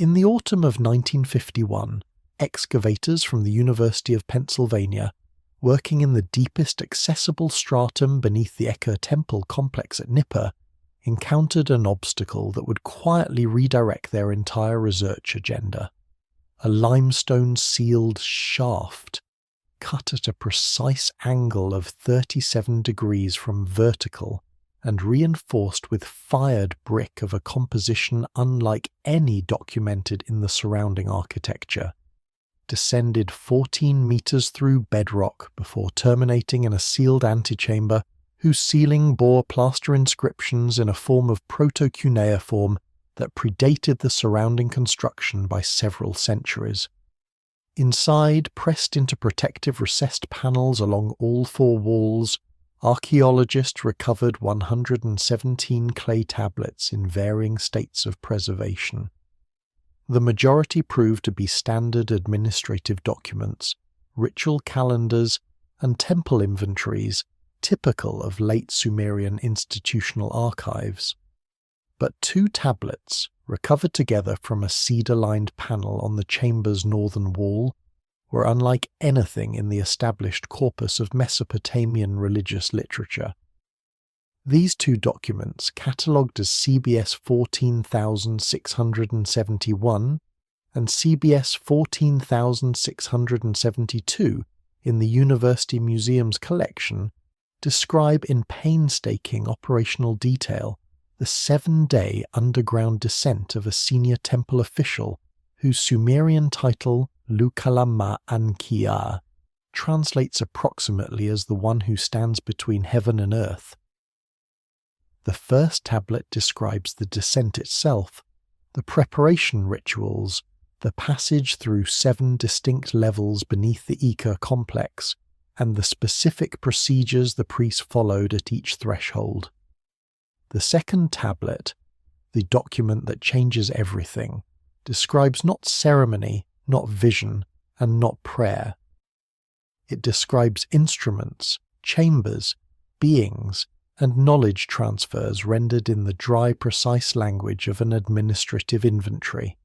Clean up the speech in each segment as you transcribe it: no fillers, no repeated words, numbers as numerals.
In the autumn of 1951, excavators from the University of Pennsylvania, working in the deepest accessible stratum beneath the Ekur temple complex at Nippur, encountered an obstacle that would quietly redirect their entire research agenda. A limestone-sealed shaft, cut at a precise angle of 37 degrees from vertical and reinforced with fired brick of a composition unlike any documented in the surrounding architecture, descended 14 meters through bedrock before terminating in a sealed antechamber whose ceiling bore plaster inscriptions in a form of proto-cuneiform that predated the surrounding construction by several centuries. Inside, pressed into protective recessed panels along all four walls, archaeologists recovered 117 clay tablets in varying states of preservation. The majority proved to be standard administrative documents, ritual calendars, and temple inventories typical of late Sumerian institutional archives. But 2 tablets, recovered together from a cedar-lined panel on the chamber's northern wall, were unlike anything in the established corpus of Mesopotamian religious literature. These 2 documents, catalogued as CBS 14671 and CBS 14672 in the University Museum's collection, describe in painstaking operational detail the 7-day underground descent of a senior temple official whose Sumerian title, lu-kalam-ma translates approximately as the one who stands between heaven and earth. The first tablet describes the descent itself, the preparation rituals, the passage through 7 distinct levels beneath the Ekur complex, and the specific procedures the priest followed at each threshold. The second tablet, the document that changes everything, describes not ceremony, not vision, and not prayer. It describes instruments, chambers, beings, and knowledge transfers rendered in the dry, precise language of an administrative inventory.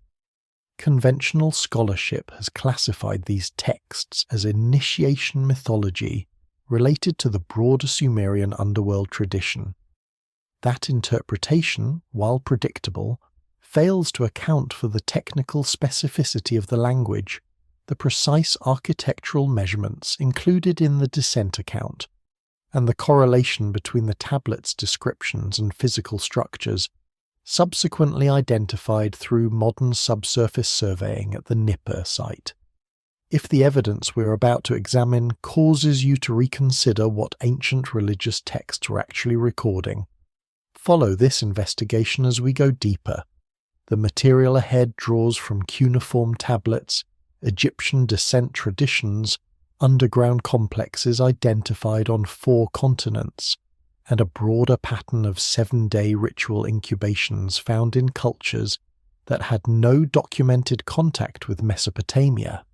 Conventional scholarship has classified these texts as initiation mythology related to the broader Sumerian underworld tradition. That interpretation, while predictable, fails to account for the technical specificity of the language, the precise architectural measurements included in the descent account, and the correlation between the tablet's descriptions and physical structures, subsequently identified through modern subsurface surveying at the Nippur site. If the evidence we're about to examine causes you to reconsider what ancient religious texts were actually recording, follow this investigation as we go deeper. The material ahead draws from cuneiform tablets, Egyptian descent traditions, underground complexes identified on 4 continents, and a broader pattern of 7-day ritual incubations found in cultures that had no documented contact with Mesopotamia.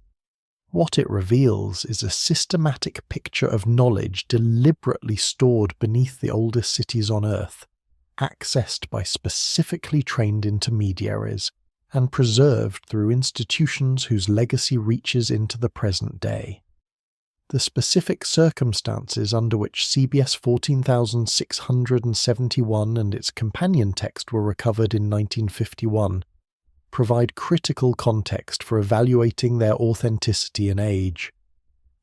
What it reveals is a systematic picture of knowledge deliberately stored beneath the oldest cities on Earth, accessed by specifically trained intermediaries, and preserved through institutions whose legacy reaches into the present day. The specific circumstances under which CBS 14671 and its companion text were recovered in 1951 provide critical context for evaluating their authenticity and age.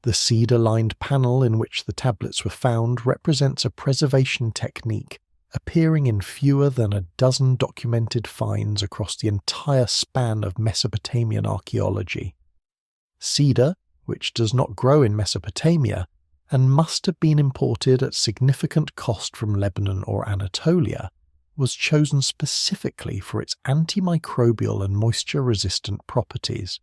The cedar-lined panel in which the tablets were found represents a preservation technique appearing in fewer than a dozen documented finds across the entire span of Mesopotamian archaeology. Cedar, which does not grow in Mesopotamia and must have been imported at significant cost from Lebanon or Anatolia, was chosen specifically for its antimicrobial and moisture-resistant properties.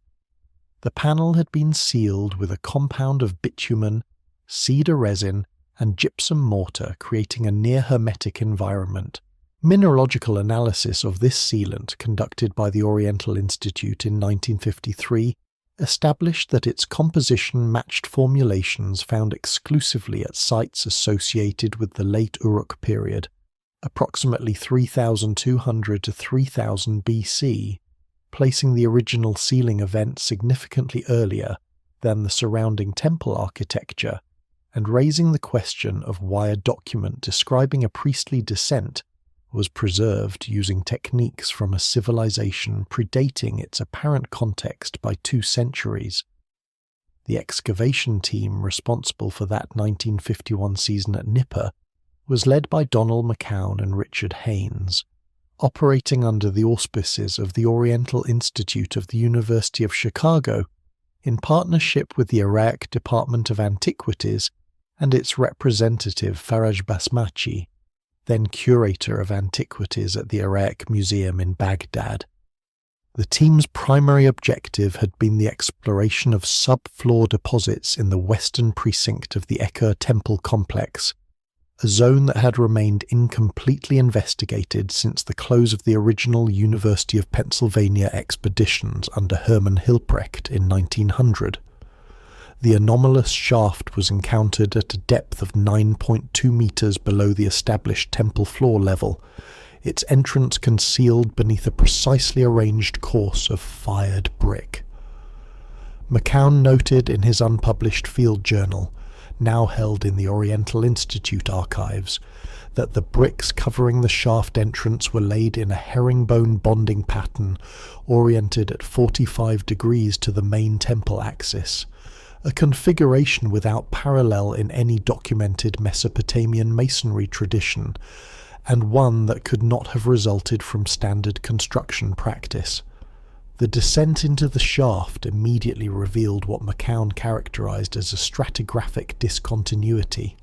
The panel had been sealed with a compound of bitumen, cedar resin, and gypsum mortar, creating a near-hermetic environment. Mineralogical analysis of this sealant, conducted by the Oriental Institute in 1953, established that its composition matched formulations found exclusively at sites associated with the late Uruk period, approximately 3200 to 3000 BC, placing the original sealing event significantly earlier than the surrounding temple architecture, and raising the question of why a document describing a priestly descent was preserved using techniques from a civilization predating its apparent context by 2 centuries. The excavation team responsible for that 1951 season at Nippur was led by Donald McCown and Richard Haynes, operating under the auspices of the Oriental Institute of the University of Chicago, in partnership with the Iraq Department of Antiquities and its representative Faraj Basmachi, then curator of antiquities at the Iraq Museum in Baghdad. The team's primary objective had been the exploration of subfloor deposits in the western precinct of the Ekur temple complex, a zone that had remained incompletely investigated since the close of the original University of Pennsylvania expeditions under Hermann Hilprecht in 1900. The anomalous shaft was encountered at a depth of 9.2 meters below the established temple floor level, its entrance concealed beneath a precisely arranged course of fired brick. McCown noted in his unpublished field journal, now held in the Oriental Institute archives, that the bricks covering the shaft entrance were laid in a herringbone bonding pattern oriented at 45 degrees to the main temple axis, a configuration without parallel in any documented Mesopotamian masonry tradition, and one that could not have resulted from standard construction practice. The descent into the shaft immediately revealed what McCown characterized as a stratigraphic discontinuity.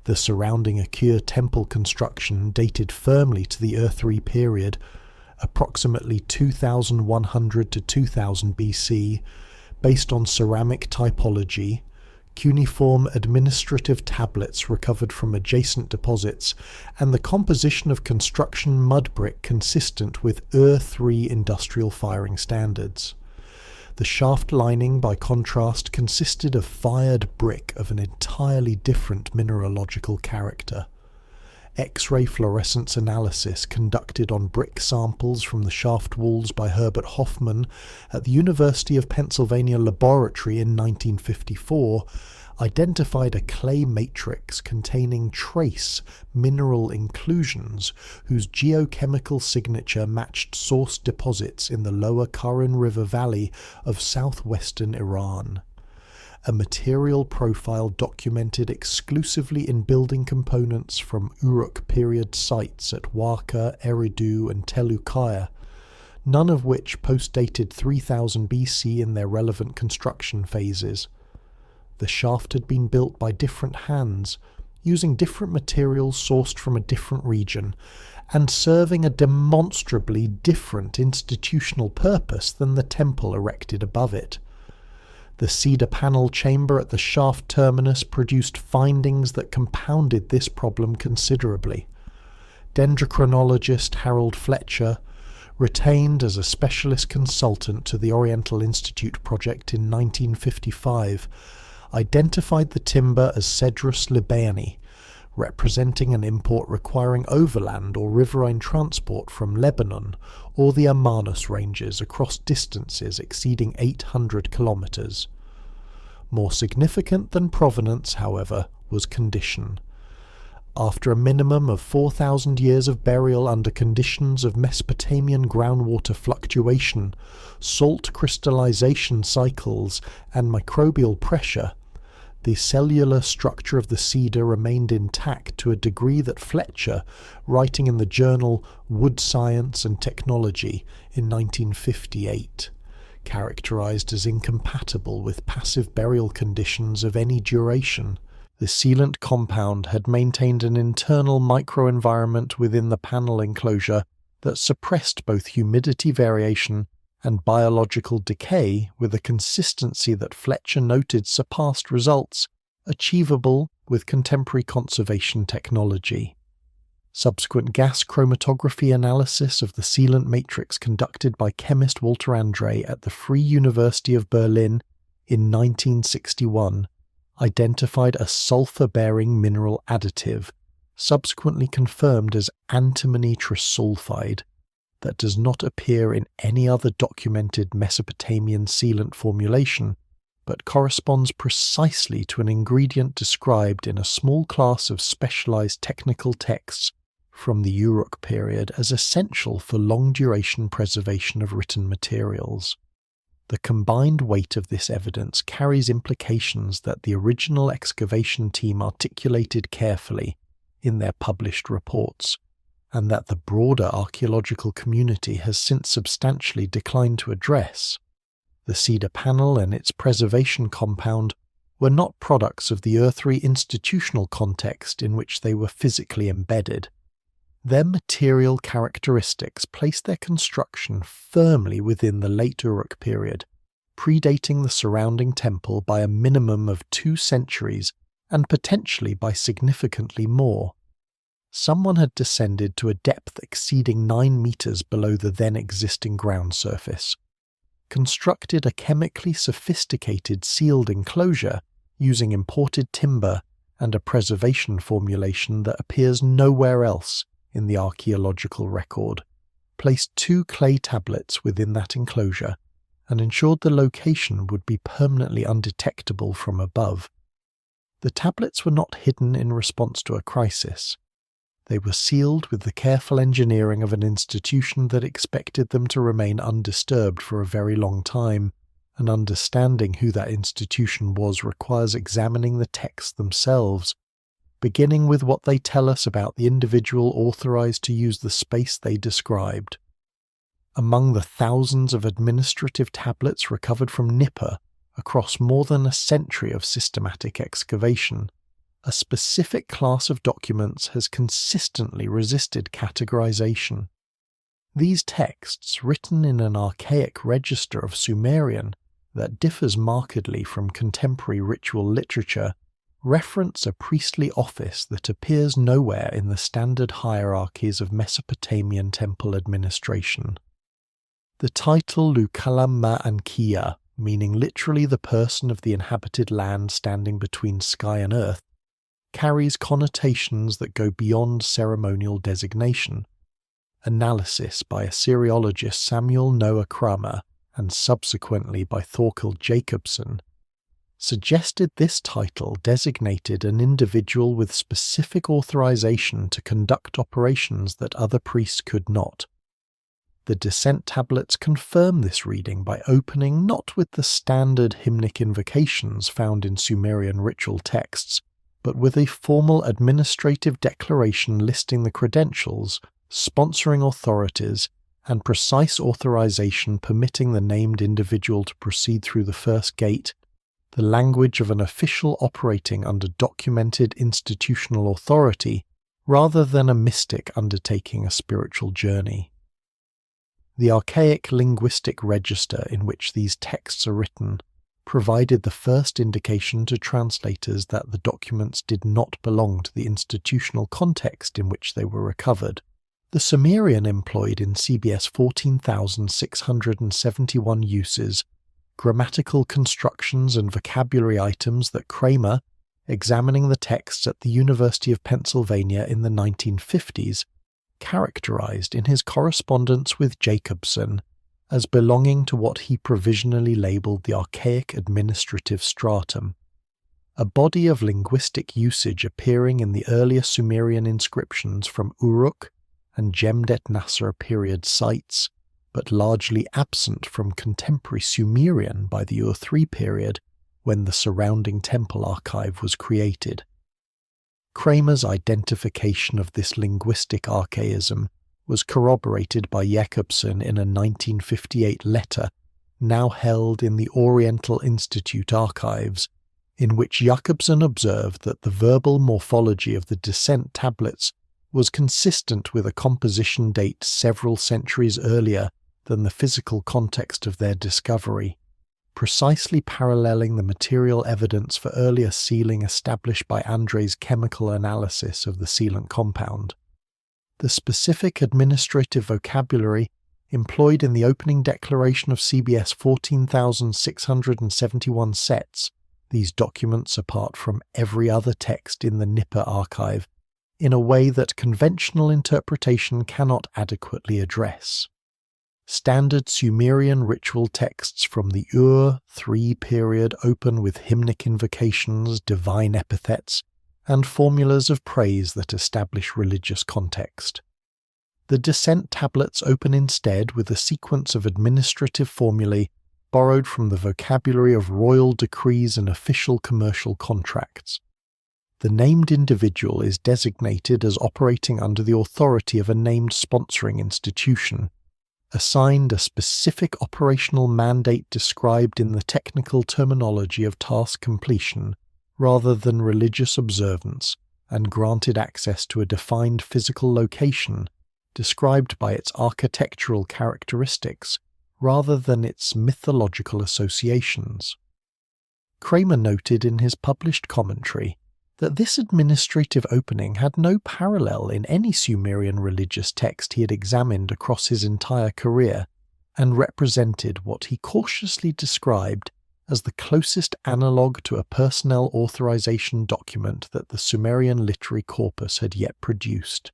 The surrounding Ekur temple construction dated firmly to the Earthly period, approximately 2100 to 2000 BC, based on ceramic typology, cuneiform administrative tablets recovered from adjacent deposits, and the composition of construction mud brick consistent with Ur-3 industrial firing standards. The shaft lining, by contrast, consisted of fired brick of an entirely different mineralogical character. X-ray fluorescence analysis conducted on brick samples from the shaft walls by Herbert Hoffman at the University of Pennsylvania Laboratory in 1954 identified a clay matrix containing trace mineral inclusions whose geochemical signature matched source deposits in the lower Karun River Valley of southwestern Iran. A material profile documented exclusively in building components from Uruk period sites at Waka, Eridu and Telukaya, none of which post-dated 3000 BC in their relevant construction phases. The shaft had been built by different hands, using different materials sourced from a different region, and serving a demonstrably different institutional purpose than the temple erected above it. The cedar panel chamber at the shaft terminus produced findings that compounded this problem considerably. Dendrochronologist Harold Fletcher, retained as a specialist consultant to the Oriental Institute project in 1955, identified the timber as Cedrus libani, representing an import requiring overland or riverine transport from Lebanon or the Amanus ranges across distances exceeding 800 kilometers. More significant than provenance, however, was condition. After a minimum of 4,000 years of burial under conditions of Mesopotamian groundwater fluctuation, salt crystallization cycles, and microbial pressure, the cellular structure of the cedar remained intact to a degree that Fletcher, writing in the journal Wood Science and Technology in 1958, characterized as incompatible with passive burial conditions of any duration. The sealant compound had maintained an internal microenvironment within the panel enclosure that suppressed both humidity variation and biological decay with a consistency that Fletcher noted surpassed results achievable with contemporary conservation technology. Subsequent gas chromatography analysis of the sealant matrix conducted by chemist Walter Andre at the Free University of Berlin in 1961 identified a sulfur-bearing mineral additive, subsequently confirmed as antimony trisulfide, that does not appear in any other documented Mesopotamian sealant formulation, but corresponds precisely to an ingredient described in a small class of specialized technical texts from the Uruk period as essential for long-duration preservation of written materials. The combined weight of this evidence carries implications that the original excavation team articulated carefully in their published reports, and that the broader archaeological community has since substantially declined to address. The cedar panel and its preservation compound were not products of the earthly institutional context in which they were physically embedded. Their material characteristics place their construction firmly within the late Uruk period, predating the surrounding temple by a minimum of 2 centuries and potentially by significantly more. Someone had descended to a depth exceeding 9 meters below the then existing ground surface, constructed a chemically sophisticated sealed enclosure using imported timber and a preservation formulation that appears nowhere else in the archaeological record, placed 2 clay tablets within that enclosure, and ensured the location would be permanently undetectable from above. The tablets were not hidden in response to a crisis. They were sealed with the careful engineering of an institution that expected them to remain undisturbed for a very long time, and understanding who that institution was requires examining the texts themselves, beginning with what they tell us about the individual authorized to use the space they described. Among the thousands of administrative tablets recovered from Nippur across more than a century of systematic excavation, a specific class of documents has consistently resisted categorization. These texts, written in an archaic register of Sumerian that differs markedly from contemporary ritual literature, reference a priestly office that appears nowhere in the standard hierarchies of Mesopotamian temple administration. The title lu-kalam-ma Ankiya, meaning literally the person of the inhabited land standing between sky and earth, carries connotations that go beyond ceremonial designation. Analysis by Assyriologist Samuel Noah Kramer and subsequently by Thorkild Jacobsen suggested this title designated an individual with specific authorization to conduct operations that other priests could not. The descent tablets confirm this reading by opening not with the standard hymnic invocations found in Sumerian ritual texts, but with a formal administrative declaration listing the credentials, sponsoring authorities, and precise authorization permitting the named individual to proceed through the first gate, the language of an official operating under documented institutional authority, rather than a mystic undertaking a spiritual journey. The archaic linguistic register in which these texts are written provided the first indication to translators that the documents did not belong to the institutional context in which they were recovered. The Sumerian employed in CBS 14,671 uses grammatical constructions and vocabulary items that Kramer, examining the texts at the University of Pennsylvania in the 1950s, characterized in his correspondence with Jacobsen as belonging to what he provisionally labeled the archaic administrative stratum, a body of linguistic usage appearing in the earlier Sumerian inscriptions from Uruk and Jemdet-Nasser period sites, but largely absent from contemporary Sumerian by the Ur-3 period, when the surrounding temple archive was created. Kramer's identification of this linguistic archaism was corroborated by Jacobsen in a 1958 letter now held in the Oriental Institute archives, in which Jacobsen observed that the verbal morphology of the descent tablets was consistent with a composition date several centuries earlier than the physical context of their discovery, precisely paralleling the material evidence for earlier sealing established by Andre's chemical analysis of the sealant compound. The specific administrative vocabulary employed in the opening declaration of CBS 14,671 sets these documents apart from every other text in the Nippur archive in a way that conventional interpretation cannot adequately address. Standard Sumerian ritual texts from the Ur-3 period open with hymnic invocations, divine epithets, and formulas of praise that establish religious context. The descent tablets open instead with a sequence of administrative formulae borrowed from the vocabulary of royal decrees and official commercial contracts. The named individual is designated as operating under the authority of a named sponsoring institution, assigned a specific operational mandate described in the technical terminology of task completion rather than religious observance, and granted access to a defined physical location described by its architectural characteristics rather than its mythological associations. Kramer noted in his published commentary that this administrative opening had no parallel in any Sumerian religious text he had examined across his entire career, and represented what he cautiously described as the closest analogue to a personnel authorization document that the Sumerian literary corpus had yet produced.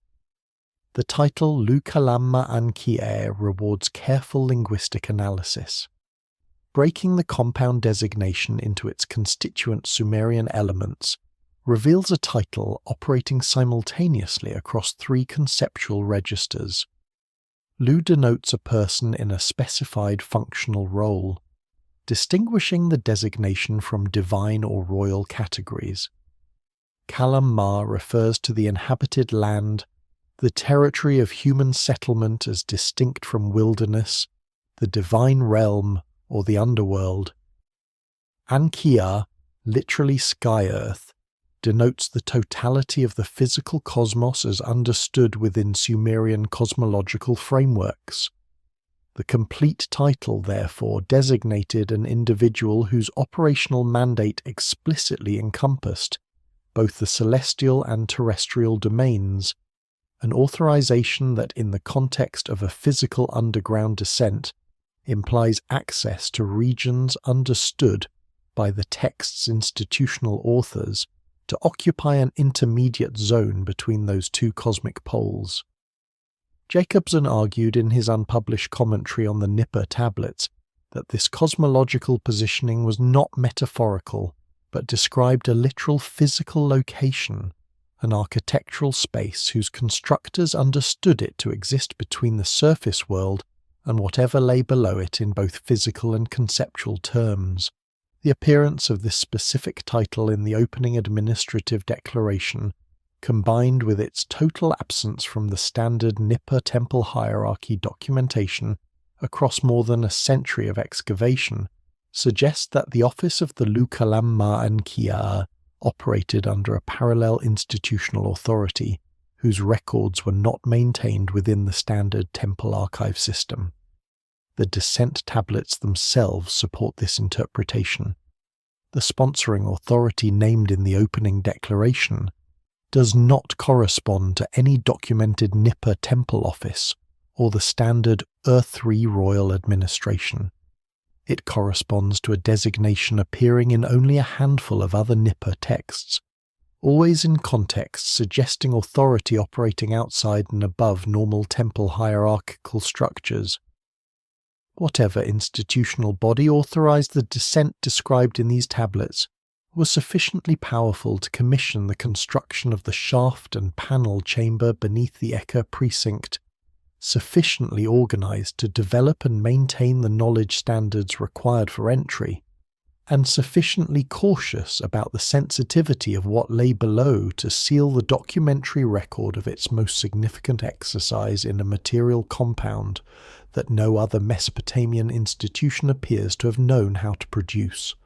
The title lu-kalam-ma Antikythera rewards careful linguistic analysis. Breaking the compound designation into its constituent Sumerian elements reveals a title operating simultaneously across three conceptual registers. Lu denotes a person in a specified functional role, distinguishing the designation from divine or royal categories. Kalam-ma refers to the inhabited land, the territory of human settlement as distinct from wilderness, the divine realm, or the underworld. Ankiya, literally sky-earth, denotes the totality of the physical cosmos as understood within Sumerian cosmological frameworks. The complete title, therefore, designated an individual whose operational mandate explicitly encompassed both the celestial and terrestrial domains, an authorization that in the context of a physical underground descent implies access to regions understood by the text's institutional authors to occupy an intermediate zone between those two cosmic poles. Jacobson argued in his unpublished commentary on the Nippur tablets that this cosmological positioning was not metaphorical, but described a literal physical location, an architectural space whose constructors understood it to exist between the surface world and whatever lay below it in both physical and conceptual terms. The appearance of this specific title in the opening administrative declaration, combined with its total absence from the standard Nippur temple hierarchy documentation across more than a century of excavation, suggests that the office of the lu-kalam-ma Ankiya operated under a parallel institutional authority, whose records were not maintained within the standard temple archive system. The descent tablets themselves support this interpretation. The sponsoring authority named in the opening declaration does not correspond to any documented Nippur temple office or the standard Ur-3 royal administration. It corresponds to a designation appearing in only a handful of other Nippur texts, always in context suggesting authority operating outside and above normal temple hierarchical structures. Whatever institutional body authorized the descent described in these tablets was sufficiently powerful to commission the construction of the shaft and panel chamber beneath the Ekur precinct, sufficiently organized to develop and maintain the knowledge standards required for entry, and sufficiently cautious about the sensitivity of what lay below to seal the documentary record of its most significant exercise in a material compound that no other Mesopotamian institution appears to have known how to produce.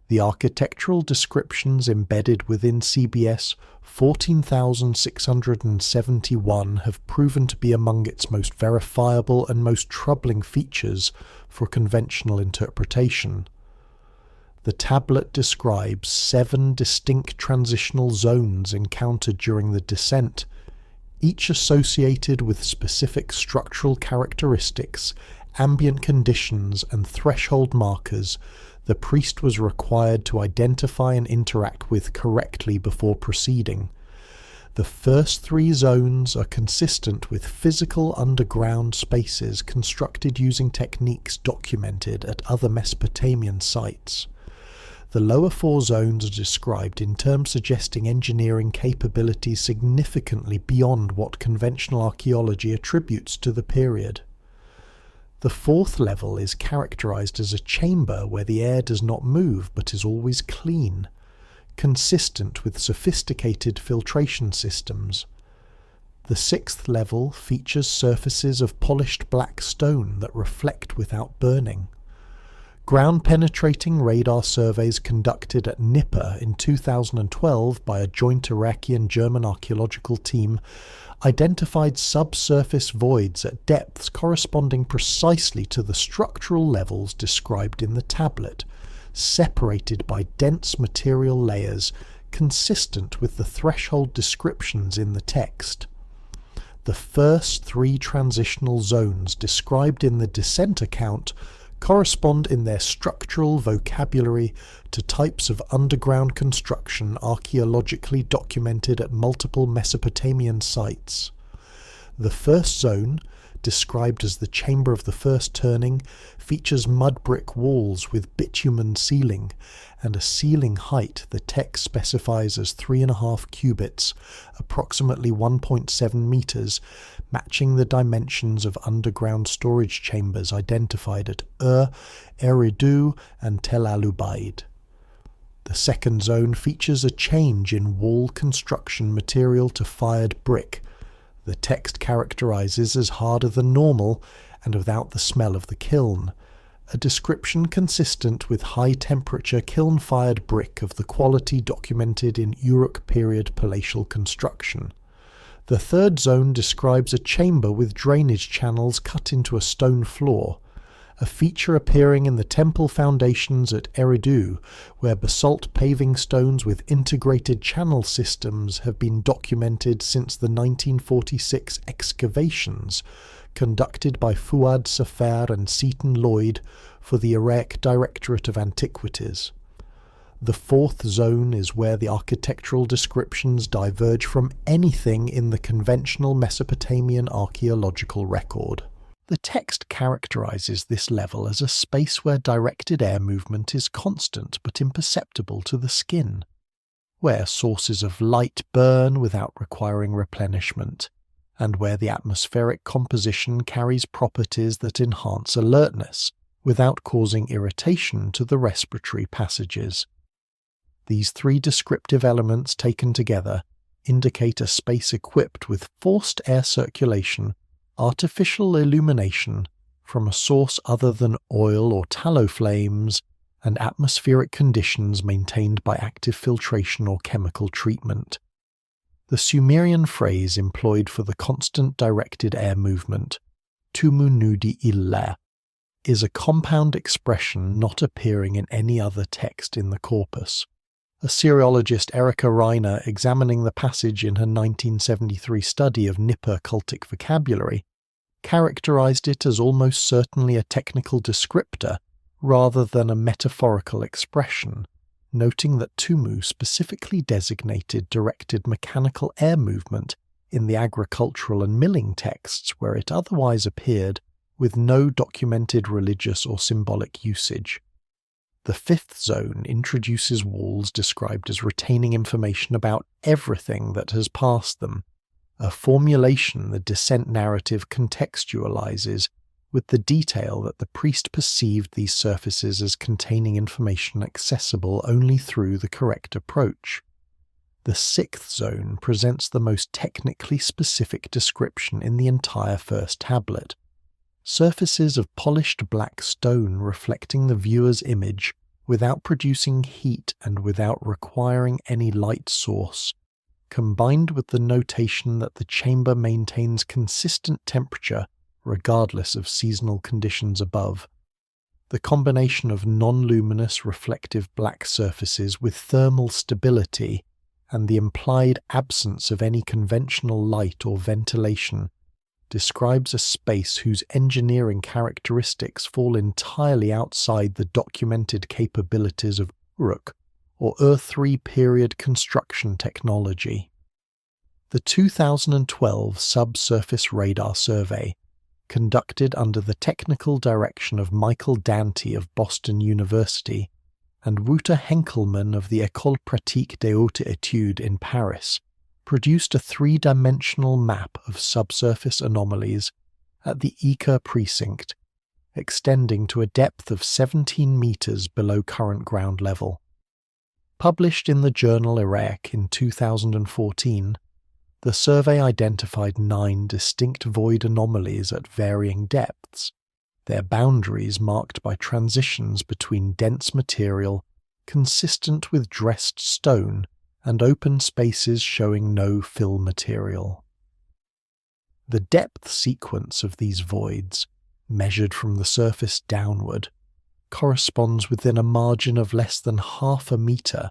The architectural descriptions embedded within CBS 14,671 have proven to be among its most verifiable and most troubling features for conventional interpretation. The tablet describes 7 distinct transitional zones encountered during the descent, each associated with specific structural characteristics, ambient conditions, and threshold markers the priest was required to identify and interact with correctly before proceeding. The first three zones are consistent with physical underground spaces constructed using techniques documented at other Mesopotamian sites. The lower four zones are described in terms suggesting engineering capabilities significantly beyond what conventional archaeology attributes to the period. The fourth level is characterized as a chamber where the air does not move but is always clean, consistent with sophisticated filtration systems. The sixth level features surfaces of polished black stone that reflect without burning. Ground-penetrating radar surveys conducted at Nippur in 2012 by a joint Iraqi and German archaeological team identified subsurface voids at depths corresponding precisely to the structural levels described in the tablet, separated by dense material layers consistent with the threshold descriptions in the text. The first three transitional zones described in the descent account correspond in their structural vocabulary to types of underground construction archaeologically documented at multiple Mesopotamian sites. The first zone, described as the chamber of the first turning, features mud brick walls with bitumen ceiling and a ceiling height the text specifies as 3.5 cubits, approximately 1.7 meters, matching the dimensions of underground storage chambers identified at Eridu and Tel Al-Ubaid. The second zone features a change in wall construction material to fired brick. The text characterizes as harder than normal and without the smell of the kiln, a description consistent with high-temperature kiln-fired brick of the quality documented in Uruk period palatial construction. The third zone describes a chamber with drainage channels cut into a stone floor, a feature appearing in the temple foundations at Eridu, where basalt paving stones with integrated channel systems have been documented since the 1946 excavations conducted by Fuad Safer and Seaton Lloyd for the Iraq Directorate of Antiquities. The fourth zone is where the architectural descriptions diverge from anything in the conventional Mesopotamian archaeological record. The text characterizes this level as a space where directed air movement is constant but imperceptible to the skin, where sources of light burn without requiring replenishment, and where the atmospheric composition carries properties that enhance alertness without causing irritation to the respiratory passages. These three descriptive elements taken together indicate a space equipped with forced air circulation, artificial illumination from a source other than oil or tallow flames, and atmospheric conditions maintained by active filtration or chemical treatment. The Sumerian phrase employed for the constant directed air movement, tumu nudi illa, is a compound expression not appearing in any other text in the corpus. Assyriologist Erika Reiner, examining the passage in her 1973 study of Nippur cultic vocabulary, characterized it as almost certainly a technical descriptor rather than a metaphorical expression, noting that tumu specifically designated directed mechanical air movement in the agricultural and milling texts where it otherwise appeared with no documented religious or symbolic usage. The fifth zone introduces walls described as retaining information about everything that has passed them, a formulation the descent narrative contextualizes with the detail that the priest perceived these surfaces as containing information accessible only through the correct approach. The sixth zone presents the most technically specific description in the entire first tablet. Surfaces of polished black stone reflecting the viewer's image without producing heat and without requiring any light source, combined with the notation that the chamber maintains consistent temperature regardless of seasonal conditions above. The combination of non-luminous reflective black surfaces with thermal stability and the implied absence of any conventional light or ventilation describes a space whose engineering characteristics fall entirely outside the documented capabilities of Uruk or Ur III period construction technology. The 2012 Subsurface Radar Survey, conducted under the technical direction of Michael Dante of Boston University and Ruta Henkelmann of the École Pratique des Hautes Études in Paris, produced a three-dimensional map of subsurface anomalies at the Ekur precinct, extending to a depth of 17 meters below current ground level. Published in the journal Iraq in 2014, the survey identified 9 distinct void anomalies at varying depths, their boundaries marked by transitions between dense material consistent with dressed stone and open spaces showing no fill material. The depth sequence of these voids, measured from the surface downward, corresponds within a margin of less than half a meter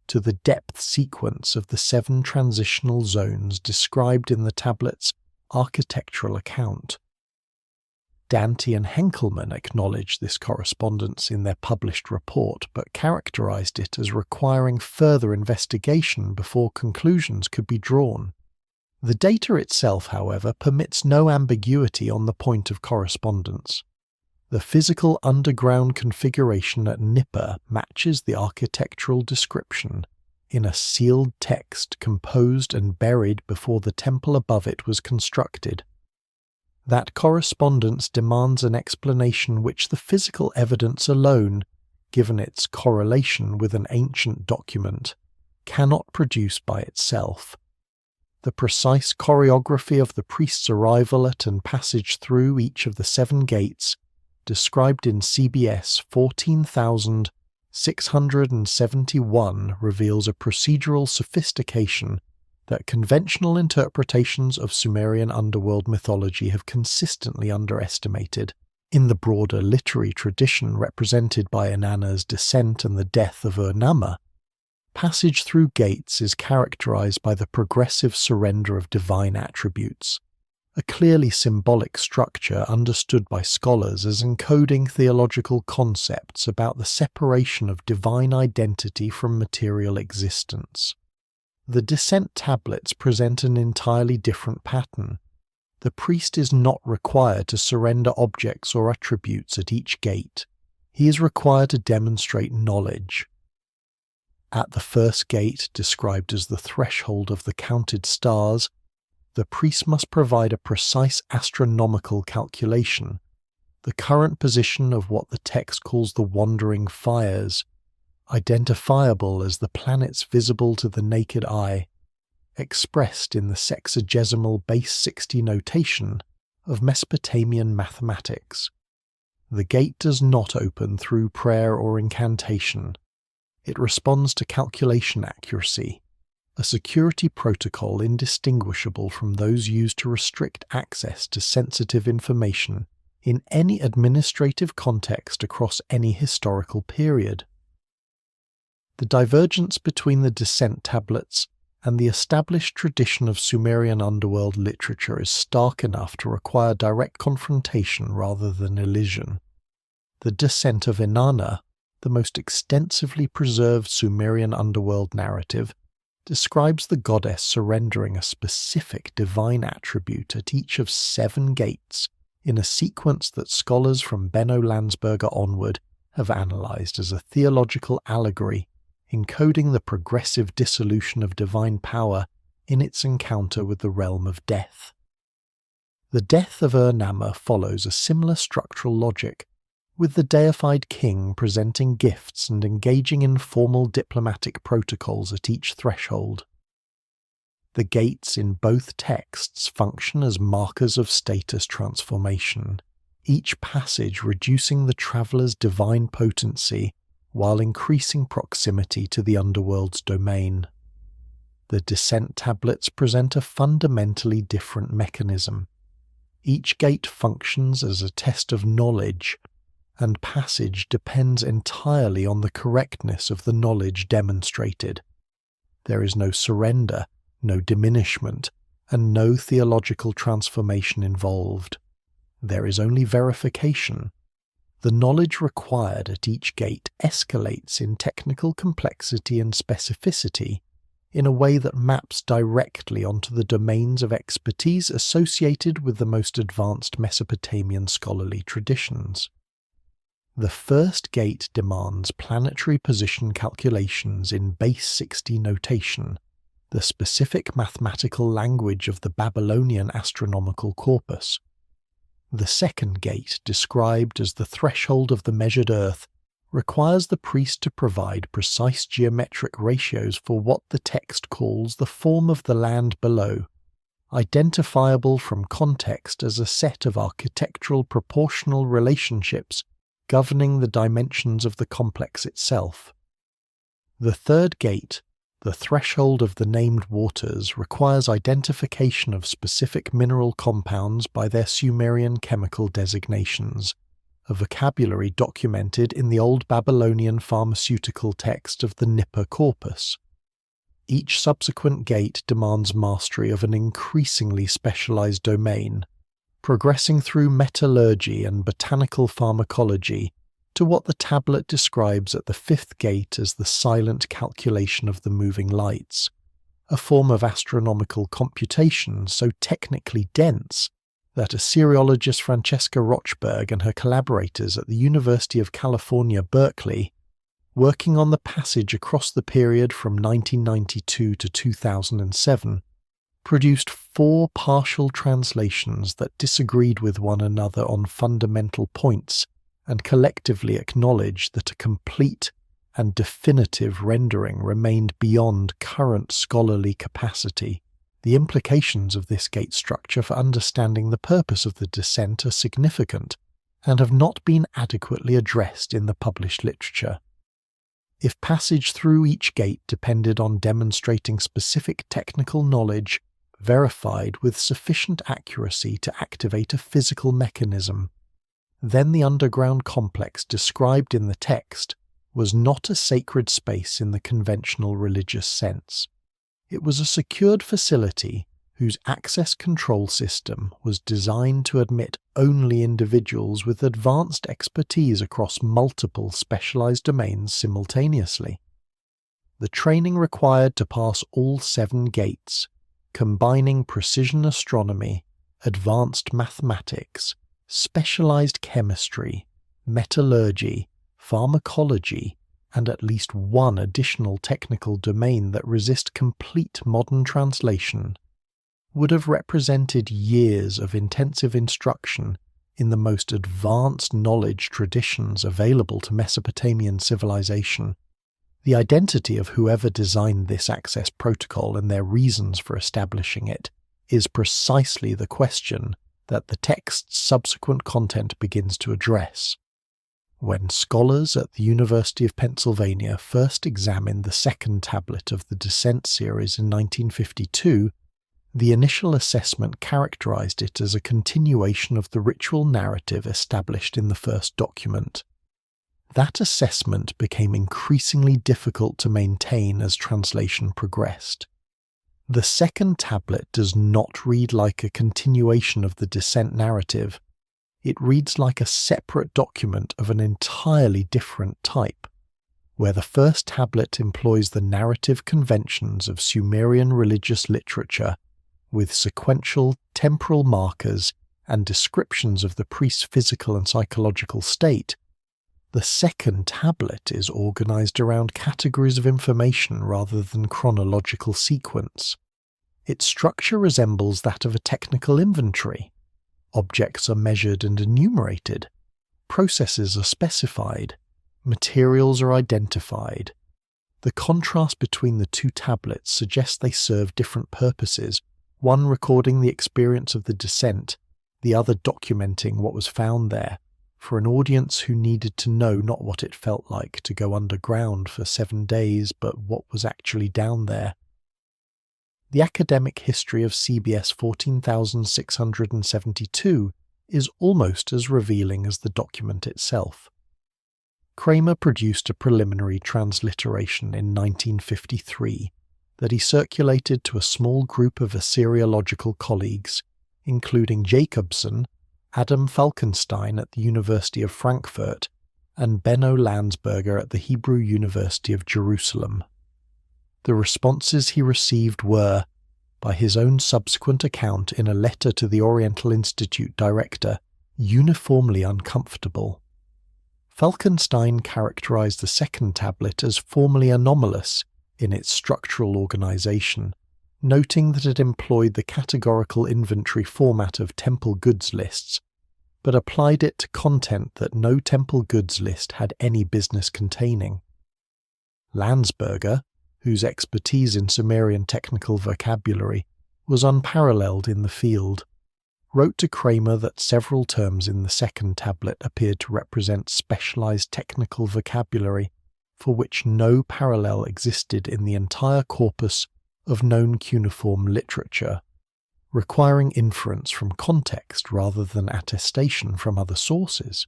to the depth sequence of the 7 transitional zones described in the tablet's architectural account. Dante and Henkelmann acknowledged this correspondence in their published report, but characterized it as requiring further investigation before conclusions could be drawn. The data itself, however, permits no ambiguity on the point of correspondence. The physical underground configuration at Nippur matches the architectural description in a sealed text composed and buried before the temple above it was constructed. That correspondence demands an explanation which the physical evidence alone, given its correlation with an ancient document, cannot produce by itself. The precise choreography of the priest's arrival at and passage through each of the 7 gates, described in CBS 14,671, reveals a procedural sophistication that conventional interpretations of Sumerian underworld mythology have consistently underestimated. In the broader literary tradition represented by Inanna's descent and the death of Ur-Namma, passage through gates is characterized by the progressive surrender of divine attributes, a clearly symbolic structure understood by scholars as encoding theological concepts about the separation of divine identity from material existence. The descent tablets present an entirely different pattern. The priest is not required to surrender objects or attributes at each gate. He is required to demonstrate knowledge. At the first gate, described as the threshold of the counted stars, the priest must provide a precise astronomical calculation, the current position of what the text calls the wandering fires, identifiable as the planets visible to the naked eye, expressed in the sexagesimal base 60 notation of Mesopotamian mathematics. The gate does not open through prayer or incantation. It responds to calculation accuracy, a security protocol indistinguishable from those used to restrict access to sensitive information in any administrative context across any historical period. The divergence between the descent tablets and the established tradition of Sumerian underworld literature is stark enough to require direct confrontation rather than elision. The descent of Inanna, the most extensively preserved Sumerian underworld narrative, describes the goddess surrendering a specific divine attribute at each of 7 gates in a sequence that scholars from Benno Landsberger onward have analysed as a theological allegory encoding the progressive dissolution of divine power in its encounter with the realm of death. The death of Ur-Namma follows a similar structural logic, with the deified king presenting gifts and engaging in formal diplomatic protocols at each threshold. The gates in both texts function as markers of status transformation, each passage reducing the traveller's divine potency while increasing proximity to the underworld's domain. The descent tablets present a fundamentally different mechanism. Each gate functions as a test of knowledge, and passage depends entirely on the correctness of the knowledge demonstrated. There is no surrender, no diminishment, and no theological transformation involved. There is only verification. The knowledge required at each gate escalates in technical complexity and specificity in a way that maps directly onto the domains of expertise associated with the most advanced Mesopotamian scholarly traditions. The first gate demands planetary position calculations in base 60 notation, the specific mathematical language of the Babylonian astronomical corpus. The second gate, described as the threshold of the measured earth, requires the priest to provide precise geometric ratios for what the text calls the form of the land below, identifiable from context as a set of architectural proportional relationships governing the dimensions of the complex itself. The third gate, the threshold of the named waters, requires identification of specific mineral compounds by their Sumerian chemical designations, a vocabulary documented in the Old Babylonian pharmaceutical text of the Nippur corpus. Each subsequent gate demands mastery of an increasingly specialized domain, progressing through metallurgy and botanical pharmacology to what the tablet describes at the fifth gate as the silent calculation of the moving lights, a form of astronomical computation so technically dense that Assyriologist Francesca Rochberg and her collaborators at the University of California, Berkeley, working on the passage across the period from 1992 to 2007, produced 4 partial translations that disagreed with one another on fundamental points and collectively acknowledged that a complete and definitive rendering remained beyond current scholarly capacity. The implications of this gate structure for understanding the purpose of the descent are significant and have not been adequately addressed in the published literature. If passage through each gate depended on demonstrating specific technical knowledge verified with sufficient accuracy to activate a physical mechanism, then the underground complex described in the text was not a sacred space in the conventional religious sense. It was a secured facility whose access control system was designed to admit only individuals with advanced expertise across multiple specialized domains simultaneously. The training required to pass all 7 gates, combining precision astronomy, advanced mathematics, specialized chemistry, metallurgy, pharmacology, and at least one additional technical domain that resist complete modern translation, would have represented years of intensive instruction in the most advanced knowledge traditions available to Mesopotamian civilization. The identity of whoever designed this access protocol and their reasons for establishing it is precisely the question that the text's subsequent content begins to address. When scholars at the University of Pennsylvania first examined the second tablet of the Descent series in 1952, the initial assessment characterized it as a continuation of the ritual narrative established in the first document. That assessment became increasingly difficult to maintain as translation progressed. The second tablet does not read like a continuation of the Descent narrative. It reads like a separate document of an entirely different type, where the first tablet employs the narrative conventions of Sumerian religious literature with sequential temporal markers and descriptions of the priest's physical and psychological state. The second tablet is organized around categories of information rather than chronological sequence. Its structure resembles that of a technical inventory. Objects are measured and enumerated. Processes are specified. Materials are identified. The contrast between the 2 tablets suggests they serve different purposes, one recording the experience of the descent, the other documenting what was found there, for an audience who needed to know not what it felt like to go underground for 7 days, but what was actually down there. The academic history of CBS 14672 is almost as revealing as the document itself. Kramer produced a preliminary transliteration in 1953 that he circulated to a small group of Assyriological colleagues, including Jacobson, Adam Falkenstein at the University of Frankfurt, and Benno Landsberger at the Hebrew University of Jerusalem. The responses he received were, by his own subsequent account in a letter to the Oriental Institute director, uniformly uncomfortable. Falkenstein characterized the second tablet as formally anomalous in its structural organization, noting that it employed the categorical inventory format of temple goods lists, but applied it to content that no temple goods list had any business containing. Landsberger, whose expertise in Sumerian technical vocabulary was unparalleled in the field, wrote to Kramer that several terms in the second tablet appeared to represent specialized technical vocabulary for which no parallel existed in the entire corpus of known cuneiform literature, requiring inference from context rather than attestation from other sources.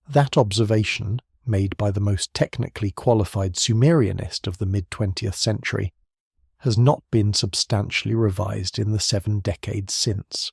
That observation, made by the most technically qualified Sumerianist of the mid-20th century, has not been substantially revised in the 7 decades since.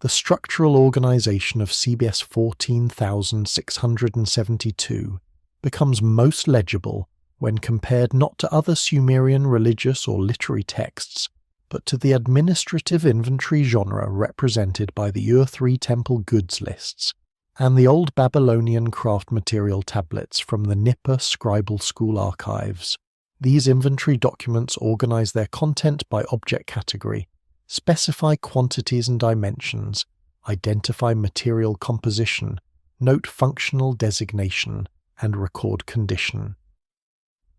The structural organization of CBS 14672 becomes most legible when compared not to other Sumerian religious or literary texts, but to the administrative inventory genre represented by the Ur-3 temple goods lists and the old Babylonian craft material tablets from the Nippur scribal school archives. These inventory documents organize their content by object category, specify quantities and dimensions, identify material composition, note functional designation, and record condition.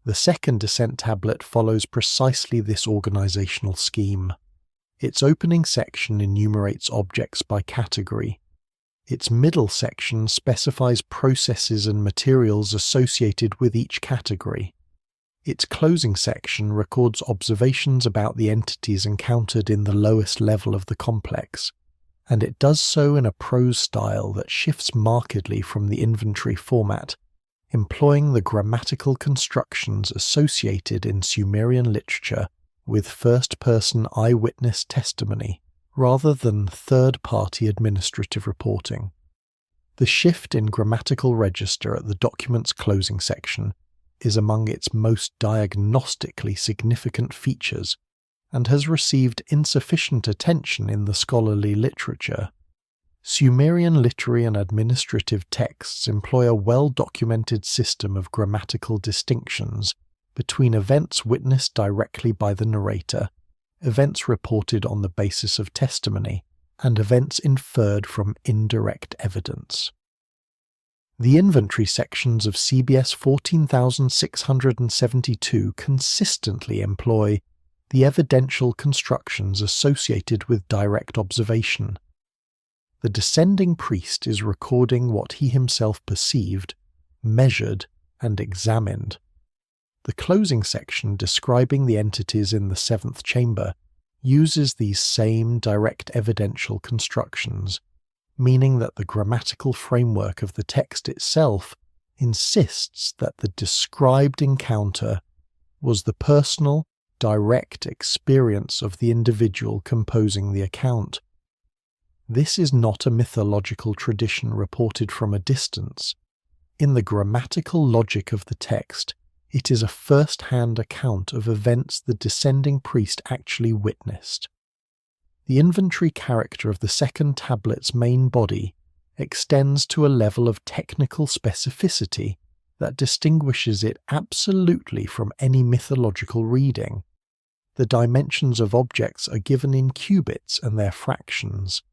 The second descent tablet follows precisely this organizational scheme. Its opening section enumerates objects by category. Its middle section specifies processes and materials associated with each category. Its closing section records observations about the entities encountered in the lowest level of the complex, and it does so in a prose style that shifts markedly from the inventory format, employing the grammatical constructions associated in Sumerian literature with first-person eyewitness testimony rather than third-party administrative reporting. The shift in grammatical register at the document's closing section is among its most diagnostically significant features and has received insufficient attention in the scholarly literature. Sumerian literary and administrative texts employ a well-documented system of grammatical distinctions between events witnessed directly by the narrator, events reported on the basis of testimony, and events inferred from indirect evidence. The inventory sections of CBS 14672 consistently employ the evidential constructions associated with direct observation. The descending priest is recording what he himself perceived, measured, and examined. The closing section describing the entities in the seventh chamber uses these same direct evidential constructions, meaning that the grammatical framework of the text itself insists that the described encounter was the personal, direct experience of the individual composing the account. This is not a mythological tradition reported from a distance. In the grammatical logic of the text, it is a first-hand account of events the descending priest actually witnessed. The inventory character of the second tablet's main body extends to a level of technical specificity that distinguishes it absolutely from any mythological reading. The dimensions of objects are given in cubits and their fractions.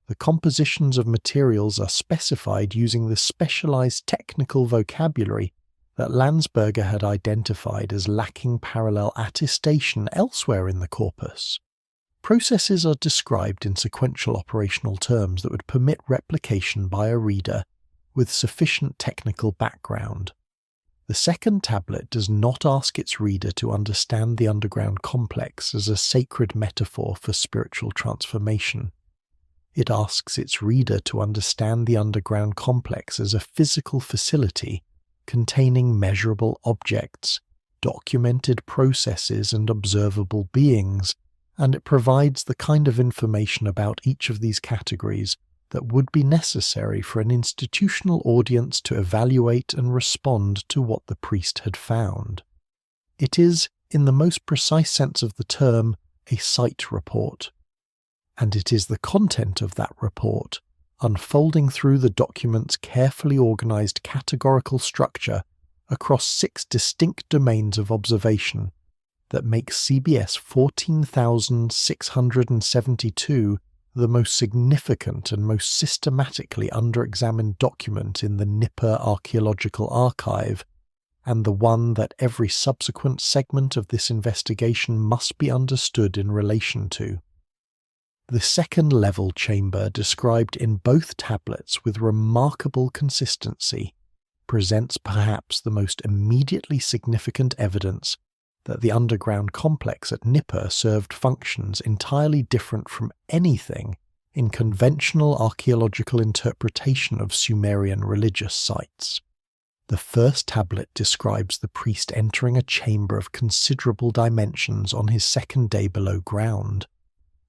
The compositions of materials are specified using the specialized technical vocabulary that Landsberger had identified as lacking parallel attestation elsewhere in the corpus. Processes are described in sequential operational terms that would permit replication by a reader with sufficient technical background. The second tablet does not ask its reader to understand the underground complex as a sacred metaphor for spiritual transformation. It asks its reader to understand the underground complex as a physical facility containing measurable objects, documented processes, and observable beings, and it provides the kind of information about each of these categories that would be necessary for an institutional audience to evaluate and respond to what the priest had found. It is, in the most precise sense of the term, a site report. And it is the content of that report, unfolding through the document's carefully organized categorical structure across 6 distinct domains of observation, that makes CBS 14,672 the most significant and most systematically under-examined document in the Nippur Archaeological Archive, and the one that every subsequent segment of this investigation must be understood in relation to. The second level chamber, described in both tablets with remarkable consistency, presents perhaps the most immediately significant evidence that the underground complex at Nippur served functions entirely different from anything in conventional archaeological interpretation of Sumerian religious sites. The first tablet describes the priest entering a chamber of considerable dimensions on his second day below ground,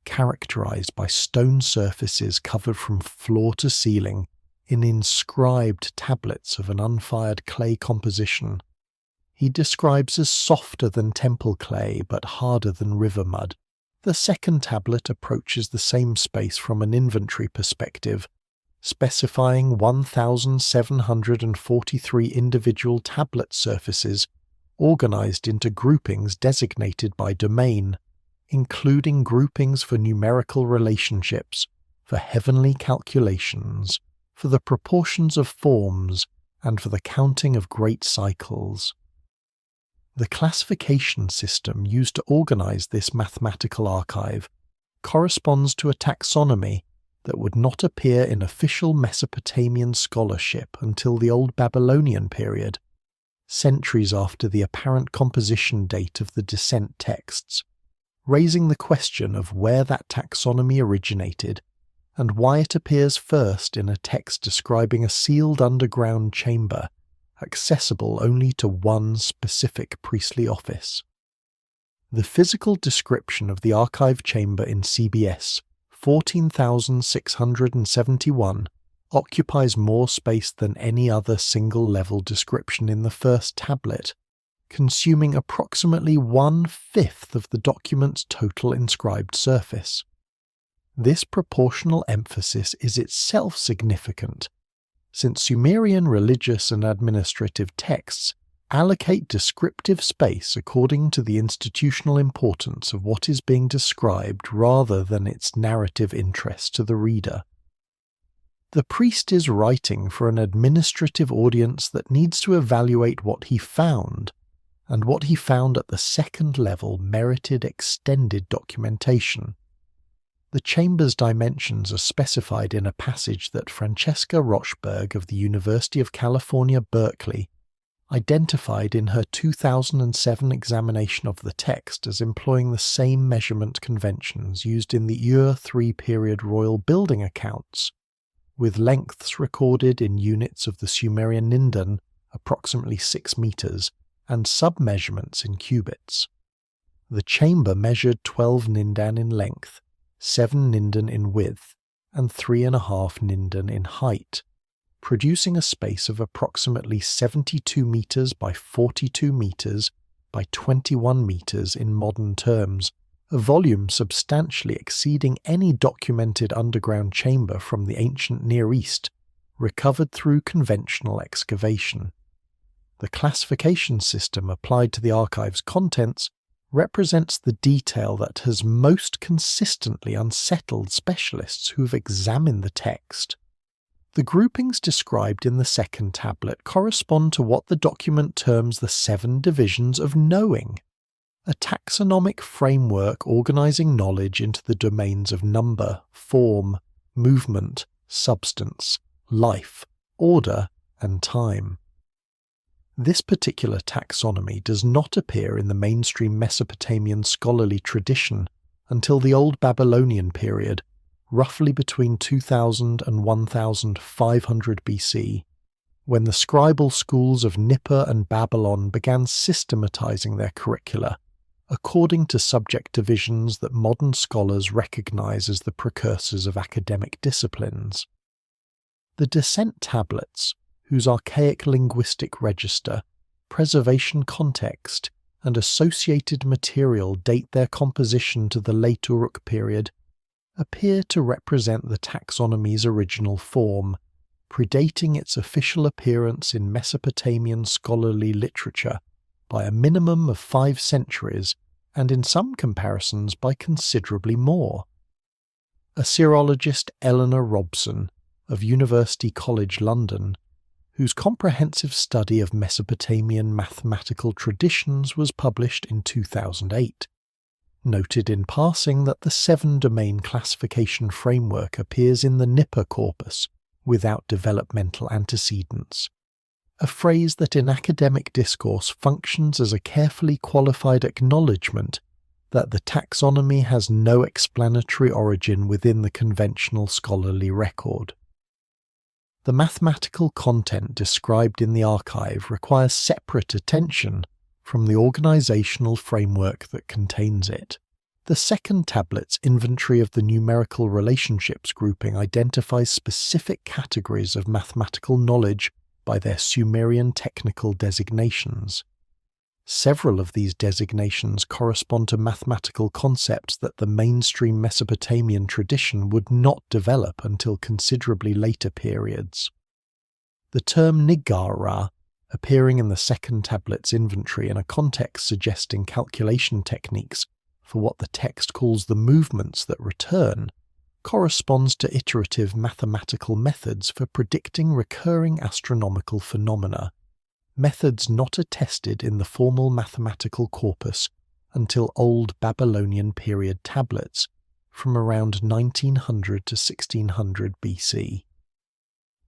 characterized by stone surfaces covered from floor to ceiling in inscribed tablets of an unfired clay composition. He describes as softer than temple clay but harder than river mud. The second tablet approaches the same space from an inventory perspective, specifying 1,743 individual tablet surfaces organized into groupings designated by domain, including groupings for numerical relationships, for heavenly calculations, for the proportions of forms, and for the counting of great cycles. The classification system used to organize this mathematical archive corresponds to a taxonomy that would not appear in official Mesopotamian scholarship until the Old Babylonian period, centuries after the apparent composition date of the descent texts, raising the question of where that taxonomy originated and why it appears first in a text describing a sealed underground chamber accessible only to one specific priestly office. The physical description of the archive chamber in CBS 14,671 occupies more space than any other single-level description in the first tablet, consuming approximately 1/5 of the document's total inscribed surface. This proportional emphasis is itself significant, since Sumerian religious and administrative texts allocate descriptive space according to the institutional importance of what is being described rather than its narrative interest to the reader. The priest is writing for an administrative audience that needs to evaluate what he found, and what he found at the second level merited extended documentation. The chamber's dimensions are specified in a passage that Francesca Rochberg of the University of California, Berkeley, identified in her 2007 examination of the text as employing the same measurement conventions used in the Ur III period royal building accounts, with lengths recorded in units of the Sumerian nindan, approximately 6 meters, and sub-measurements in cubits. The chamber measured 12 nindan in length, 7 nindan in width, and 3.5 nindan in height, producing a space of approximately 72 meters by 42 meters by 21 meters in modern terms, a volume substantially exceeding any documented underground chamber from the ancient Near East, recovered through conventional excavation. The classification system applied to the archive's contents represents the detail that has most consistently unsettled specialists who have examined the text. The groupings described in the second tablet correspond to what the document terms the 7 divisions of knowing, a taxonomic framework organizing knowledge into the domains of number, form, movement, substance, life, order, and time. This particular taxonomy does not appear in the mainstream Mesopotamian scholarly tradition until the Old Babylonian period, roughly between 2000 and 1500 BC, when the scribal schools of Nippur and Babylon began systematizing their curricula, according to subject divisions that modern scholars recognize as the precursors of academic disciplines. The descent tablets, whose archaic linguistic register, preservation context, and associated material date their composition to the late Uruk period, appear to represent the taxonomy's original form, predating its official appearance in Mesopotamian scholarly literature by a minimum of 5 centuries, and in some comparisons by considerably more. Assyriologist Eleanor Robson of University College London, whose comprehensive study of Mesopotamian mathematical traditions was published in 2008, noted in passing that the 7-domain classification framework appears in the Nippur corpus without developmental antecedents, a phrase that in academic discourse functions as a carefully qualified acknowledgement that the taxonomy has no explanatory origin within the conventional scholarly record. The mathematical content described in the archive requires separate attention from the organizational framework that contains it. The second tablet's inventory of the numerical relationships grouping identifies specific categories of mathematical knowledge by their Sumerian technical designations. Several of these designations correspond to mathematical concepts that the mainstream Mesopotamian tradition would not develop until considerably later periods. The term Nigara, appearing in the second tablet's inventory in a context suggesting calculation techniques for what the text calls the movements that return, corresponds to iterative mathematical methods for predicting recurring astronomical phenomena, methods not attested in the formal mathematical corpus until Old Babylonian period tablets from around 1900 to 1600 BC.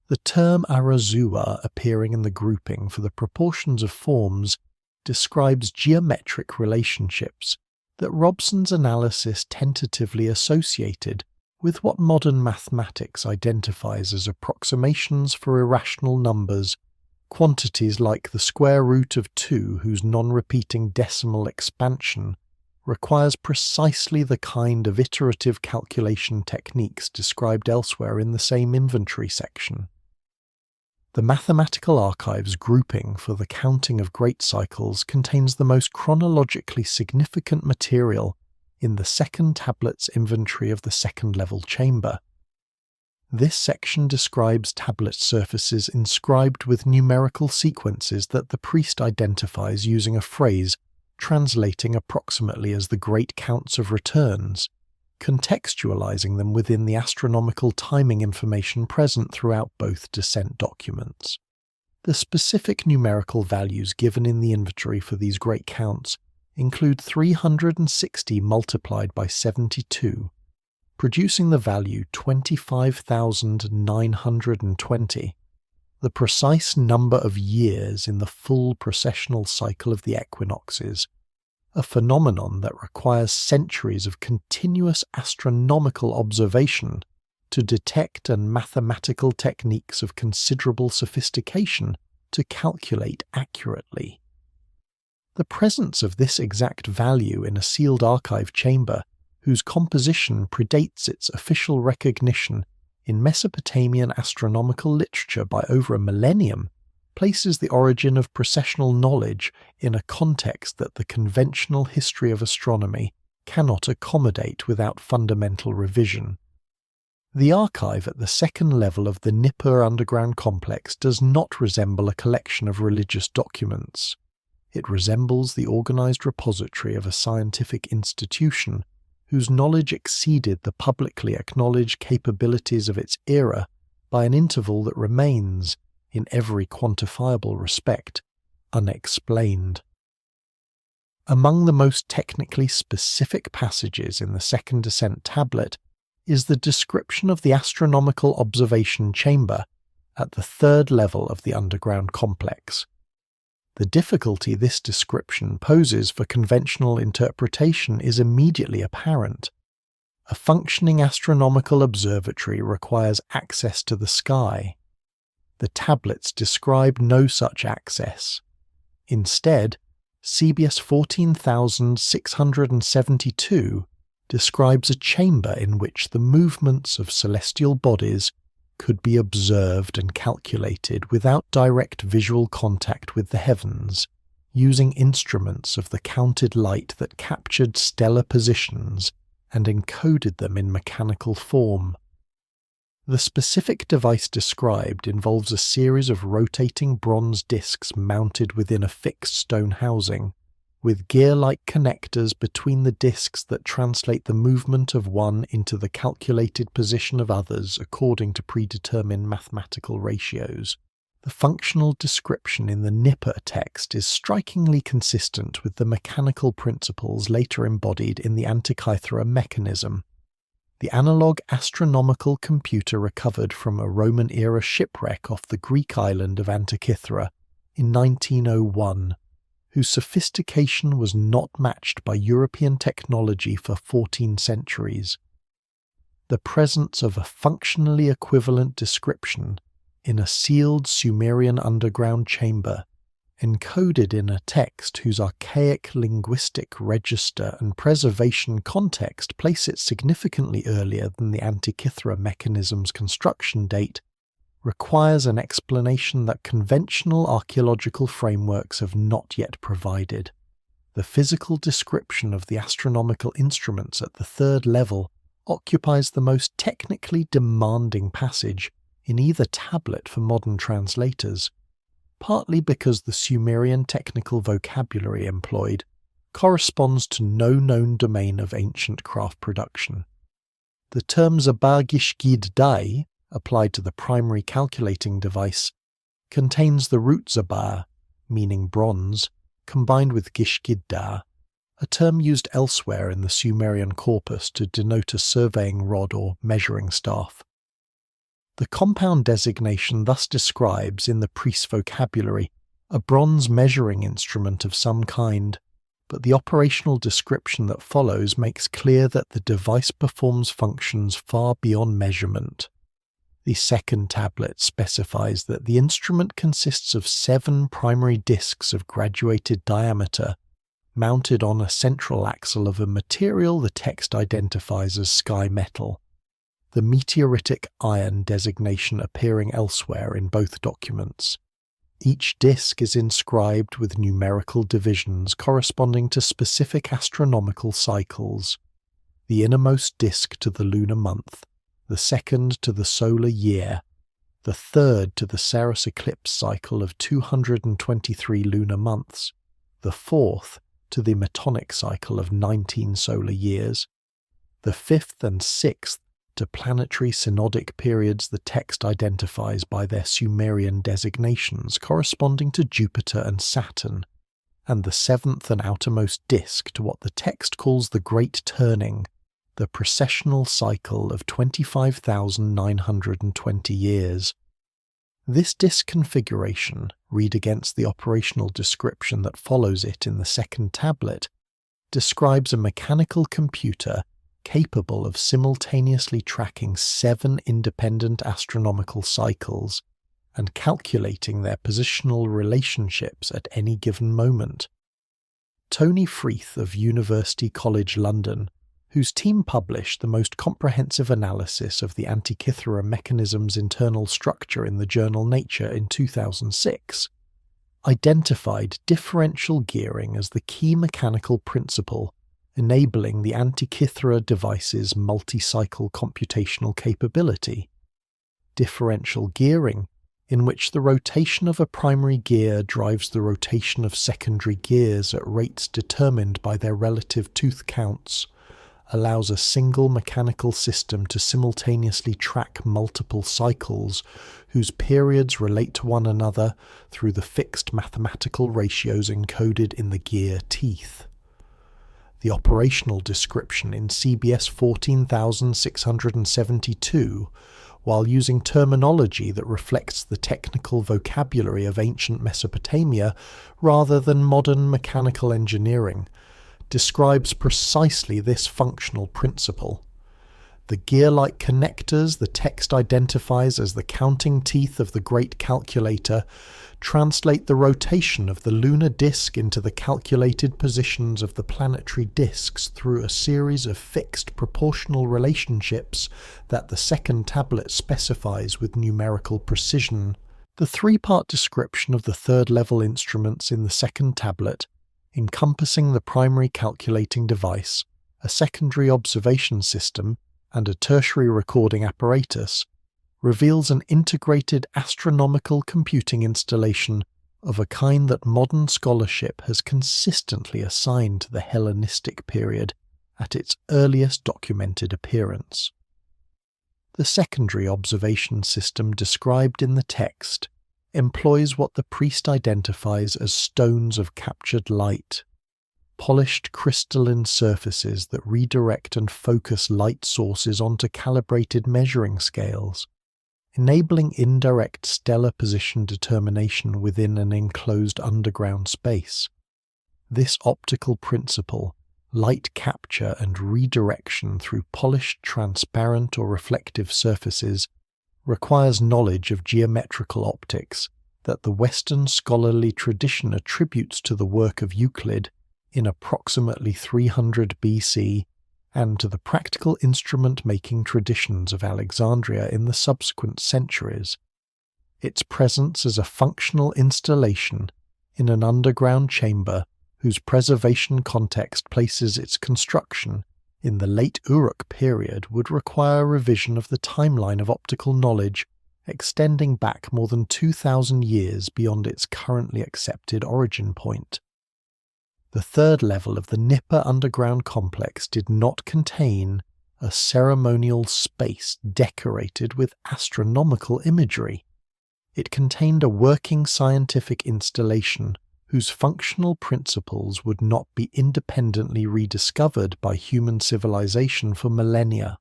The term Arazua appearing in the grouping for the proportions of forms describes geometric relationships that Robson's analysis tentatively associated with what modern mathematics identifies as approximations for irrational numbers, quantities like the square root of 2 whose non-repeating decimal expansion requires precisely the kind of iterative calculation techniques described elsewhere in the same inventory section. The Mathematical Archive's grouping for the counting of great cycles contains the most chronologically significant material in the second tablet's inventory of the second-level chamber. This section describes tablet surfaces inscribed with numerical sequences that the priest identifies using a phrase translating approximately as the great counts of returns, contextualizing them within the astronomical timing information present throughout both descent documents. The specific numerical values given in the inventory for these great counts include 360 multiplied by 72, producing the value 25,920, the precise number of years in the full processional cycle of the equinoxes, a phenomenon that requires centuries of continuous astronomical observation to detect and mathematical techniques of considerable sophistication to calculate accurately. The presence of this exact value in a sealed archive chamber, whose composition predates its official recognition in Mesopotamian astronomical literature by over a millennium, places the origin of processional knowledge in a context that the conventional history of astronomy cannot accommodate without fundamental revision. The archive at the second level of the Nippur underground complex does not resemble a collection of religious documents. It resembles the organized repository of a scientific institution whose knowledge exceeded the publicly acknowledged capabilities of its era by an interval that remains, in every quantifiable respect, unexplained. Among the most technically specific passages in the second descent tablet is the description of the astronomical observation chamber at the third level of the underground complex. The difficulty this description poses for conventional interpretation is immediately apparent. A functioning astronomical observatory requires access to the sky. The tablets describe no such access. Instead, Cebes 14,672 describes a chamber in which the movements of celestial bodies could be observed and calculated without direct visual contact with the heavens, using instruments of the counted light that captured stellar positions and encoded them in mechanical form. The specific device described involves a series of rotating bronze discs mounted within a fixed stone housing, with gear-like connectors between the discs that translate the movement of one into the calculated position of others according to predetermined mathematical ratios. The functional description in the Nippur text is strikingly consistent with the mechanical principles later embodied in the Antikythera mechanism. The analog astronomical computer recovered from a Roman-era shipwreck off the Greek island of Antikythera in 1901, whose sophistication was not matched by European technology for 14 centuries. The presence of a functionally equivalent description in a sealed Sumerian underground chamber, encoded in a text whose archaic linguistic register and preservation context place it significantly earlier than the Antikythera mechanism's construction date, requires an explanation that conventional archaeological frameworks have not yet provided. The physical description of the astronomical instruments at the third level occupies the most technically demanding passage in either tablet for modern translators, partly because the Sumerian technical vocabulary employed corresponds to no known domain of ancient craft production. The term zabar-gishgid-dai, applied to the primary calculating device, contains the root zabar, meaning bronze, combined with gishgid-da, a term used elsewhere in the Sumerian corpus to denote a surveying rod or measuring staff. The compound designation thus describes, in the priest's vocabulary, a bronze measuring instrument of some kind, but the operational description that follows makes clear that the device performs functions far beyond measurement. The second tablet specifies that the instrument consists of 7 primary discs of graduated diameter, mounted on a central axle of a material the text identifies as sky metal, the meteoritic iron designation appearing elsewhere in both documents. Each disc is inscribed with numerical divisions corresponding to specific astronomical cycles, the innermost disc to the lunar month, the second to the solar year, the third to the Saros eclipse cycle of 223 lunar months, the fourth to the Metonic cycle of 19 solar years, the fifth and sixth to planetary synodic periods the text identifies by their Sumerian designations corresponding to Jupiter and Saturn, and the seventh and outermost disk to what the text calls the Great Turning, the precessional cycle of 25,920 years. This disk configuration, read against the operational description that follows it in the second tablet, describes a mechanical computer capable of simultaneously tracking 7 independent astronomical cycles and calculating their positional relationships at any given moment. Tony Freeth of University College London, whose team published the most comprehensive analysis of the Antikythera mechanism's internal structure in the journal Nature in 2006, identified differential gearing as the key mechanical principle enabling the Antikythera device's multi-cycle computational capability. Differential gearing, in which the rotation of a primary gear drives the rotation of secondary gears at rates determined by their relative tooth counts, allows a single mechanical system to simultaneously track multiple cycles whose periods relate to one another through the fixed mathematical ratios encoded in the gear teeth. The operational description in CBS 14672, while using terminology that reflects the technical vocabulary of ancient Mesopotamia rather than modern mechanical engineering, describes precisely this functional principle. The gear-like connectors the text identifies as the counting teeth of the great calculator translate the rotation of the lunar disk into the calculated positions of the planetary disks through a series of fixed proportional relationships that the second tablet specifies with numerical precision. The three-part description of the third-level instruments in the second tablet, encompassing the primary calculating device, a secondary observation system, and a tertiary recording apparatus, reveals an integrated astronomical computing installation of a kind that modern scholarship has consistently assigned to the Hellenistic period at its earliest documented appearance. The secondary observation system described in the text employs what the priest identifies as stones of captured light, polished crystalline surfaces that redirect and focus light sources onto calibrated measuring scales, enabling indirect stellar position determination within an enclosed underground space. This optical principle, light capture and redirection through polished transparent or reflective surfaces, requires knowledge of geometrical optics that the Western scholarly tradition attributes to the work of Euclid in approximately 300 BC and to the practical instrument-making traditions of Alexandria in the subsequent centuries. Its presence as a functional installation in an underground chamber whose preservation context places its construction in the late Uruk period would require a revision of the timeline of optical knowledge extending back more than 2,000 years beyond its currently accepted origin point. The third level of the Nippur underground complex did not contain a ceremonial space decorated with astronomical imagery. It contained a working scientific installation whose functional principles would not be independently rediscovered by human civilization for millennia.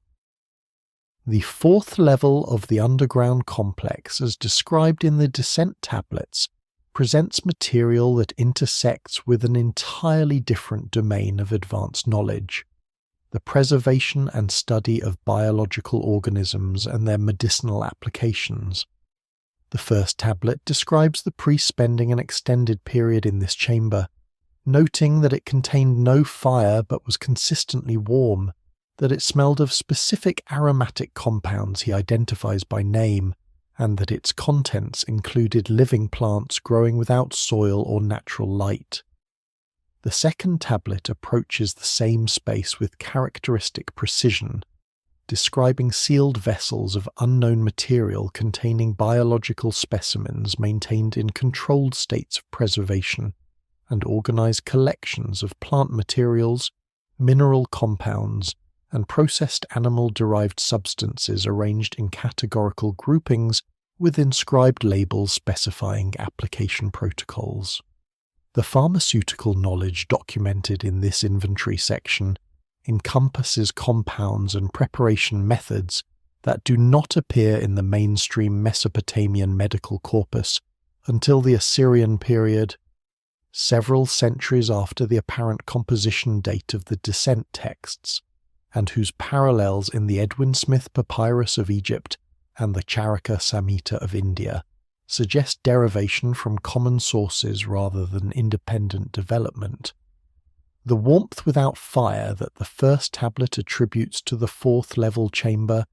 The fourth level of the underground complex, as described in the descent tablets, presents material that intersects with an entirely different domain of advanced knowledge: the preservation and study of biological organisms and their medicinal applications. The first tablet describes the priest spending an extended period in this chamber, noting that it contained no fire but was consistently warm, that it smelled of specific aromatic compounds he identifies by name, and that its contents included living plants growing without soil or natural light. The second tablet approaches the same space with characteristic precision, describing sealed vessels of unknown material containing biological specimens maintained in controlled states of preservation, and organized collections of plant materials, mineral compounds, and processed animal-derived substances arranged in categorical groupings with inscribed labels specifying application protocols. The pharmaceutical knowledge documented in this inventory section encompasses compounds and preparation methods that do not appear in the mainstream Mesopotamian medical corpus until the Assyrian period, several centuries after the apparent composition date of the descent texts, and whose parallels in the Edwin Smith Papyrus of Egypt and the Charaka Samhita of India suggest derivation from common sources rather than independent development. The warmth without fire that the first tablet attributes to the fourth level chamber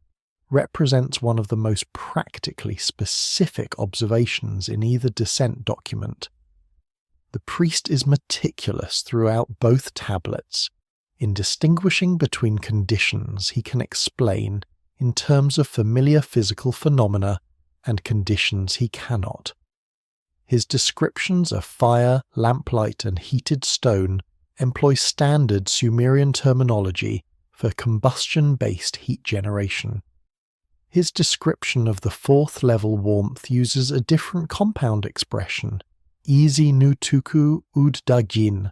represents one of the most practically specific observations in either descent document. The priest is meticulous throughout both tablets in distinguishing between conditions he can explain in terms of familiar physical phenomena and conditions he cannot. His descriptions of fire, lamplight, and heated stone employ standard Sumerian terminology for combustion-based heat generation. His description of the fourth level warmth uses a different compound expression, easy nutuku uddagin,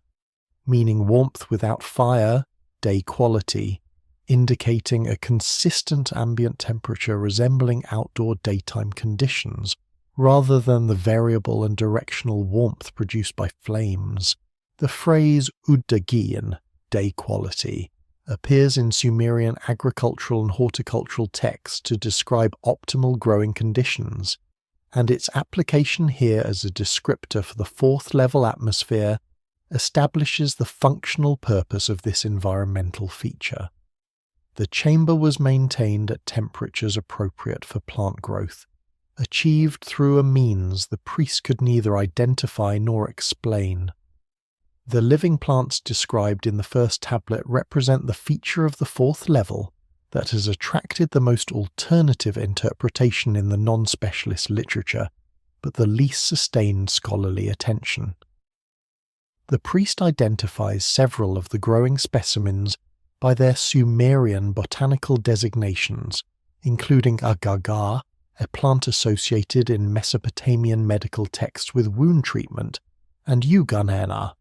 meaning warmth without fire, day quality, indicating a consistent ambient temperature resembling outdoor daytime conditions, rather than the variable and directional warmth produced by flames. The phrase uddagian, day quality, appears in Sumerian agricultural and horticultural texts to describe optimal growing conditions, and its application here as a descriptor for the fourth level atmosphere establishes the functional purpose of this environmental feature. The chamber was maintained at temperatures appropriate for plant growth, achieved through a means the priest could neither identify nor explain. The living plants described in the first tablet represent the feature of the fourth level that has attracted the most alternative interpretation in the non-specialist literature, but the least sustained scholarly attention. The priest identifies several of the growing specimens by their Sumerian botanical designations, including agagar, a plant associated in Mesopotamian medical texts with wound treatment, and euganena,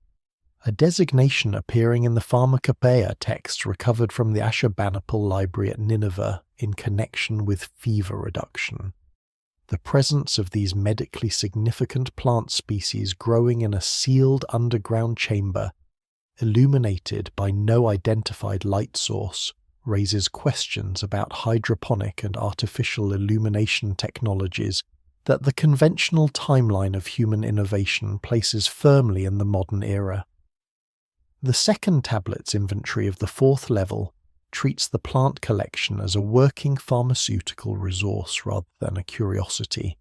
a designation appearing in the Pharmacopoeia texts recovered from the Ashurbanipal library at Nineveh in connection with fever reduction. The presence of these medically significant plant species growing in a sealed underground chamber, illuminated by no identified light source, raises questions about hydroponic and artificial illumination technologies that the conventional timeline of human innovation places firmly in the modern era. The second tablet's inventory of the fourth level treats the plant collection as a working pharmaceutical resource rather than a curiosity,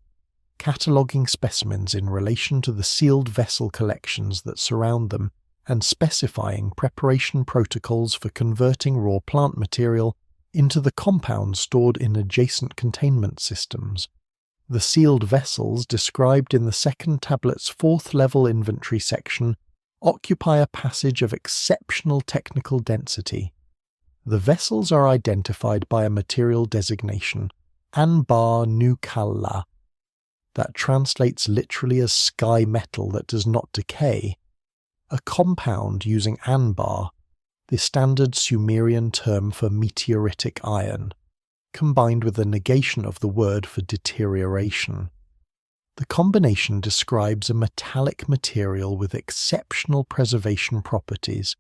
cataloguing specimens in relation to the sealed vessel collections that surround them and specifying preparation protocols for converting raw plant material into the compounds stored in adjacent containment systems. The sealed vessels described in the second tablet's fourth level inventory section occupy a passage of exceptional technical density. The vessels are identified by a material designation, anbar lu-kalam-ma, that translates literally as sky metal that does not decay, a compound using anbar, the standard Sumerian term for meteoritic iron, combined with a negation of the word for deterioration. The combination describes a metallic material with exceptional preservation properties,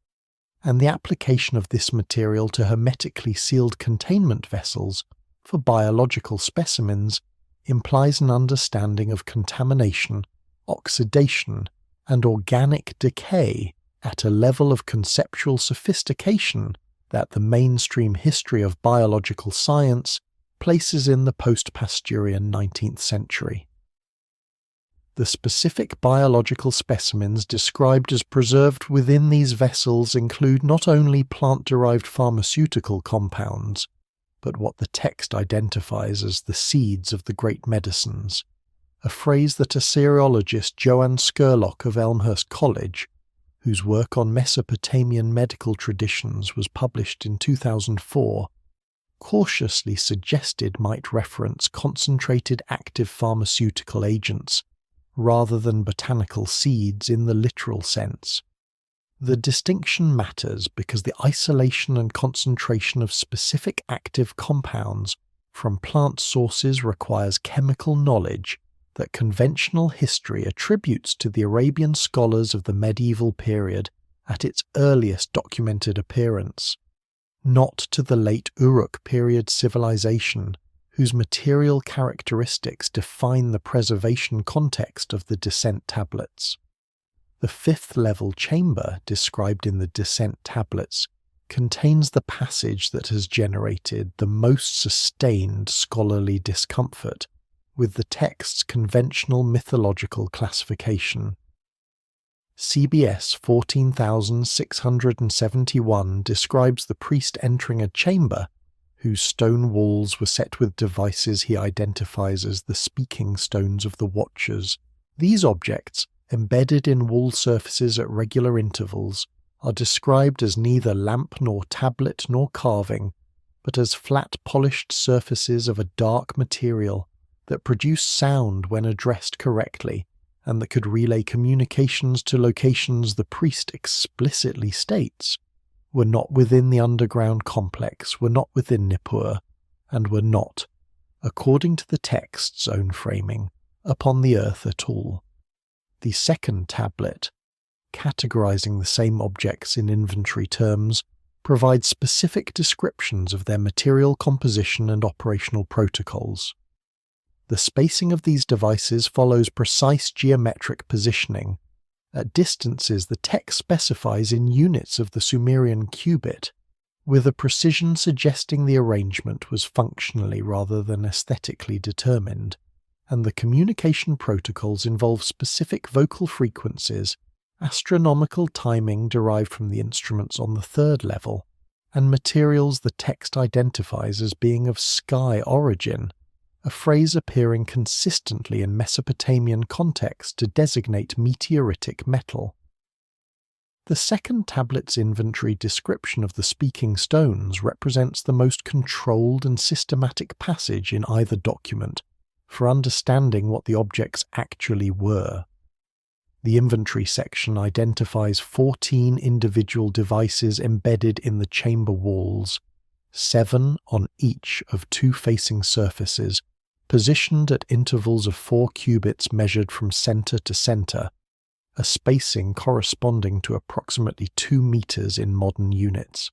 and the application of this material to hermetically sealed containment vessels for biological specimens implies an understanding of contamination, oxidation, and organic decay at a level of conceptual sophistication that the mainstream history of biological science places in the post-Pasteurian 19th century. The specific biological specimens described as preserved within these vessels include not only plant-derived pharmaceutical compounds, but what the text identifies as the seeds of the great medicines, a phrase that Assyriologist Joanne Scurlock of Elmhurst College, whose work on Mesopotamian medical traditions was published in 2004, cautiously suggested might reference concentrated active pharmaceutical agents rather than botanical seeds in the literal sense. The distinction matters because the isolation and concentration of specific active compounds from plant sources requires chemical knowledge that conventional history attributes to the Arabian scholars of the medieval period at its earliest documented appearance, not to the late Uruk period civilization, whose material characteristics define the preservation context of the descent tablets. The fifth level chamber described in the descent tablets contains the passage that has generated the most sustained scholarly discomfort with the text's conventional mythological classification. CBS 14671 describes the priest entering a chamber whose stone walls were set with devices he identifies as the speaking stones of the Watchers. These objects, embedded in wall surfaces at regular intervals, are described as neither lamp nor tablet nor carving, but as flat polished surfaces of a dark material that produce sound when addressed correctly, and that could relay communications to locations the priest explicitly states were not within the underground complex, were not within Nippur, and were not, according to the text's own framing, upon the earth at all. The second tablet, categorizing the same objects in inventory terms, provides specific descriptions of their material composition and operational protocols. The spacing of these devices follows precise geometric positioning. At distances the text specifies in units of the Sumerian cubit, with a precision suggesting the arrangement was functionally rather than aesthetically determined, and the communication protocols involve specific vocal frequencies, astronomical timing derived from the instruments on the third level, and materials the text identifies as being of sky origin, a phrase appearing consistently in Mesopotamian context to designate meteoritic metal. The second tablet's inventory description of the speaking stones represents the most controlled and systematic passage in either document for understanding what the objects actually were. The inventory section identifies 14 individual devices embedded in the chamber walls, 7 on each of 2 facing surfaces, positioned at intervals of 4 cubits measured from center to center, a spacing corresponding to approximately 2 meters in modern units.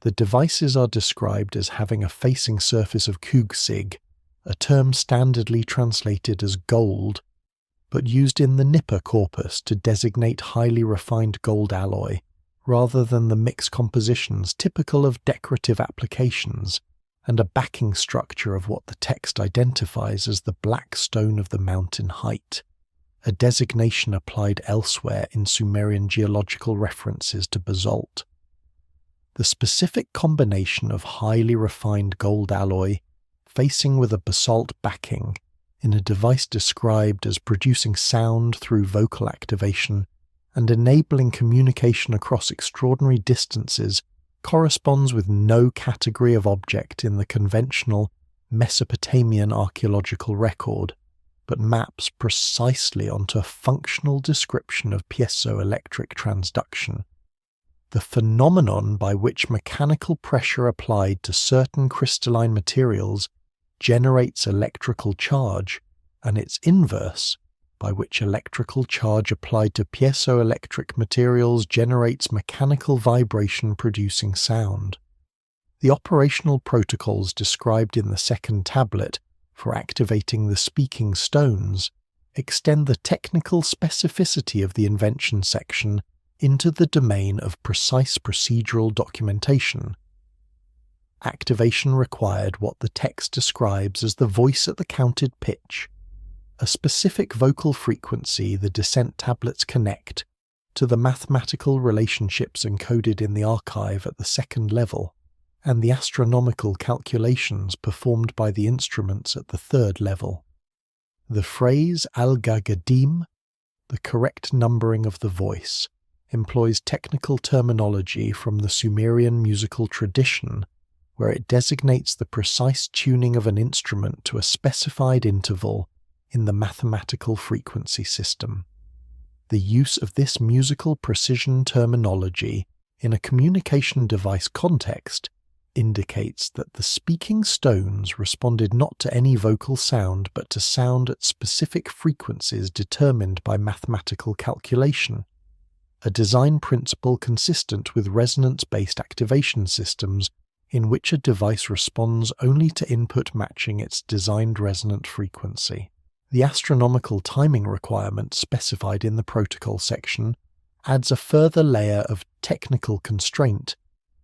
The devices are described as having a facing surface of kugsig, a term standardly translated as gold, but used in the Nippur corpus to designate highly refined gold alloy, rather than the mixed compositions typical of decorative applications, and a backing structure of what the text identifies as the black stone of the mountain height, a designation applied elsewhere in Sumerian geological references to basalt. The specific combination of highly refined gold alloy, facing with a basalt backing, in a device described as producing sound through vocal activation and enabling communication across extraordinary distances, corresponds with no category of object in the conventional Mesopotamian archaeological record, but maps precisely onto a functional description of piezoelectric transduction, the phenomenon by which mechanical pressure applied to certain crystalline materials generates electrical charge, and its inverse, by which electrical charge applied to piezoelectric materials generates mechanical vibration producing sound. The operational protocols described in the second tablet for activating the speaking stones extend the technical specificity of the invention section into the domain of precise procedural documentation. Activation required what the text describes as the voice at the counted pitch, a specific vocal frequency the descent tablets connect to the mathematical relationships encoded in the archive at the second level, and the astronomical calculations performed by the instruments at the third level. The phrase al-Gagadim, the correct numbering of the voice, employs technical terminology from the Sumerian musical tradition, where it designates the precise tuning of an instrument to a specified interval in the mathematical frequency system. The use of this musical precision terminology in a communication device context indicates that the speaking stones responded not to any vocal sound but to sound at specific frequencies determined by mathematical calculation, a design principle consistent with resonance-based activation systems in which a device responds only to input matching its designed resonant frequency. The astronomical timing requirement specified in the protocol section adds a further layer of technical constraint,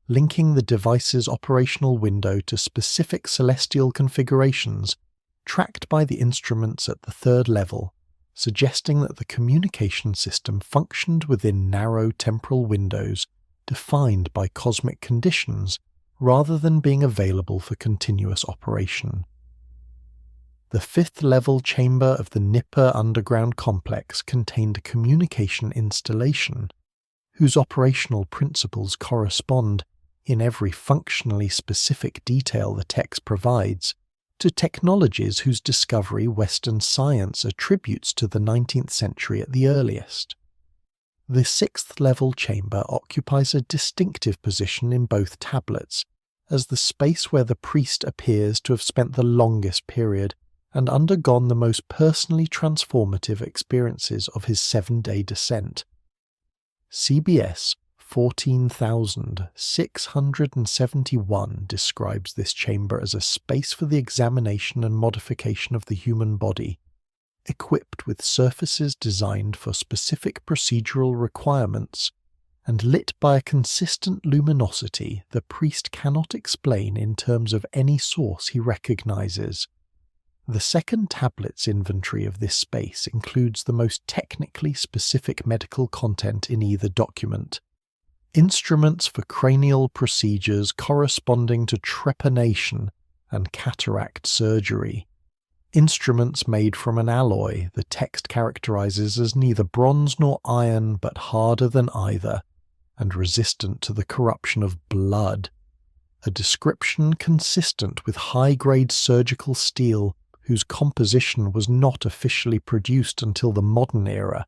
linking the device's operational window to specific celestial configurations tracked by the instruments at the third level, suggesting that the communication system functioned within narrow temporal windows defined by cosmic conditions rather than being available for continuous operation. The fifth-level chamber of the Nippur underground complex contained a communication installation, whose operational principles correspond, in every functionally specific detail the text provides, to technologies whose discovery Western science attributes to the 19th century at the earliest. The sixth-level chamber occupies a distinctive position in both tablets, as the space where the priest appears to have spent the longest period and undergone the most personally transformative experiences of his 7-day descent. CBS 14,671 describes this chamber as a space for the examination and modification of the human body, equipped with surfaces designed for specific procedural requirements and lit by a consistent luminosity the priest cannot explain in terms of any source he recognizes. The second tablet's inventory of this space includes the most technically specific medical content in either document. Instruments for cranial procedures corresponding to trepanation and cataract surgery. Instruments made from an alloy the text characterizes as neither bronze nor iron but harder than either, and resistant to the corruption of blood. A description consistent with high-grade surgical steel whose composition was not officially produced until the modern era,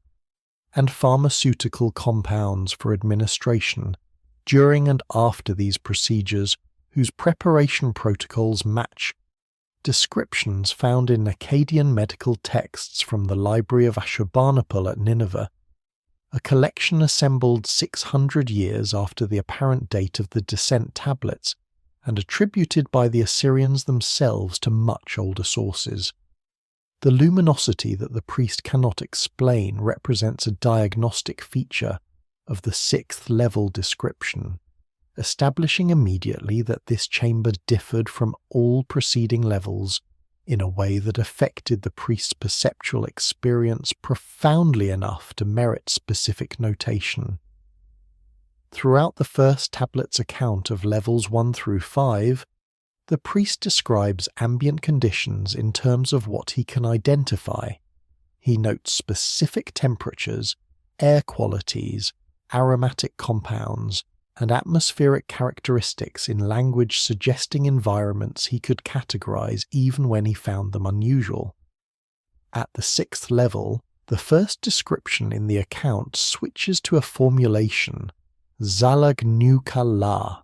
and pharmaceutical compounds for administration during and after these procedures whose preparation protocols match descriptions found in Akkadian medical texts from the Library of Ashurbanipal at Nineveh, a collection assembled 600 years after the apparent date of the descent tablets and attributed by the Assyrians themselves to much older sources. The luminosity that the priest cannot explain represents a diagnostic feature of the sixth level description, establishing immediately that this chamber differed from all preceding levels in a way that affected the priest's perceptual experience profoundly enough to merit specific notation. Throughout the first tablet's account of levels 1 through 5, the priest describes ambient conditions in terms of what he can identify. He notes specific temperatures, air qualities, aromatic compounds, and atmospheric characteristics in language suggesting environments he could categorize even when he found them unusual. At the sixth level, the first description in the account switches to a formulation, Zalag nu-ka-la,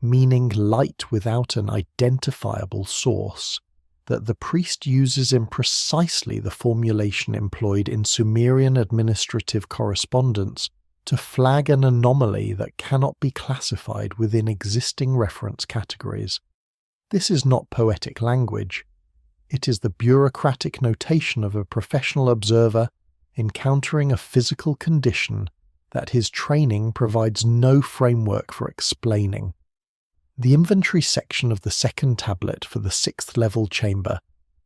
meaning light without an identifiable source, that the priest uses in precisely the formulation employed in Sumerian administrative correspondence to flag an anomaly that cannot be classified within existing reference categories. This is not poetic language. It is the bureaucratic notation of a professional observer encountering a physical condition that his training provides no framework for explaining. The inventory section of the second tablet for the sixth level chamber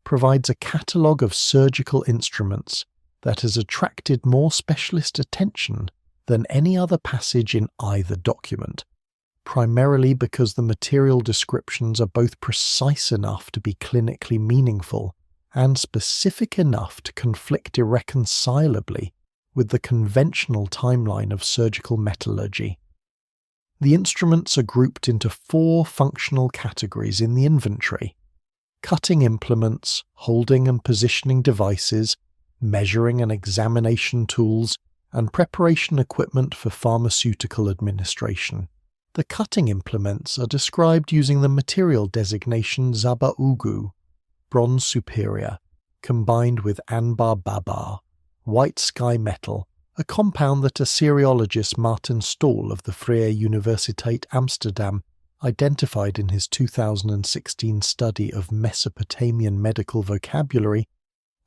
provides a catalogue of surgical instruments that has attracted more specialist attention than any other passage in either document, primarily because the material descriptions are both precise enough to be clinically meaningful and specific enough to conflict irreconcilably with the conventional timeline of surgical metallurgy. The instruments are grouped into 4 functional categories in the inventory: cutting implements, holding and positioning devices, measuring and examination tools, and preparation equipment for pharmaceutical administration. The cutting implements are described using the material designation Zaba-ugu, bronze superior, combined with Anbar Babar, white sky metal, a compound that Assyriologist Martin Stoll of the Vrije Universiteit Amsterdam identified in his 2016 study of Mesopotamian medical vocabulary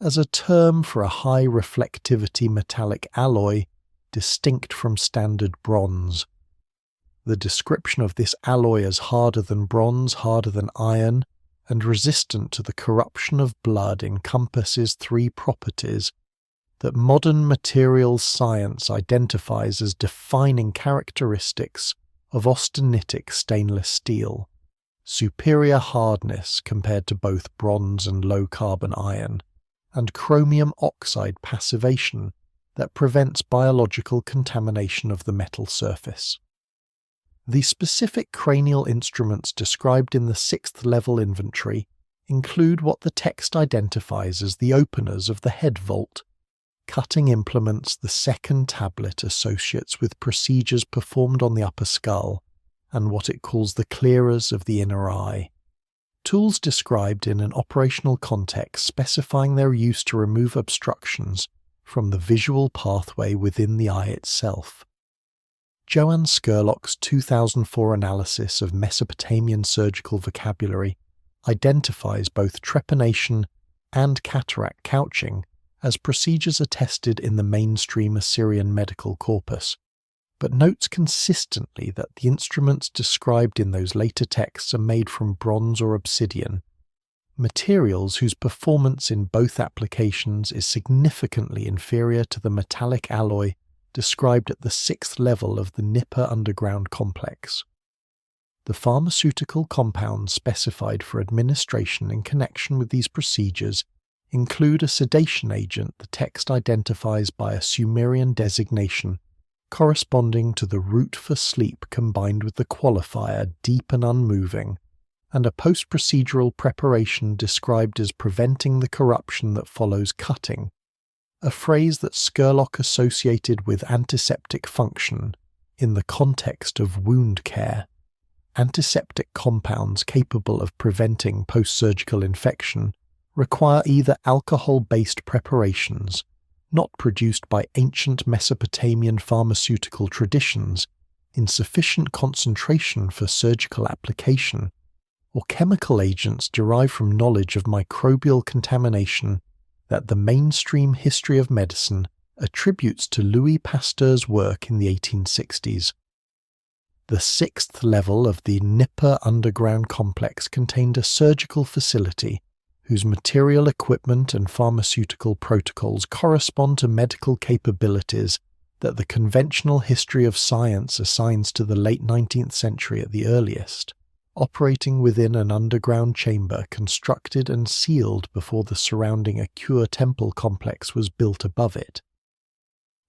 as a term for a high reflectivity metallic alloy distinct from standard bronze. The description of this alloy as harder than bronze, harder than iron, and resistant to the corruption of blood encompasses 3 properties that modern materials science identifies as defining characteristics of austenitic stainless steel: superior hardness compared to both bronze and low-carbon iron, and chromium oxide passivation that prevents biological contamination of the metal surface. The specific cranial instruments described in the sixth level inventory include what the text identifies as the openers of the head vault, cutting implements the second tablet associates with procedures performed on the upper skull, and what it calls the clearers of the inner eye. Tools described in an operational context specifying their use to remove obstructions from the visual pathway within the eye itself. Joanne Scurlock's 2004 analysis of Mesopotamian surgical vocabulary identifies both trepanation and cataract couching as procedures attested in the mainstream Assyrian medical corpus, but notes consistently that the instruments described in those later texts are made from bronze or obsidian. materials whose performance in both applications is significantly inferior to the metallic alloy described at the 6th level of the Nippur underground complex. The pharmaceutical compounds specified for administration in connection with these procedures include a sedation agent the text identifies by a Sumerian designation corresponding to the root for sleep combined with the qualifier deep and unmoving, and a post-procedural preparation described as preventing the corruption that follows cutting, a phrase that Scurlock associated with antiseptic function in the context of wound care. Antiseptic compounds capable of preventing post-surgical infection require either alcohol-based preparations, not produced by ancient Mesopotamian pharmaceutical traditions in sufficient concentration for surgical application, or chemical agents derived from knowledge of microbial contamination that the mainstream history of medicine attributes to Louis Pasteur's work in the 1860s. The 6th level of the Nippur underground complex contained a surgical facility whose material equipment and pharmaceutical protocols correspond to medical capabilities that the conventional history of science assigns to the late 19th century at the earliest, operating within an underground chamber constructed and sealed before the surrounding Ekur temple complex was built above it.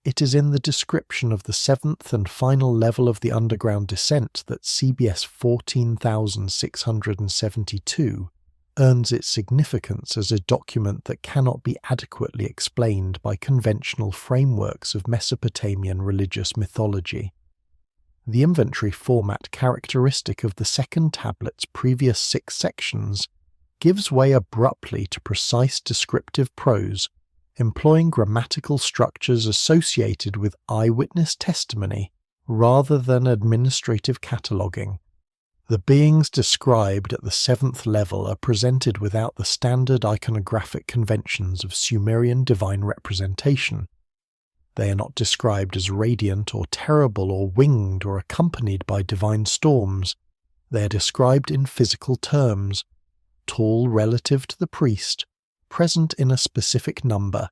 It is in the description of the 7th and final level of the underground descent that CBS 14672 earns its significance as a document that cannot be adequately explained by conventional frameworks of Mesopotamian religious mythology. The inventory format characteristic of the second tablet's previous 6 sections gives way abruptly to precise descriptive prose, employing grammatical structures associated with eyewitness testimony rather than administrative cataloguing. The beings described at the 7th level are presented without the standard iconographic conventions of Sumerian divine representation. They are not described as radiant or terrible or winged or accompanied by divine storms. They are described in physical terms, tall relative to the priest, present in a specific number,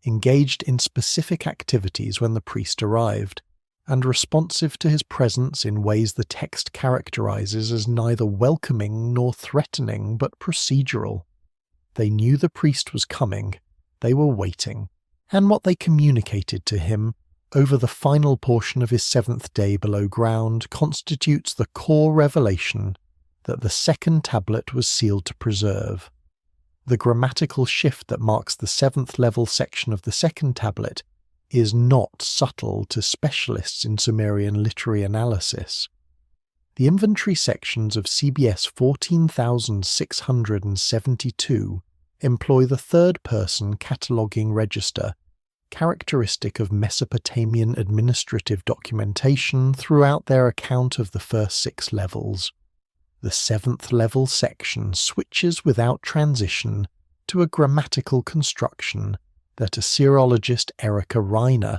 engaged in specific activities when the priest arrived, and responsive to his presence in ways the text characterizes as neither welcoming nor threatening but procedural. They knew the priest was coming, they were waiting, and what they communicated to him over the final portion of his 7th day below ground constitutes the core revelation that the second tablet was sealed to preserve. The grammatical shift that marks the 7th level section of the second tablet is not subtle to specialists in Sumerian literary analysis. The inventory sections of CBS 14672 employ the third-person cataloguing register, characteristic of Mesopotamian administrative documentation throughout their account of the first 6 levels. The 7th level section switches without transition to a grammatical construction that Assyriologist Erica Reiner,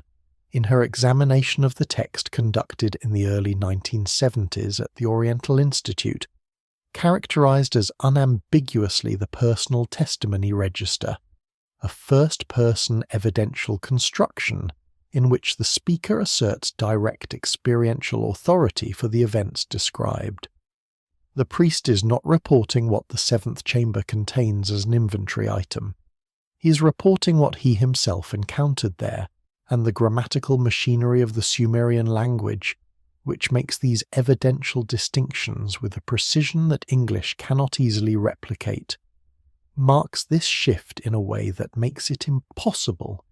in her examination of the text conducted in the early 1970s at the Oriental Institute, characterized as unambiguously the personal testimony register, a first-person evidential construction in which the speaker asserts direct experiential authority for the events described. The priest is not reporting what the 7th chamber contains as an inventory item. He is reporting what he himself encountered there, and the grammatical machinery of the Sumerian language, which makes these evidential distinctions with a precision that English cannot easily replicate, marks this shift in a way that makes it impossible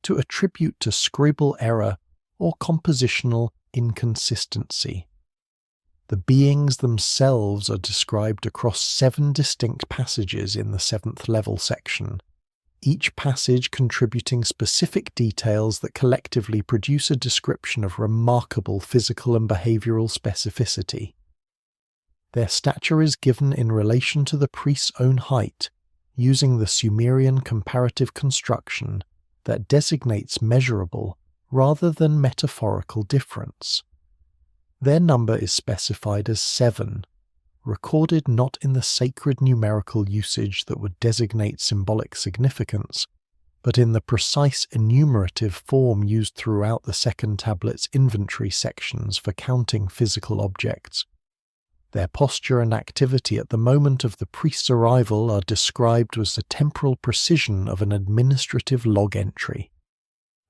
to attribute to scribal error or compositional inconsistency. The beings themselves are described across 7 distinct passages in the 7th level section, each passage contributing specific details that collectively produce a description of remarkable physical and behavioral specificity. Their stature is given in relation to the priest's own height, using the Sumerian comparative construction that designates measurable rather than metaphorical difference. Their number is specified as 7, recorded not in the sacred numerical usage that would designate symbolic significance, but in the precise enumerative form used throughout the second tablet's inventory sections for counting physical objects. Their posture and activity at the moment of the priest's arrival are described with the temporal precision of an administrative log entry.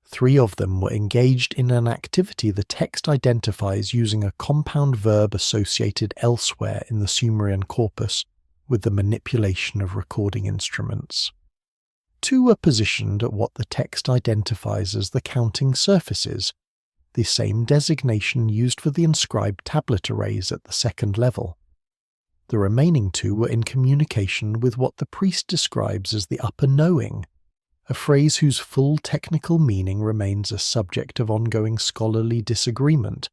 3 of them were engaged in an activity the text identifies using a compound verb associated elsewhere in the Sumerian corpus with the manipulation of recording instruments. 2 were positioned at what the text identifies as the counting surfaces, the same designation used for the inscribed tablet arrays at the second level. The remaining 2 were in communication with what the priest describes as the upper knowing, a phrase whose full technical meaning remains a subject of ongoing scholarly disagreement,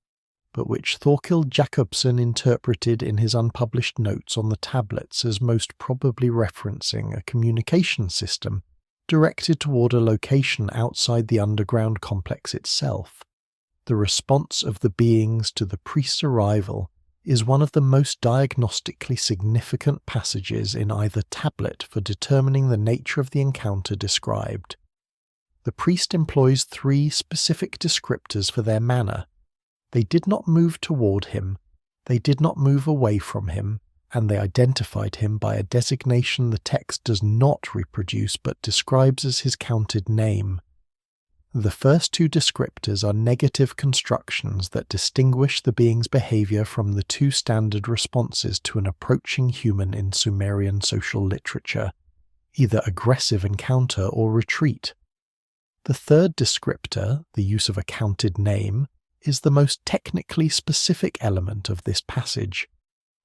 but which Thorkild Jacobsen interpreted in his unpublished notes on the tablets as most probably referencing a communication system directed toward a location outside the underground complex itself. The response of the beings to the priest's arrival is one of the most diagnostically significant passages in either tablet for determining the nature of the encounter described. The priest employs 3 specific descriptors for their manner. They did not move toward him, they did not move away from him, and they identified him by a designation the text does not reproduce but describes as his counted name. The first 2 descriptors are negative constructions that distinguish the being's behavior from the 2 standard responses to an approaching human in Sumerian social literature, either aggressive encounter or retreat. The third descriptor, the use of a counted name, is the most technically specific element of this passage.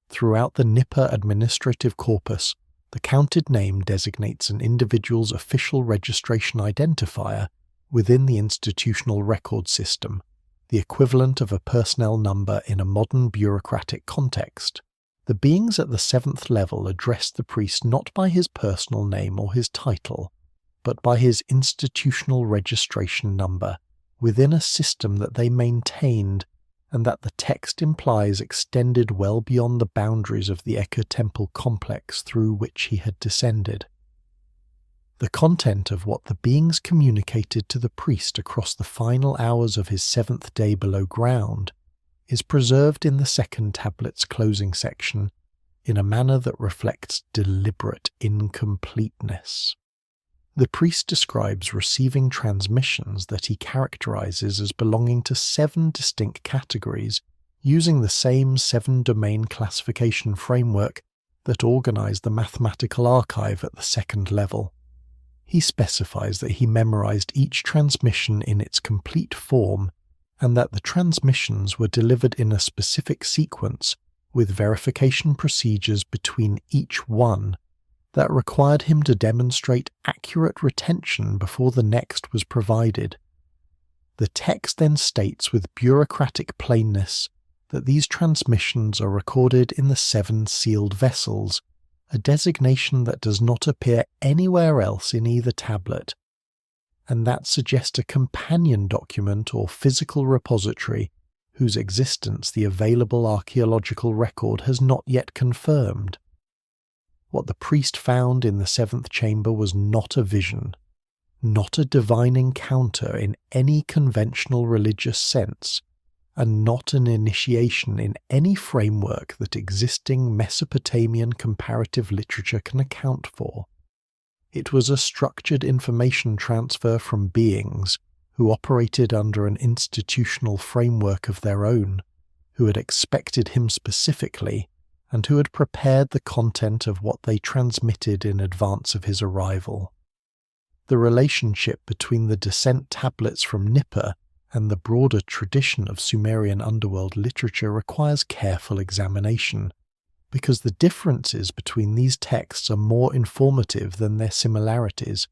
Throughout the Nippur administrative corpus, the counted name designates an individual's official registration identifier within the institutional record system, the equivalent of a personnel number in a modern bureaucratic context. The beings at the 7th level addressed the priest not by his personal name or his title, but by his institutional registration number within a system that they maintained and that the text implies extended well beyond the boundaries of the Ekur temple complex through which he had descended. The content of what the beings communicated to the priest across the final hours of his 7th day below ground is preserved in the second tablet's closing section in a manner that reflects deliberate incompleteness. The priest describes receiving transmissions that he characterizes as belonging to 7 distinct categories, using the same 7-domain classification framework that organized the mathematical archive at the second level. He specifies that he memorized each transmission in its complete form and that the transmissions were delivered in a specific sequence with verification procedures between each one that required him to demonstrate accurate retention before the next was provided. The text then states with bureaucratic plainness that these transmissions are recorded in the 7 sealed vessels, a designation that does not appear anywhere else in either tablet, and that suggests a companion document or physical repository whose existence the available archaeological record has not yet confirmed. What the priest found in the 7th chamber was not a vision, not a divine encounter in any conventional religious sense, and not an initiation in any framework that existing Mesopotamian comparative literature can account for. It was a structured information transfer from beings who operated under an institutional framework of their own, who had expected him specifically, and who had prepared the content of what they transmitted in advance of his arrival. The relationship between the descent tablets from Nippur and the broader tradition of Sumerian underworld literature requires careful examination, because the differences between these texts are more informative than their similarities.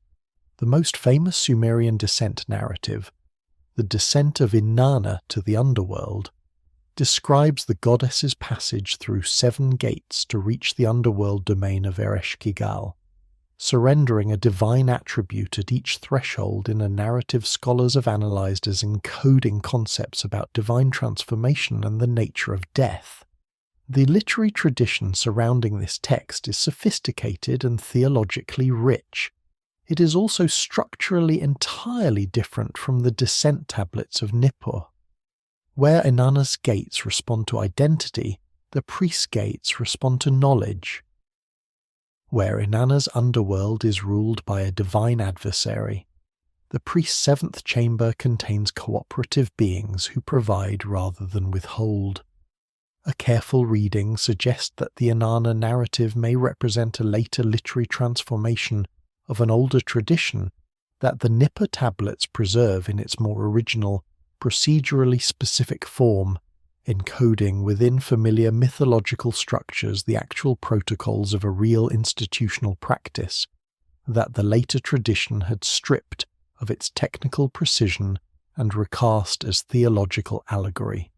The most famous Sumerian descent narrative, the descent of Inanna to the underworld, describes the goddess's passage through 7 gates to reach the underworld domain of Ereshkigal, surrendering a divine attribute at each threshold in a narrative scholars have analysed as encoding concepts about divine transformation and the nature of death. The literary tradition surrounding this text is sophisticated and theologically rich. It is also structurally entirely different from the descent tablets of Nippur. Where Inanna's gates respond to identity, the priest's gates respond to knowledge. Where Inanna's underworld is ruled by a divine adversary, the priest's seventh chamber contains cooperative beings who provide rather than withhold. A careful reading suggests that the Inanna narrative may represent a later literary transformation of an older tradition that the Nippur tablets preserve in its more original, procedurally specific form, encoding within familiar mythological structures the actual protocols of a real institutional practice that the later tradition had stripped of its technical precision and recast as theological allegory.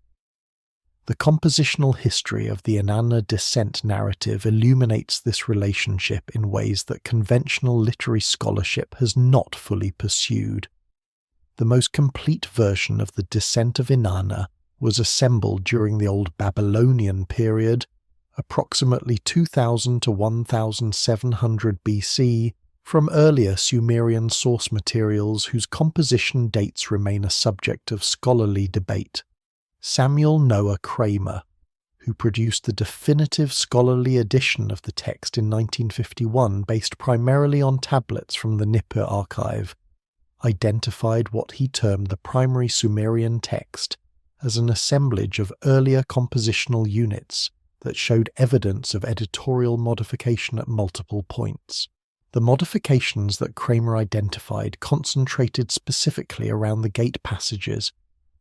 The compositional history of the Inanna descent narrative illuminates this relationship in ways that conventional literary scholarship has not fully pursued. The most complete version of the descent of Inanna was assembled during the Old Babylonian period, approximately 2000 to 1700 BC, from earlier Sumerian source materials whose composition dates remain a subject of scholarly debate. Samuel Noah Kramer, who produced the definitive scholarly edition of the text in 1951 based primarily on tablets from the Nippur archive, identified what he termed the primary Sumerian text as an assemblage of earlier compositional units that showed evidence of editorial modification at multiple points. The modifications that Kramer identified concentrated specifically around the gate passages,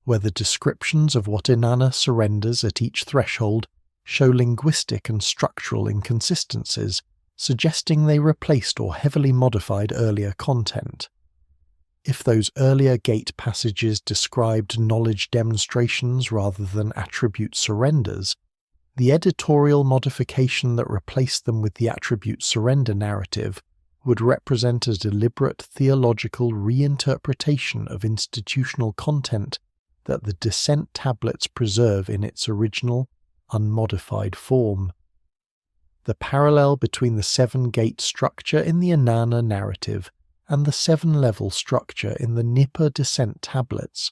where the descriptions of what Inanna surrenders at each threshold show linguistic and structural inconsistencies, suggesting they replaced or heavily modified earlier content. If those earlier gate passages described knowledge demonstrations rather than attribute surrenders, the editorial modification that replaced them with the attribute surrender narrative would represent a deliberate theological reinterpretation of institutional content that the descent tablets preserve in its original, unmodified form. The parallel between the seven-gate structure in the Inanna narrative and the seven-level structure in the Nippur descent tablets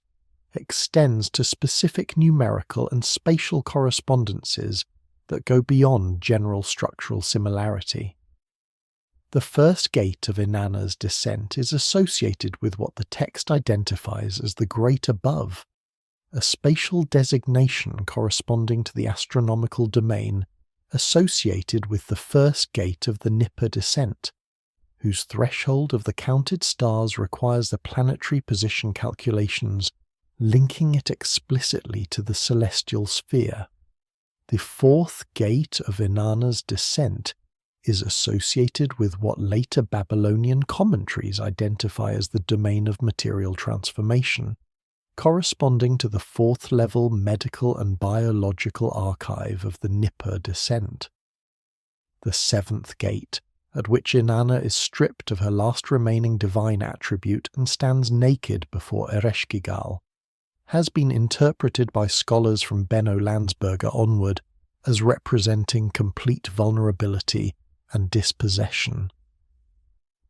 extends to specific numerical and spatial correspondences that go beyond general structural similarity. The first gate of Inanna's descent is associated with what the text identifies as the Great Above, a spatial designation corresponding to the astronomical domain associated with the first gate of the Nippur descent, whose threshold of the counted stars requires the planetary position calculations, linking it explicitly to the celestial sphere. The fourth gate of Inanna's descent is associated with what later Babylonian commentaries identify as the domain of material transformation, corresponding to the fourth-level medical and biological archive of the Nippur descent. The seventh gate, at which Inanna is stripped of her last remaining divine attribute and stands naked before Ereshkigal, has been interpreted by scholars from Benno Landsberger onward as representing complete vulnerability and dispossession.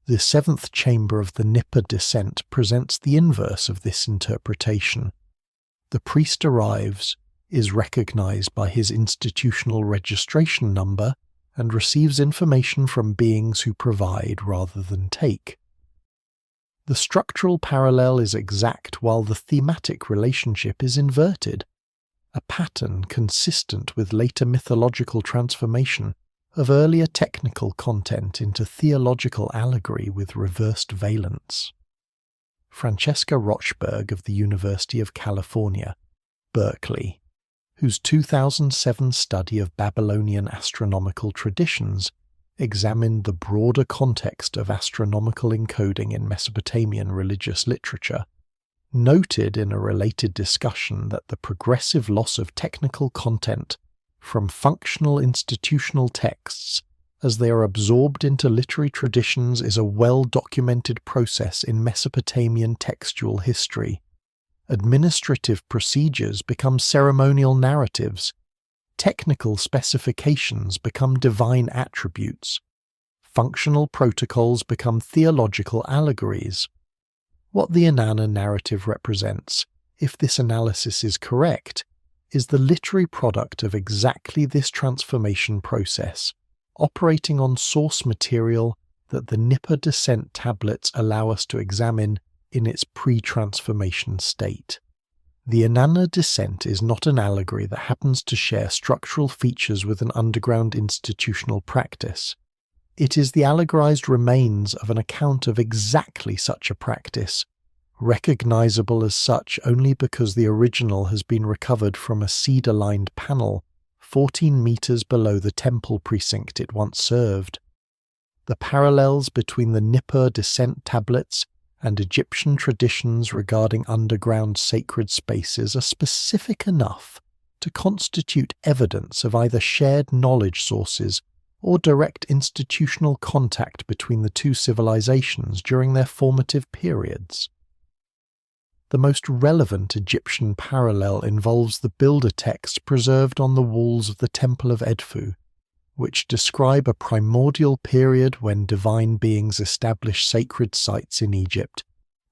The seventh chamber of the Nippur descent presents the inverse of this interpretation. The priest arrives, is recognized by his institutional registration number, and receives information from beings who provide rather than take. The structural parallel is exact while the thematic relationship is inverted, a pattern consistent with later mythological transformation of earlier technical content into theological allegory with reversed valence. Francesca Rochberg of the University of California, Berkeley, whose 2007 study of Babylonian astronomical traditions examined the broader context of astronomical encoding in Mesopotamian religious literature, noted in a related discussion that the progressive loss of technical content from functional institutional texts as they are absorbed into literary traditions is a well-documented process in Mesopotamian textual history. Administrative procedures become ceremonial narratives. Technical specifications become divine attributes. Functional protocols become theological allegories. What the Inanna narrative represents, if this analysis is correct, is the literary product of exactly this transformation process, operating on source material that the Nippur descent tablets allow us to examine in its pre-transformation state. The Inanna descent is not an allegory that happens to share structural features with an underground institutional practice. It is the allegorized remains of an account of exactly such a practice, recognizable as such only because the original has been recovered from a cedar-lined panel 14 meters below the temple precinct it once served. The parallels between the Nippur descent tablets and Egyptian traditions regarding underground sacred spaces are specific enough to constitute evidence of either shared knowledge sources or direct institutional contact between the two civilizations during their formative periods. The most relevant Egyptian parallel involves the builder texts preserved on the walls of the Temple of Edfu, which describe a primordial period when divine beings established sacred sites in Egypt,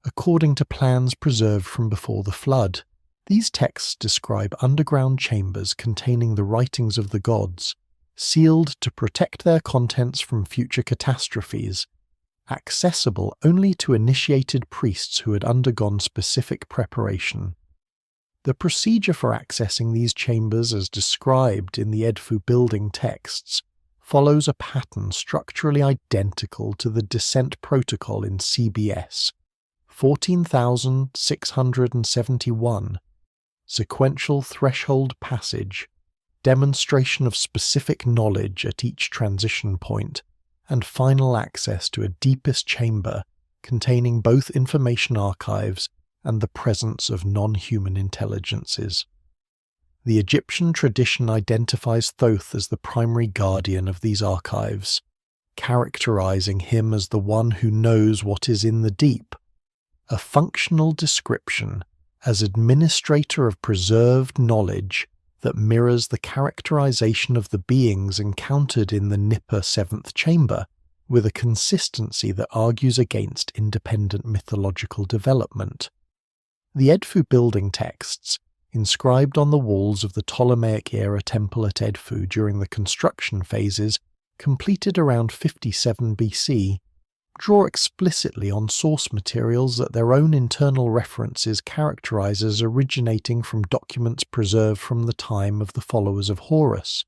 according to plans preserved from before the flood. These texts describe underground chambers containing the writings of the gods, sealed to protect their contents from future catastrophes, accessible only to initiated priests who had undergone specific preparation. The procedure for accessing these chambers as described in the Edfu building texts follows a pattern structurally identical to the descent protocol in CBS 14,671, sequential threshold passage, demonstration of specific knowledge at each transition point, and final access to a deepest chamber containing both information archives and the presence of non-human intelligences. The Egyptian tradition identifies Thoth as the primary guardian of these archives, characterizing him as the one who knows what is in the deep, a functional description as administrator of preserved knowledge that mirrors the characterization of the beings encountered in the Nippur seventh chamber, with a consistency that argues against independent mythological development. The Edfu building texts, inscribed on the walls of the Ptolemaic-era temple at Edfu during the construction phases, completed around 57 BC, draw explicitly on source materials that their own internal references characterize as originating from documents preserved from the time of the followers of Horus,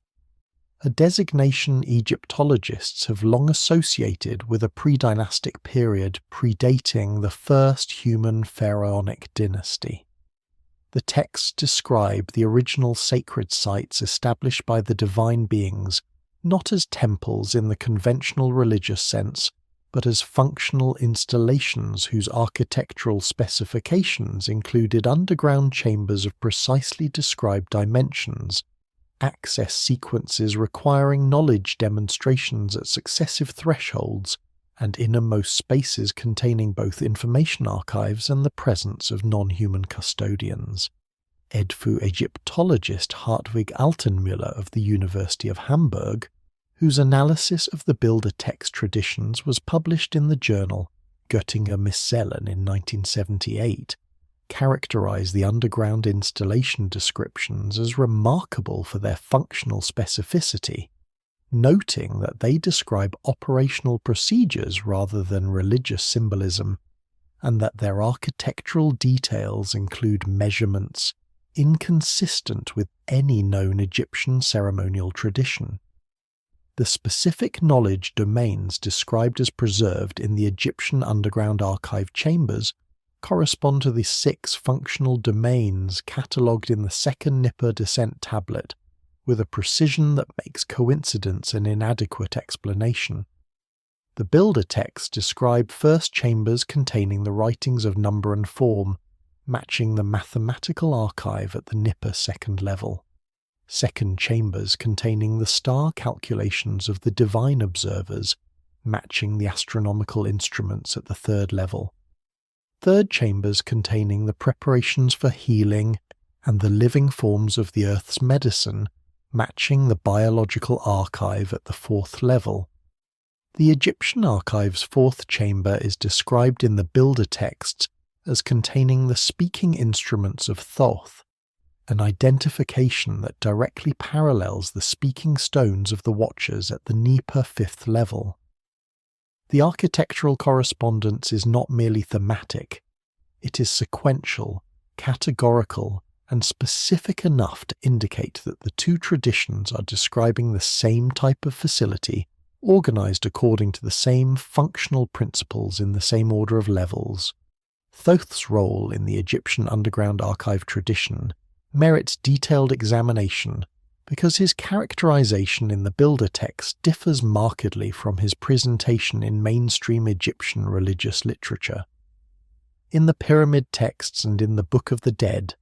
a designation Egyptologists have long associated with a pre-dynastic period predating the first human pharaonic dynasty. The texts describe the original sacred sites established by the divine beings not as temples in the conventional religious sense, but as functional installations whose architectural specifications included underground chambers of precisely described dimensions, access sequences requiring knowledge demonstrations at successive thresholds, and innermost spaces containing both information archives and the presence of non-human custodians. Edfu Egyptologist Hartwig Altenmüller of the University of Hamburg, whose analysis of the builder text traditions was published in the journal Göttinger Missellen in 1978, characterized the underground installation descriptions as remarkable for their functional specificity, noting that they describe operational procedures rather than religious symbolism, and that their architectural details include measurements inconsistent with any known Egyptian ceremonial tradition. The specific knowledge domains described as preserved in the Egyptian underground archive chambers correspond to the 6 functional domains catalogued in the second Nippur descent tablet, with a precision that makes coincidence an inadequate explanation. The builder texts describe first chambers containing the writings of number and form, matching the mathematical archive at the Nippur second level. Second chambers containing the star calculations of the divine observers, matching the astronomical instruments at the third level. Third chambers containing the preparations for healing and the living forms of the earth's medicine, matching the biological archive at the fourth level. The Egyptian archive's fourth chamber is described in the builder texts as containing the speaking instruments of Thoth, an identification that directly parallels the speaking stones of the Watchers at the Nippur fifth level. The architectural correspondence is not merely thematic, it is sequential, categorical, and specific enough to indicate that the two traditions are describing the same type of facility, organized according to the same functional principles in the same order of levels. Thoth's role in the Egyptian underground archive tradition merits detailed examination because his characterization in the builder text differs markedly from his presentation in mainstream Egyptian religious literature. In the pyramid texts and in the Book of the Dead,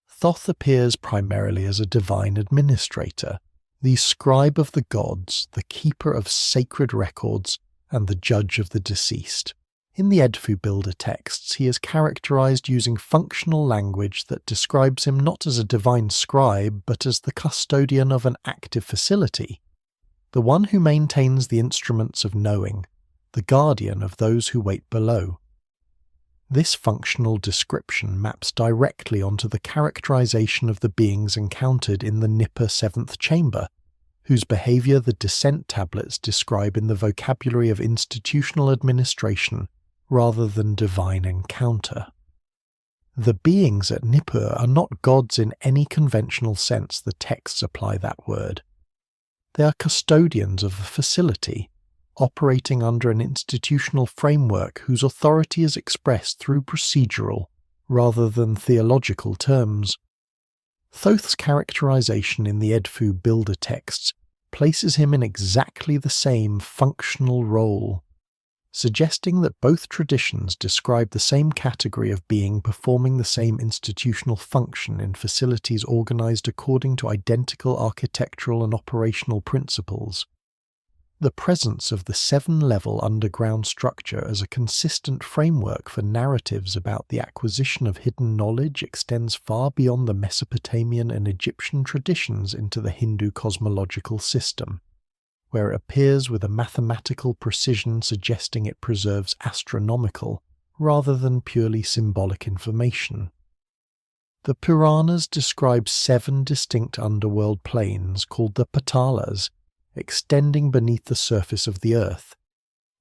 Thoth appears primarily as a divine administrator, the scribe of the gods, the keeper of sacred records, and the judge of the deceased. In the Edfu builder texts, he is characterized using functional language that describes him not as a divine scribe, but as the custodian of an active facility, the one who maintains the instruments of knowing, the guardian of those who wait below. This functional description maps directly onto the characterization of the beings encountered in the Nippur seventh chamber, whose behavior the descent tablets describe in the vocabulary of institutional administration rather than divine encounter. The beings at Nippur are not gods in any conventional sense the texts apply that word. They are custodians of a facility, operating under an institutional framework whose authority is expressed through procedural rather than theological terms. Thoth's characterization in the Edfu builder texts places him in exactly the same functional role, suggesting that both traditions describe the same category of being performing the same institutional function in facilities organized according to identical architectural and operational principles. The presence of the seven-level underground structure as a consistent framework for narratives about the acquisition of hidden knowledge extends far beyond the Mesopotamian and Egyptian traditions into the Hindu cosmological system, where it appears with a mathematical precision suggesting it preserves astronomical rather than purely symbolic information. The Puranas describe 7 distinct underworld planes called the Patalas, extending beneath the surface of the earth,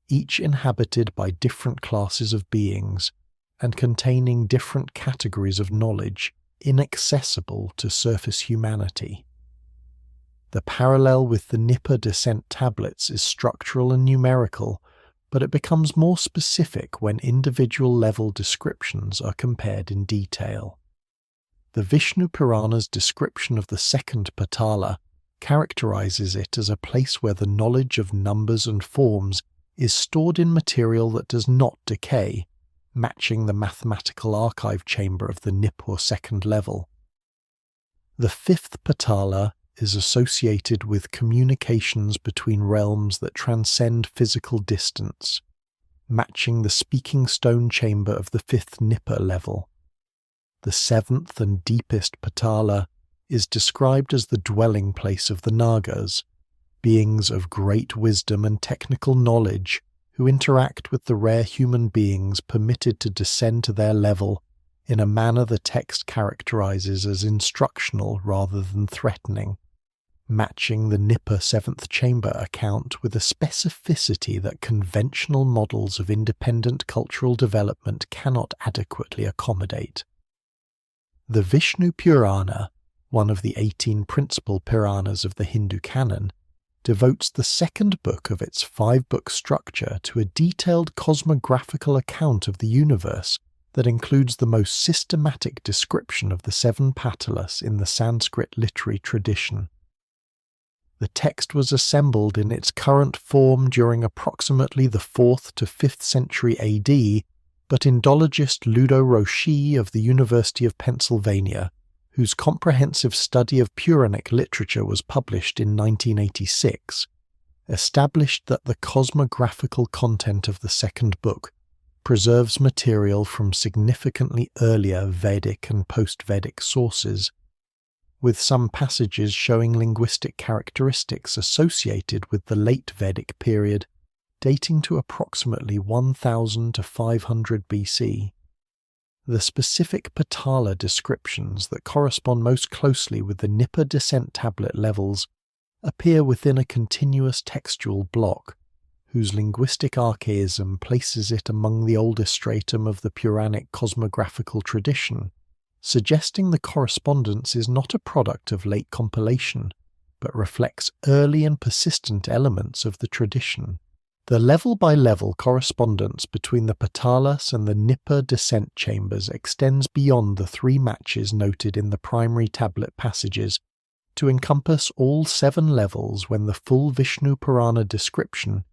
each inhabited by different classes of beings and containing different categories of knowledge inaccessible to surface humanity. The parallel with the Nippur descent tablets is structural and numerical, but it becomes more specific when individual level descriptions are compared in detail. The Vishnu Purana's description of the second Patala characterizes it as a place where the knowledge of numbers and forms is stored in material that does not decay, matching the mathematical archive chamber of the Nippur second level. The fifth Patala is associated with communications between realms that transcend physical distance, matching the speaking stone chamber of the fifth Nippur level. The seventh and deepest Patala is described as the dwelling place of the Nagas, beings of great wisdom and technical knowledge who interact with the rare human beings permitted to descend to their level in a manner the text characterizes as instructional rather than threatening, matching the Nippur seventh chamber account with a specificity that conventional models of independent cultural development cannot adequately accommodate. The Vishnu Purana, one of the 18 principal Puranas of the Hindu canon, devotes the second book of its 5-book structure to a detailed cosmographical account of the universe that includes the most systematic description of the 7 Patalas in the Sanskrit literary tradition. The text was assembled in its current form during approximately the 4th to 5th century AD, but Indologist Ludo Roshi of the University of Pennsylvania, whose comprehensive study of Puranic literature was published in 1986, established that the cosmographical content of the second book preserves material from significantly earlier Vedic and post-Vedic sources. with some passages showing linguistic characteristics associated with the late Vedic period, dating to approximately 1000 to 500 BC. The specific Patala descriptions that correspond most closely with the Nippur descent tablet levels appear within a continuous textual block, whose linguistic archaism places it among the oldest stratum of the Puranic cosmographical tradition, suggesting the correspondence is not a product of late compilation, but reflects early and persistent elements of the tradition. The level-by-level correspondence between the Patalas and the Nippur descent chambers extends beyond the 3 matches noted in the primary tablet passages to encompass all 7 levels when the full Vishnu Purana description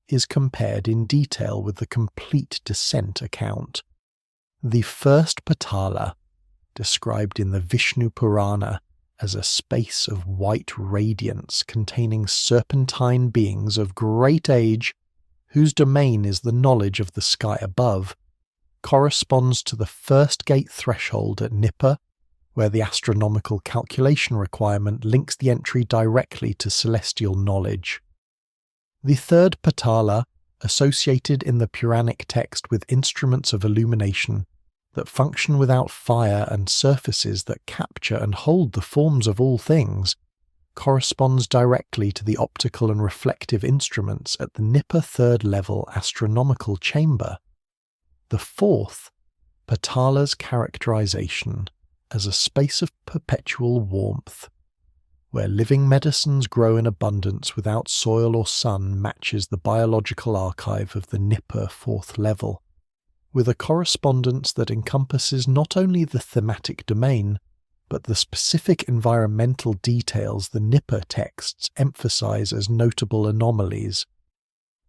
is compared in detail with the complete descent account. The first Patala, described in the Vishnu Purana as a space of white radiance containing serpentine beings of great age, whose domain is the knowledge of the sky above, corresponds to the first gate threshold at Nippur, where the astronomical calculation requirement links the entry directly to celestial knowledge. The third Patala, associated in the Puranic text with instruments of illumination that function without fire and surfaces that capture and hold the forms of all things, corresponds directly to the optical and reflective instruments at the Nippur third level astronomical chamber. The fourth, Patala's characterization as a space of perpetual warmth, where living medicines grow in abundance without soil or sun, matches the biological archive of the Nippur fourth level, with a correspondence that encompasses not only the thematic domain, but the specific environmental details the Nippur texts emphasize as notable anomalies.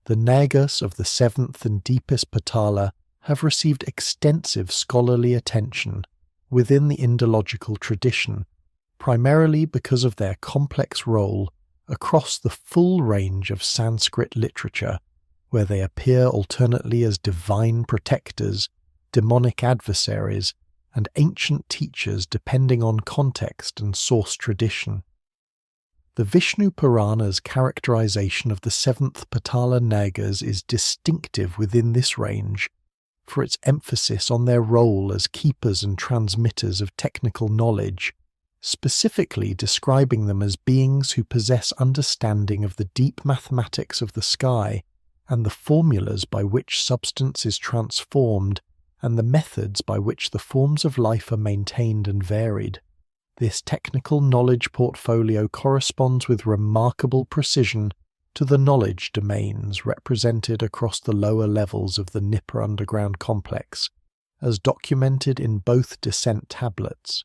The Nagas of the 7th and deepest Patala have received extensive scholarly attention within the Indological tradition, primarily because of their complex role across the full range of Sanskrit literature, where they appear alternately as divine protectors, demonic adversaries, and ancient teachers depending on context and source tradition. The Vishnu Purana's characterization of the 7th Patala Nagas is distinctive within this range, for its emphasis on their role as keepers and transmitters of technical knowledge, specifically describing them as beings who possess understanding of the deep mathematics of the sky and the formulas by which substance is transformed and the methods by which the forms of life are maintained and varied. This technical knowledge portfolio corresponds with remarkable precision to the knowledge domains represented across the lower levels of the Nippur underground complex, as documented in both descent tablets.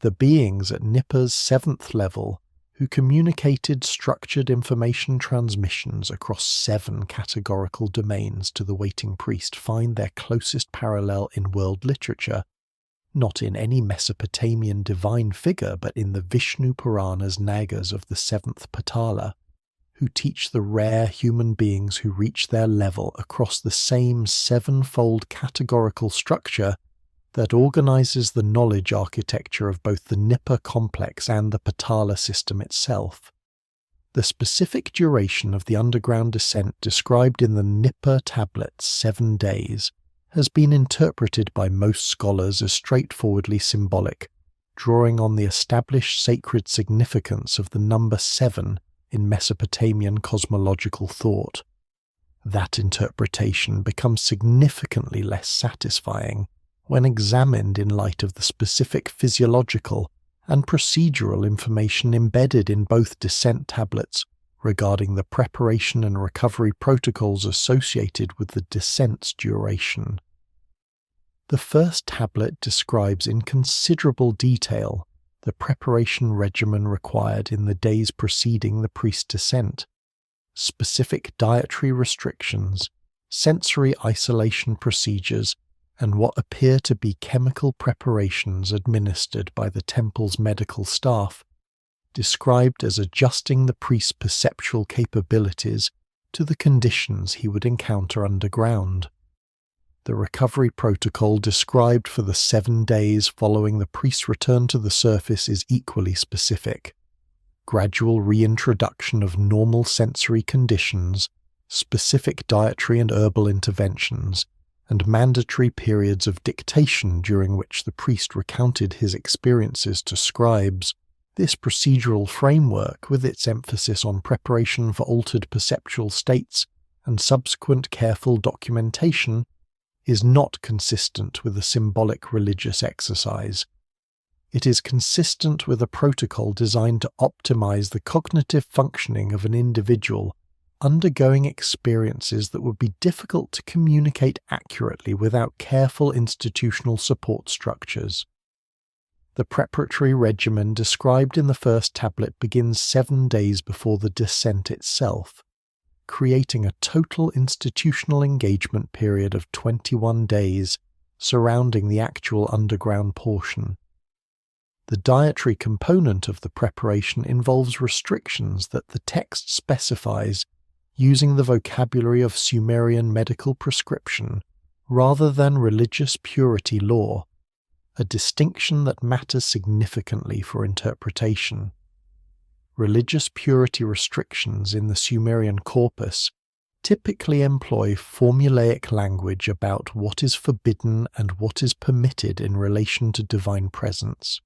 The beings at Nippur's 7th level, who communicated structured information transmissions across 7 categorical domains to the waiting priest, find their closest parallel in world literature, not in any Mesopotamian divine figure, but in the Vishnu Purana's Nagas of the 7th Patala, who teach the rare human beings who reach their level across the same 7-fold categorical structure that organizes the knowledge architecture of both the Nippur complex and the Patala system itself. The specific duration of the underground descent described in the Nippur tablets 7 days has been interpreted by most scholars as straightforwardly symbolic, drawing on the established sacred significance of the number 7 in Mesopotamian cosmological thought. That interpretation becomes significantly less satisfying when examined in light of the specific physiological and procedural information embedded in both descent tablets regarding the preparation and recovery protocols associated with the descent's duration. The first tablet describes in considerable detail the preparation regimen required in the days preceding the priest's descent, specific dietary restrictions, sensory isolation procedures, and what appear to be chemical preparations administered by the temple's medical staff, described as adjusting the priest's perceptual capabilities to the conditions he would encounter underground. The recovery protocol described for the 7 days following the priest's return to the surface is equally specific. Gradual reintroduction of normal sensory conditions, specific dietary and herbal interventions, and mandatory periods of dictation during which the priest recounted his experiences to scribes. This procedural framework, with its emphasis on preparation for altered perceptual states and subsequent careful documentation, is not consistent with a symbolic religious exercise. It is consistent with a protocol designed to optimize the cognitive functioning of an individual undergoing experiences that would be difficult to communicate accurately without careful institutional support structures. The preparatory regimen described in the first tablet begins 7 days before the descent itself, creating a total institutional engagement period of 21 days surrounding the actual underground portion. The dietary component of the preparation involves restrictions that the text specifies using the vocabulary of Sumerian medical prescription rather than religious purity law, a distinction that matters significantly for interpretation. Religious purity restrictions in the Sumerian corpus typically employ formulaic language about what is forbidden and what is permitted in relation to divine presence.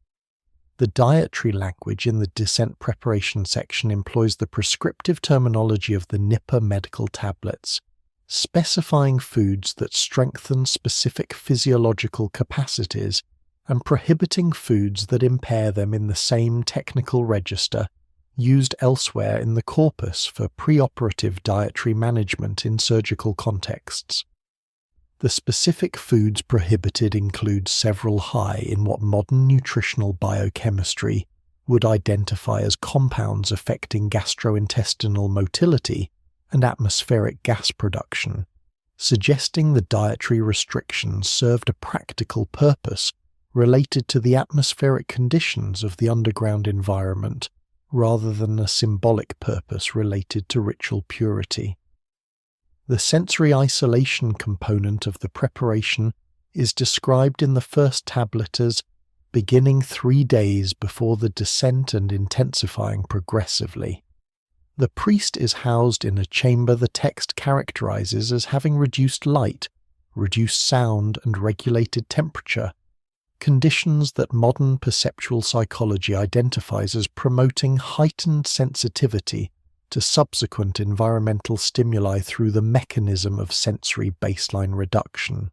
The dietary language in the descent preparation section employs the prescriptive terminology of the Nippur medical tablets, specifying foods that strengthen specific physiological capacities and prohibiting foods that impair them in the same technical register used elsewhere in the corpus for preoperative dietary management in surgical contexts. The specific foods prohibited include several high in what modern nutritional biochemistry would identify as compounds affecting gastrointestinal motility and atmospheric gas production, suggesting the dietary restrictions served a practical purpose related to the atmospheric conditions of the underground environment rather than a symbolic purpose related to ritual purity. The sensory isolation component of the preparation is described in the first tablet as beginning 3 days before the descent and intensifying progressively. The priest is housed in a chamber the text characterizes as having reduced light, reduced sound, and regulated temperature, conditions that modern perceptual psychology identifies as promoting heightened sensitivity to subsequent environmental stimuli through the mechanism of sensory baseline reduction.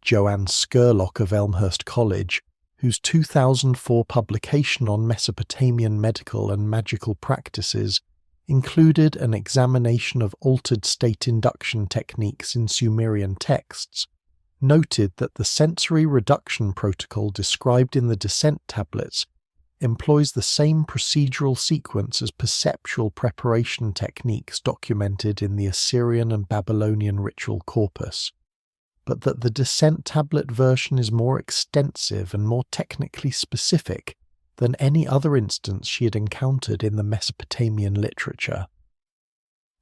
Joanne Scurlock of Elmhurst College, whose 2004 publication on Mesopotamian medical and magical practices included an examination of altered state induction techniques in Sumerian texts, noted that the sensory reduction protocol described in the descent tablets employs the same procedural sequence as perceptual preparation techniques documented in the Assyrian and Babylonian ritual corpus, but that the descent tablet version is more extensive and more technically specific than any other instance she had encountered in the Mesopotamian literature.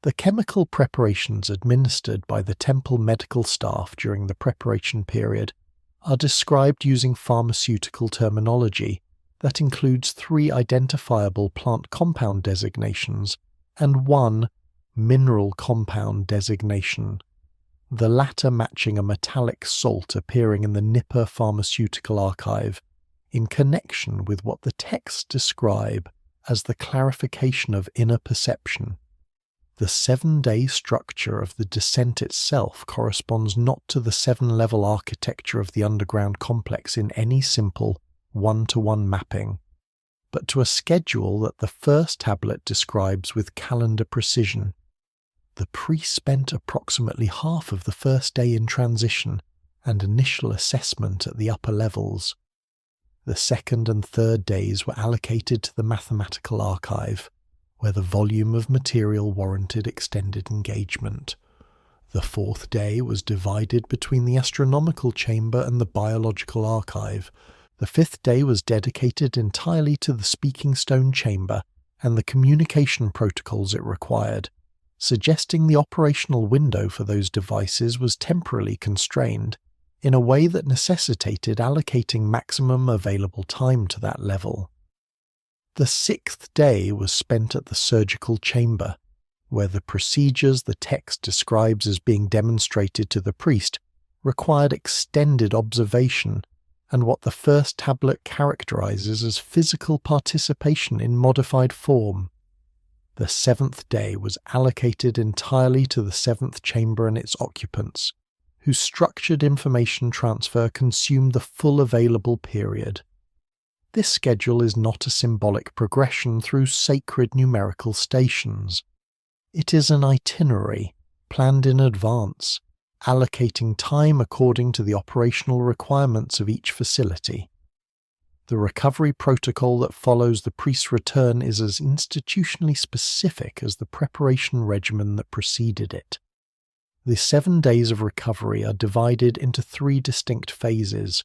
The chemical preparations administered by the temple medical staff during the preparation period are described using pharmaceutical terminology that includes 3 identifiable plant compound designations and 1 mineral compound designation, the latter matching a metallic salt appearing in the Nippur Pharmaceutical Archive in connection with what the texts describe as the clarification of inner perception. The 7-day structure of the descent itself corresponds not to the 7-level architecture of the underground complex in any simple one-to-one mapping, but to a schedule that the first tablet describes with calendar precision. The priest spent approximately half of the first day in transition and initial assessment at the upper levels. The second and third days were allocated to the mathematical archive, where the volume of material warranted extended engagement. The fourth day was divided between the astronomical chamber and the biological archive. The fifth day was dedicated entirely to the speaking stone chamber and the communication protocols it required, suggesting the operational window for those devices was temporally constrained in a way that necessitated allocating maximum available time to that level. The 6th day was spent at the surgical chamber, where the procedures the text describes as being demonstrated to the priest required extended observation and what the first tablet characterizes as physical participation in modified form. The 7th day was allocated entirely to the 7th chamber and its occupants, whose structured information transfer consumed the full available period. This schedule is not a symbolic progression through sacred numerical stations. It is an itinerary, planned in advance, allocating time according to the operational requirements of each facility. The recovery protocol that follows the priest's return is as institutionally specific as the preparation regimen that preceded it. The 7 days of recovery are divided into 3 distinct phases.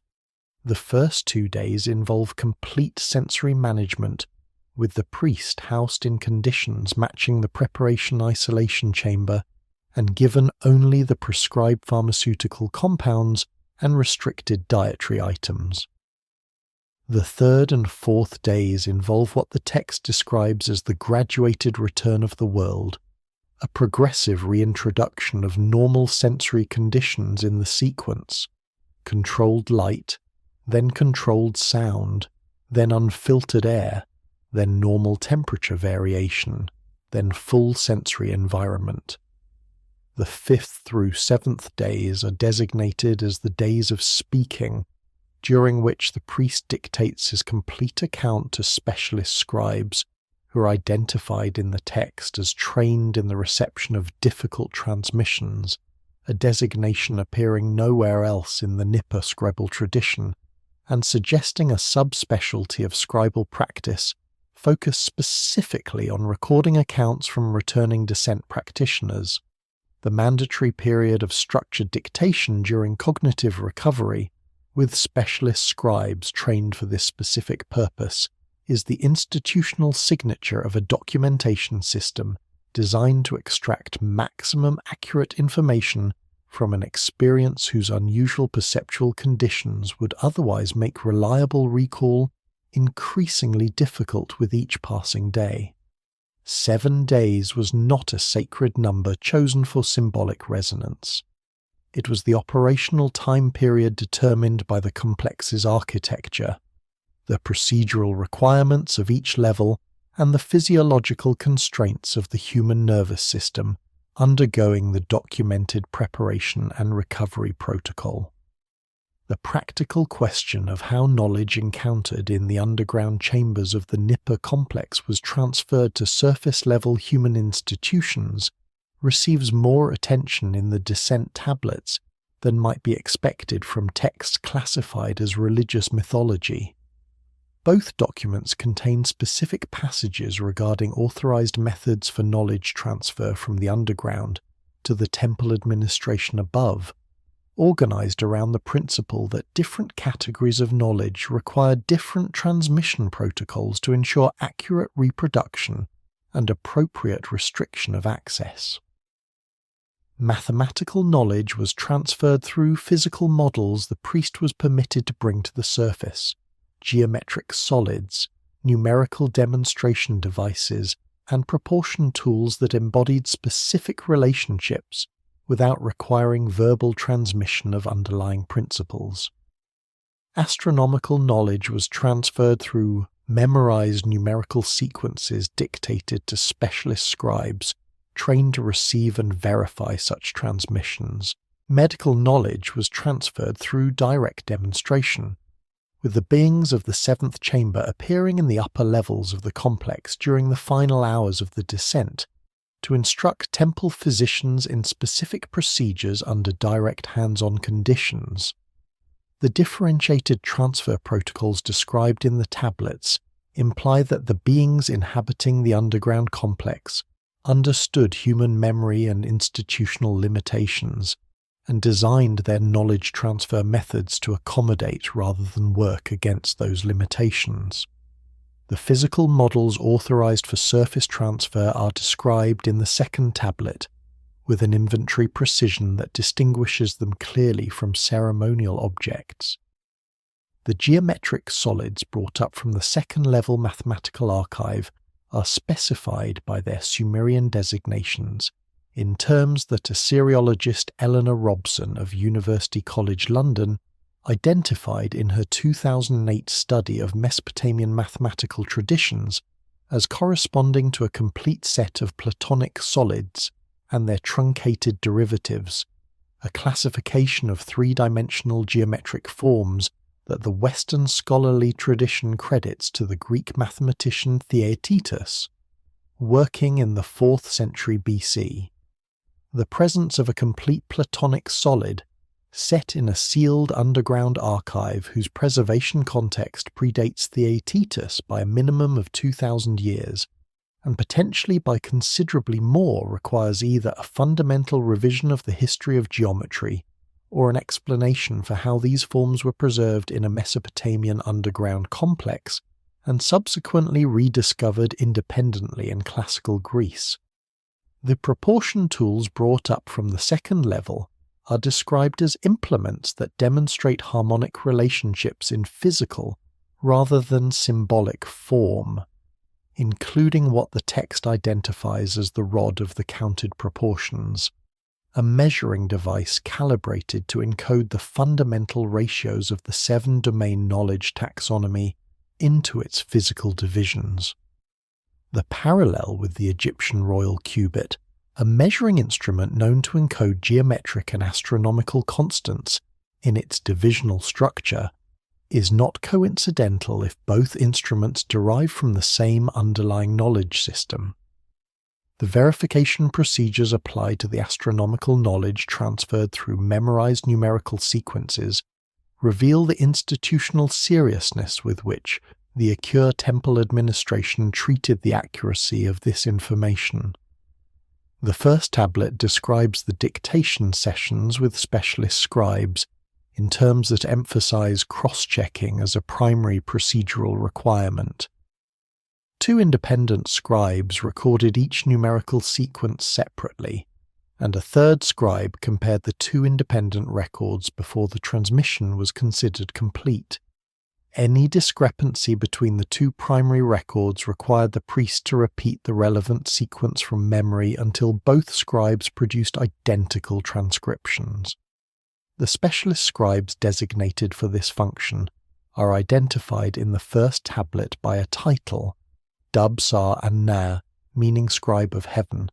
The first 2 days involve complete sensory management, with the priest housed in conditions matching the preparation isolation chamber and given only the prescribed pharmaceutical compounds and restricted dietary items. The 3rd and 4th days involve what the text describes as the graduated return of the world, a progressive reintroduction of normal sensory conditions in the sequence: controlled light, then controlled sound, then unfiltered air, then normal temperature variation, then full sensory environment. The 5th through 7th days are designated as the days of speaking, during which the priest dictates his complete account to specialist scribes, who are identified in the text as trained in the reception of difficult transmissions, a designation appearing nowhere else in the Nippur scribal tradition, and suggesting a subspecialty of scribal practice focused specifically on recording accounts from returning descent practitioners. The mandatory period of structured dictation during cognitive recovery, with specialist scribes trained for this specific purpose, is the institutional signature of a documentation system designed to extract maximum accurate information from an experience whose unusual perceptual conditions would otherwise make reliable recall increasingly difficult with each passing day. 7 days was not a sacred number chosen for symbolic resonance. It was the operational time period determined by the complex's architecture, the procedural requirements of each level, and the physiological constraints of the human nervous system undergoing the documented preparation and recovery protocol. The practical question of how knowledge encountered in the underground chambers of the Nippur complex was transferred to surface-level human institutions receives more attention in the descent tablets than might be expected from texts classified as religious mythology. Both documents contain specific passages regarding authorized methods for knowledge transfer from the underground to the temple administration above, organized around the principle that different categories of knowledge require different transmission protocols to ensure accurate reproduction and appropriate restriction of access. Mathematical knowledge was transferred through physical models the priest was permitted to bring to the surface, geometric solids, numerical demonstration devices, and proportion tools that embodied specific relationships without requiring verbal transmission of underlying principles. Astronomical knowledge was transferred through memorized numerical sequences dictated to specialist scribes trained to receive and verify such transmissions. Medical knowledge was transferred through direct demonstration, with the beings of the 7th chamber appearing in the upper levels of the complex during the final hours of the descent to instruct temple physicians in specific procedures under direct hands-on conditions. The differentiated transfer protocols described in the tablets imply that the beings inhabiting the underground complex understood human memory and institutional limitations, and designed their knowledge transfer methods to accommodate rather than work against those limitations. The physical models authorized for surface transfer are described in the second tablet, with an inventory precision that distinguishes them clearly from ceremonial objects. The geometric solids brought up from the second-level mathematical archive are specified by their Sumerian designations in terms that Assyriologist Eleanor Robson of University College London identified in her 2008 study of Mesopotamian mathematical traditions as corresponding to a complete set of Platonic solids and their truncated derivatives, a classification of three-dimensional geometric forms that the Western scholarly tradition credits to the Greek mathematician Theaetetus, working in the 4th century BC. The presence of a complete Platonic solid, set in a sealed underground archive whose preservation context predates Theaetetus by a minimum of 2,000 years, and potentially by considerably more, requires either a fundamental revision of the history of geometry or an explanation for how these forms were preserved in a Mesopotamian underground complex and subsequently rediscovered independently in classical Greece. The proportion tools brought up from the second level are described as implements that demonstrate harmonic relationships in physical rather than symbolic form, including what the text identifies as the rod of the counted proportions, a measuring device calibrated to encode the fundamental ratios of the 7-domain knowledge taxonomy into its physical divisions. The parallel with the Egyptian royal cubit, a measuring instrument known to encode geometric and astronomical constants in its divisional structure, is not coincidental if both instruments derive from the same underlying knowledge system. The verification procedures applied to the astronomical knowledge transferred through memorized numerical sequences reveal the institutional seriousness with which the Ekur temple administration treated the accuracy of this information. The first tablet describes the dictation sessions with specialist scribes in terms that emphasize cross-checking as a primary procedural requirement. 2 independent scribes recorded each numerical sequence separately, and a third scribe compared the 2 independent records before the transmission was considered complete. Any discrepancy between the 2 primary records required the priest to repeat the relevant sequence from memory until both scribes produced identical transcriptions. The specialist scribes designated for this function are identified in the first tablet by a title, Dub-Sar-an-Na, meaning scribe of heaven,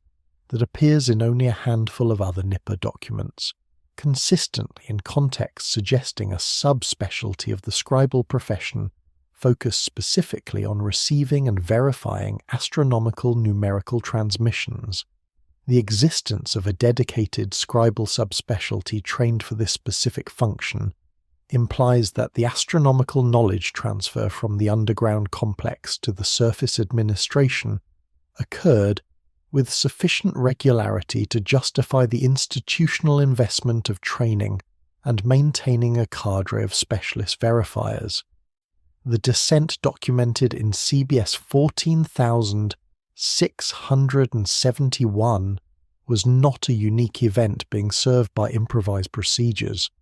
that appears in only a handful of other Nippur documents, consistently in context suggesting a subspecialty of the scribal profession focused specifically on receiving and verifying astronomical numerical transmissions. The existence of a dedicated scribal subspecialty trained for this specific function implies that the astronomical knowledge transfer from the underground complex to the surface administration occurred with sufficient regularity to justify the institutional investment of training and maintaining a cadre of specialist verifiers. The descent documented in CBS 14,671 was not a unique event being served by improvised procedures.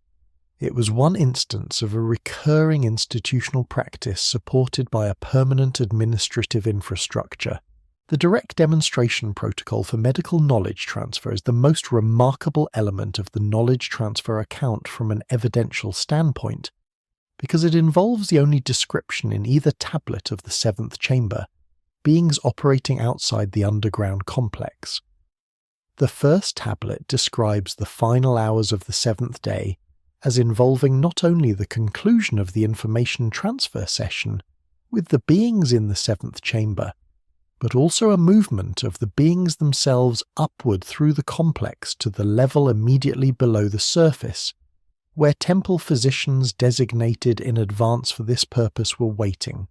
It was one instance of a recurring institutional practice supported by a permanent administrative infrastructure. The direct demonstration protocol for medical knowledge transfer is the most remarkable element of the knowledge transfer account from an evidential standpoint, because it involves the only description in either tablet of the 7th chamber, beings operating outside the underground complex. The first tablet describes the final hours of the 7th day as involving not only the conclusion of the information transfer session with the beings in the 7th chamber, but also a movement of the beings themselves upward through the complex to the level immediately below the surface, where temple physicians designated in advance for this purpose were waiting.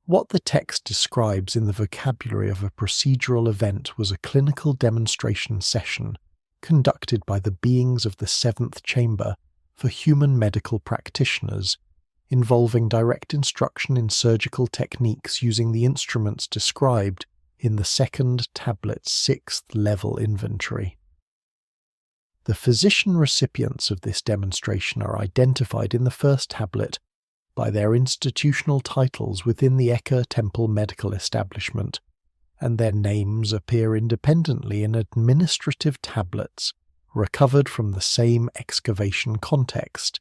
What the text describes in the vocabulary of a procedural event was a clinical demonstration session conducted by the beings of the 7th chamber for human medical practitioners, involving direct instruction in surgical techniques using the instruments described in the second tablet's 6th level inventory. The physician recipients of this demonstration are identified in the first tablet by their institutional titles within the Ekur temple medical establishment, and their names appear independently in administrative tablets recovered from the same excavation context,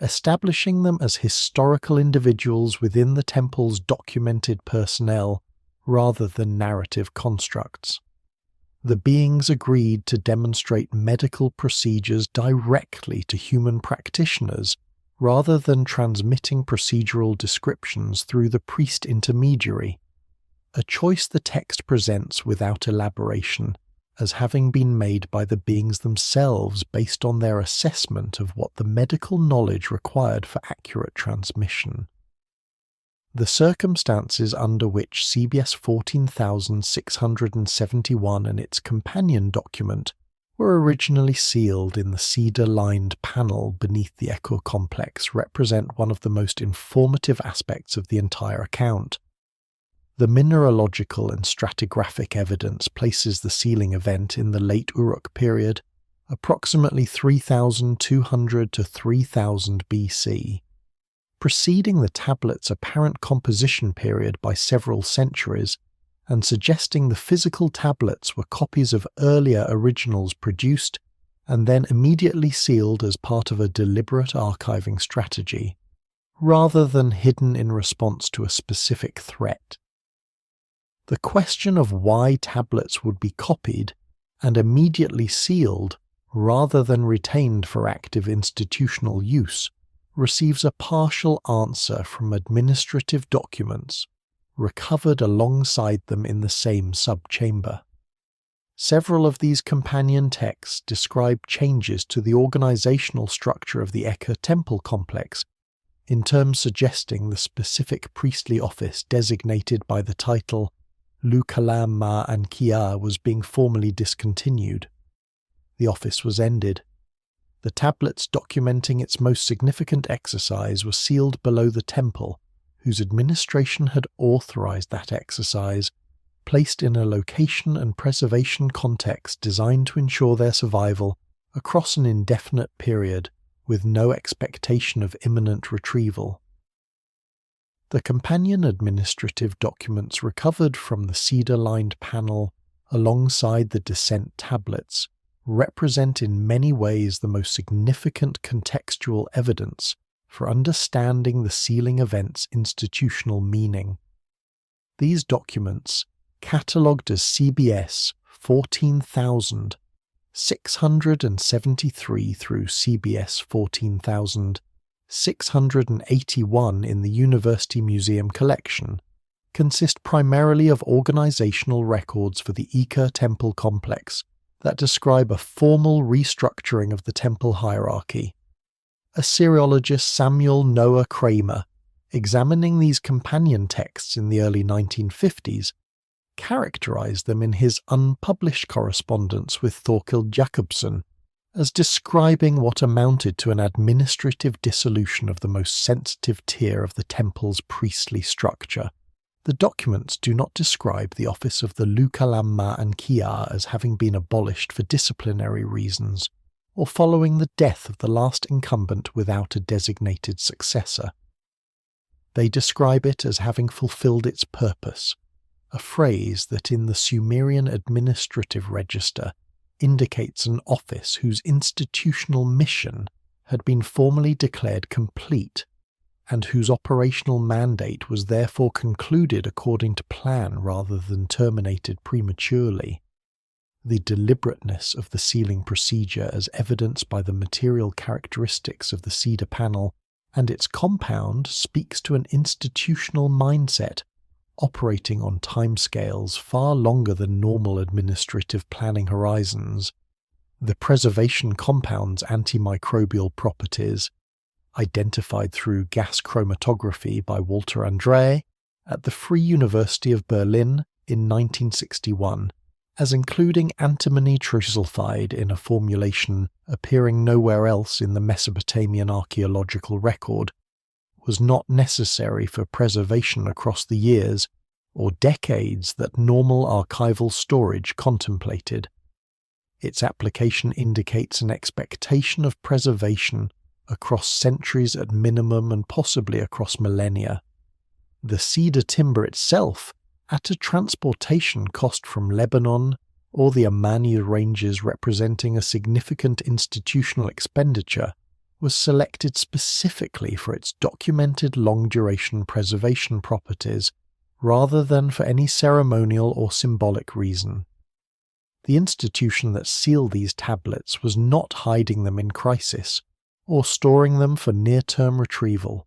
establishing them as historical individuals within the temple's documented personnel rather than narrative constructs. The beings agreed to demonstrate medical procedures directly to human practitioners rather than transmitting procedural descriptions through the priest intermediary, a choice the text presents without elaboration, as having been made by the beings themselves based on their assessment of what the medical knowledge required for accurate transmission. The circumstances under which CBS 14671 and its companion document were originally sealed in the cedar-lined panel beneath the Ekur complex represent one of the most informative aspects of the entire account. The mineralogical and stratigraphic evidence places the sealing event in the late Uruk period, approximately 3200 to 3000 BC. Preceding the tablet's apparent composition period by several centuries, and suggesting the physical tablets were copies of earlier originals produced and then immediately sealed as part of a deliberate archiving strategy, rather than hidden in response to a specific threat. The question of why tablets would be copied and immediately sealed rather than retained for active institutional use receives a partial answer from administrative documents recovered alongside them in the same subchamber. Several of these companion texts describe changes to the organizational structure of the Ekur temple complex, in terms suggesting the specific priestly office designated by the title lu-kalam-ma Antikythera was being formally discontinued. The office was ended. The tablets documenting its most significant exercise were sealed below the temple, whose administration had authorized that exercise, placed in a location and preservation context designed to ensure their survival across an indefinite period with no expectation of imminent retrieval. The companion administrative documents recovered from the cedar-lined panel alongside the descent tablets represent in many ways the most significant contextual evidence for understanding the sealing event's institutional meaning. These documents, catalogued as CBS 14,673 through CBS 14,681 in the University Museum collection, consist primarily of organizational records for the Ekur temple complex that describe a formal restructuring of the temple hierarchy. Assyriologist Samuel Noah Kramer, examining these companion texts in the early 1950s, characterized them in his unpublished correspondence with Thorkild Jacobson as describing what amounted to an administrative dissolution of the most sensitive tier of the temple's priestly structure. The documents do not describe the office of the lu-kalam-ma Antikythera as having been abolished for disciplinary reasons, or following the death of the last incumbent without a designated successor. They describe it as having fulfilled its purpose, a phrase that in the Sumerian administrative register indicates an office whose institutional mission had been formally declared complete, and whose operational mandate was therefore concluded according to plan rather than terminated prematurely. The deliberateness of the sealing procedure, as evidenced by the material characteristics of the cedar panel and its compound, speaks to an institutional mindset operating on timescales far longer than normal administrative planning horizons. The preservation compound's antimicrobial properties, identified through gas chromatography by Walter André at the Free University of Berlin in 1961, as including antimony trisulfide in a formulation appearing nowhere else in the Mesopotamian archaeological record, was not necessary for preservation across the years or decades that normal archival storage contemplated. Its application indicates an expectation of preservation across centuries at minimum and possibly across millennia. The cedar timber itself, at a transportation cost from Lebanon or the Amani ranges representing a significant institutional expenditure, was selected specifically for its documented long-duration preservation properties rather than for any ceremonial or symbolic reason. The institution that sealed these tablets was not hiding them in crisis or storing them for near-term retrieval.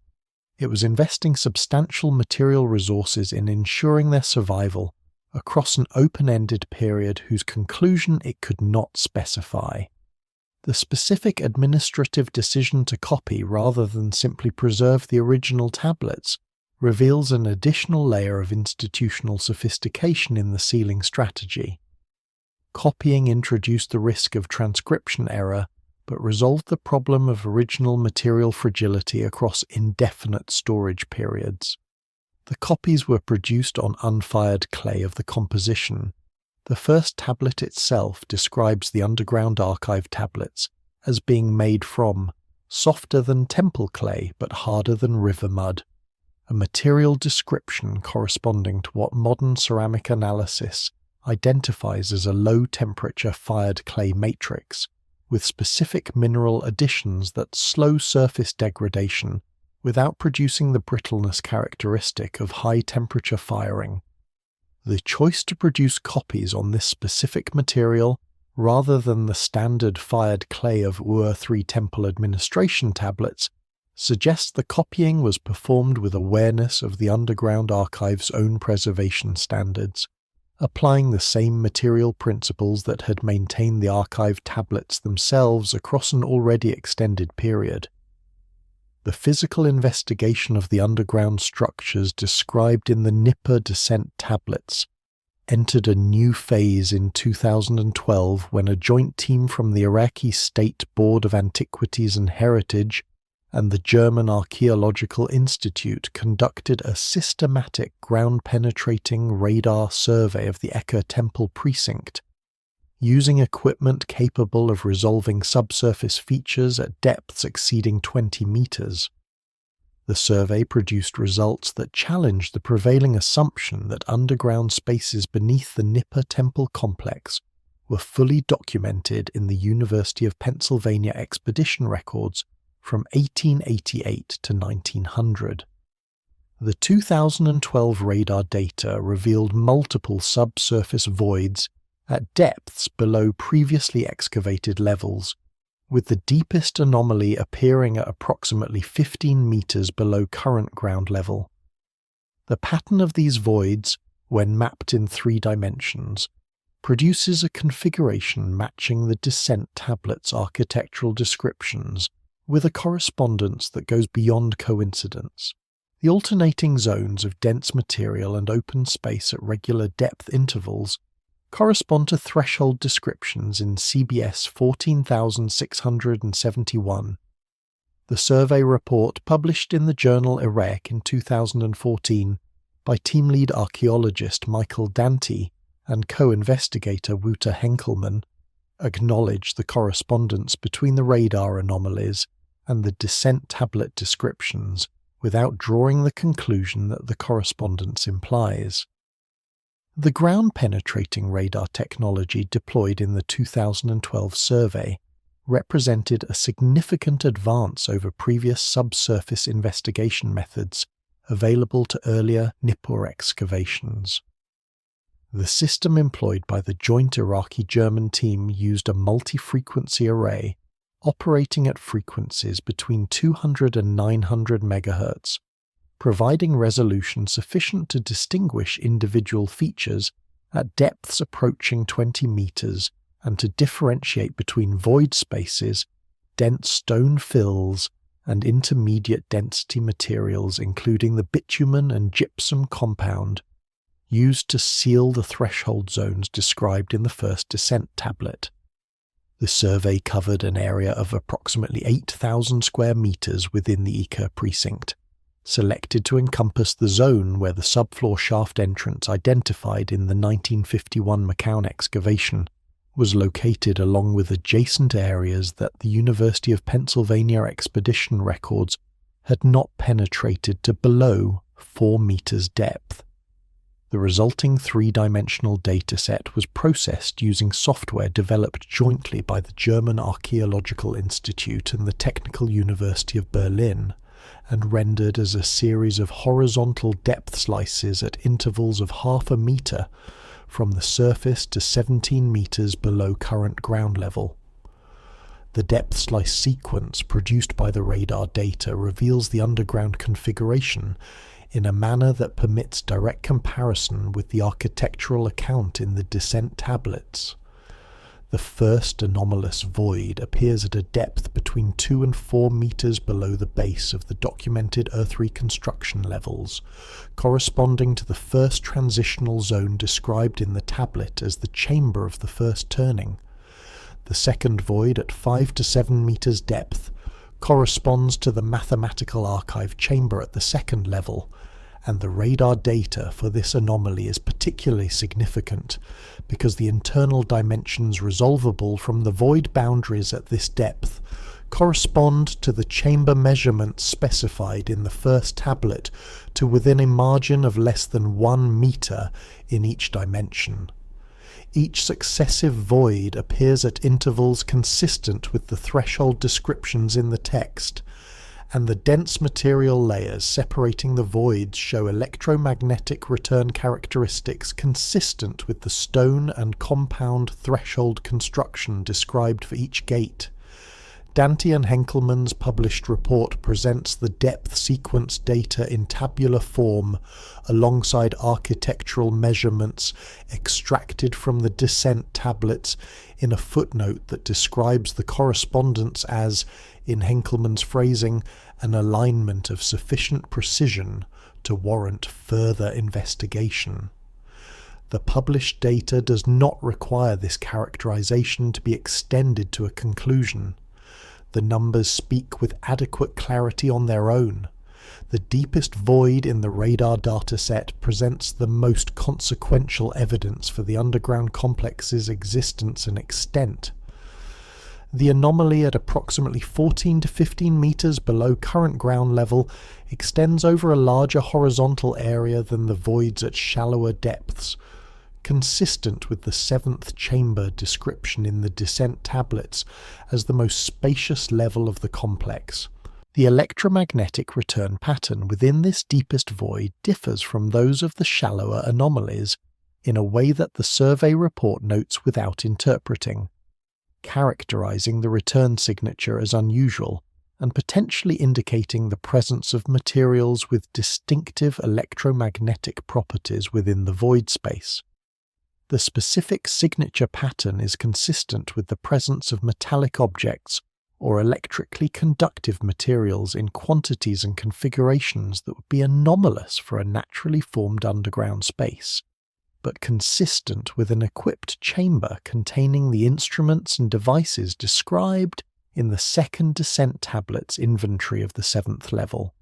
It was investing substantial material resources in ensuring their survival across an open-ended period whose conclusion it could not specify. The specific administrative decision to copy rather than simply preserve the original tablets reveals an additional layer of institutional sophistication in the sealing strategy. Copying introduced the risk of transcription error, but resolved the problem of original material fragility across indefinite storage periods. The copies were produced on unfired clay of the composition. The first tablet itself describes the underground archive tablets as being made from softer than temple clay but harder than river mud, a material description corresponding to what modern ceramic analysis identifies as a low-temperature fired clay matrix, with specific mineral additions that slow surface degradation without producing the brittleness characteristic of high-temperature firing. The choice to produce copies on this specific material rather than the standard fired clay of Ur III Temple administration tablets suggests the copying was performed with awareness of the underground archive's own preservation standards, applying the same material principles that had maintained the archive tablets themselves across an already extended period. The physical investigation of the underground structures described in the Nippur descent tablets entered a new phase in 2012 when a joint team from the Iraqi State Board of Antiquities and Heritage and the German Archaeological Institute conducted a systematic ground-penetrating radar survey of the Ekur temple precinct, using equipment capable of resolving subsurface features at depths exceeding 20 meters. The survey produced results that challenged the prevailing assumption that underground spaces beneath the Nippur temple complex were fully documented in the University of Pennsylvania expedition records from 1888 to 1900. The 2012 radar data revealed multiple subsurface voids at depths below previously excavated levels, with the deepest anomaly appearing at approximately 15 meters below current ground level. The pattern of these voids, when mapped in 3 dimensions, produces a configuration matching the descent tablet's architectural descriptions with a correspondence that goes beyond coincidence. The alternating zones of dense material and open space at regular depth intervals correspond to threshold descriptions in CBS 14671. The survey report published in the journal Iraq in 2014 by team lead archaeologist Michael Dante and co-investigator Wouter Henkelmann acknowledged the correspondence between the radar anomalies and the descent tablet descriptions without drawing the conclusion that the correspondence implies. The ground-penetrating radar technology deployed in the 2012 survey represented a significant advance over previous subsurface investigation methods available to earlier Nippur excavations. The system employed by the joint Iraqi-German team used a multi-frequency array operating at frequencies between 200 and 900 MHz, providing resolution sufficient to distinguish individual features at depths approaching 20 meters and to differentiate between void spaces, dense stone fills, and intermediate density materials including the bitumen and gypsum compound used to seal the threshold zones described in the first descent tablet. The survey covered an area of approximately 8,000 square meters within the Ekur precinct, selected to encompass the zone where the subfloor shaft entrance identified in the 1951 McCown excavation was located, along with adjacent areas that the University of Pennsylvania expedition records had not penetrated to below 4 meters depth. The resulting three-dimensional dataset was processed using software developed jointly by the German Archaeological Institute and the Technical University of Berlin, and rendered as a series of horizontal depth slices at intervals of half a meter from the surface to 17 meters below current ground level. The depth slice sequence produced by the radar data reveals the underground configuration in a manner that permits direct comparison with the architectural account in the descent tablets. The first anomalous void appears at a depth between 2 and 4 meters below the base of the documented earth reconstruction levels, corresponding to the first transitional zone described in the tablet as the chamber of the first turning. The second void, at 5 to 7 meters depth, corresponds to the mathematical archive chamber at the second level, and the radar data for this anomaly is particularly significant because the internal dimensions resolvable from the void boundaries at this depth correspond to the chamber measurements specified in the first tablet to within a margin of less than 1 meter in each dimension. Each successive void appears at intervals consistent with the threshold descriptions in the text, and the dense material layers separating the voids show electromagnetic return characteristics consistent with the stone and compound threshold construction described for each gate. Dante and Henkelmann's published report presents the depth sequence data in tabular form alongside architectural measurements extracted from the descent tablets in a footnote that describes the correspondence as, in Henkelmann's phrasing, an alignment of sufficient precision to warrant further investigation. The published data does not require this characterization to be extended to a conclusion. The numbers speak with adequate clarity on their own. The deepest void in the radar dataset presents the most consequential evidence for the underground complex's existence and extent. The anomaly at approximately 14 to 15 meters below current ground level extends over a larger horizontal area than the voids at shallower depths, consistent with the 7th chamber description in the descent tablets as the most spacious level of the complex. The electromagnetic return pattern within this deepest void differs from those of the shallower anomalies in a way that the survey report notes without interpreting, characterizing the return signature as unusual and potentially indicating the presence of materials with distinctive electromagnetic properties within the void space. The specific signature pattern is consistent with the presence of metallic objects or electrically conductive materials in quantities and configurations that would be anomalous for a naturally formed underground space, but consistent with an equipped chamber containing the instruments and devices described in the second descent tablet's inventory of the 7th level.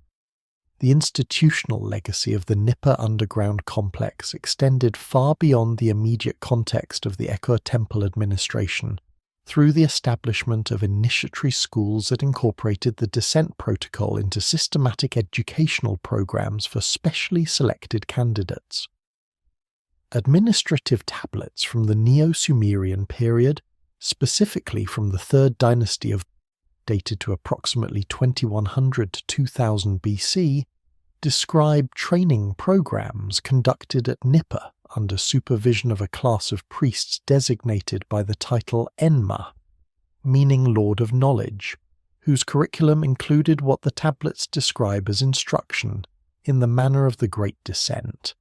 The institutional legacy of the Nippur underground complex extended far beyond the immediate context of the Ekur temple administration, through the establishment of initiatory schools that incorporated the descent protocol into systematic educational programs for specially selected candidates. Administrative tablets from the Neo-Sumerian period, specifically from the 3rd dynasty of dated to approximately 2100 to 2000 BC, describe training programs conducted at Nippur under supervision of a class of priests designated by the title Enma, meaning Lord of Knowledge, whose curriculum included what the tablets describe as instruction in the manner of the Great Descent.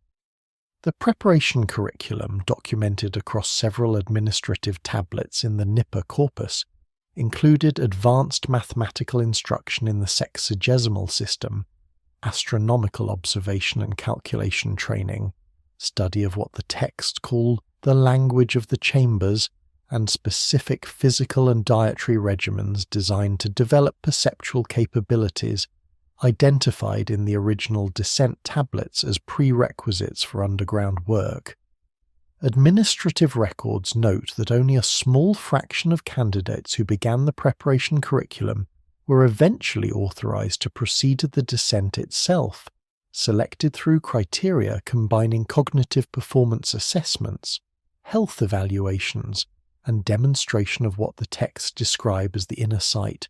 The preparation curriculum, documented across several administrative tablets in the Nippur corpus, included advanced mathematical instruction in the sexagesimal system, astronomical observation and calculation training, study of what the texts call the language of the chambers, and specific physical and dietary regimens designed to develop perceptual capabilities identified in the original descent tablets as prerequisites for underground work. Administrative records note that only a small fraction of candidates who began the preparation curriculum were eventually authorized to proceed to the descent itself, selected through criteria combining cognitive performance assessments, health evaluations, and demonstration of what the texts describe as the inner sight,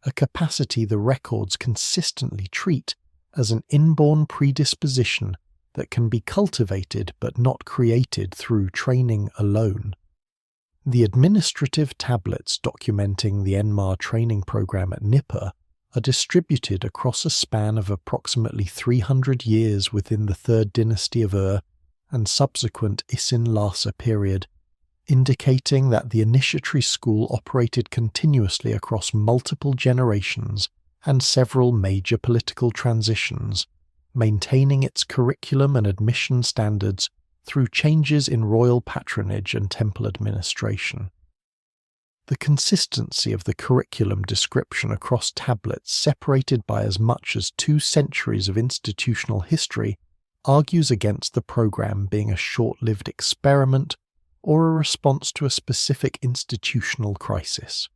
a capacity the records consistently treat as an inborn predisposition that can be cultivated but not created through training alone. The administrative tablets documenting the Enmar training program at Nippur are distributed across a span of approximately 300 years within the 3rd dynasty of Ur and subsequent Isin-Lhasa period, indicating that the initiatory school operated continuously across multiple generations and several major political transitions, maintaining its curriculum and admission standards through changes in royal patronage and temple administration. The consistency of the curriculum description across tablets separated by as much as 2 centuries of institutional history argues against the program being a short-lived experiment or a response to a specific institutional crisis.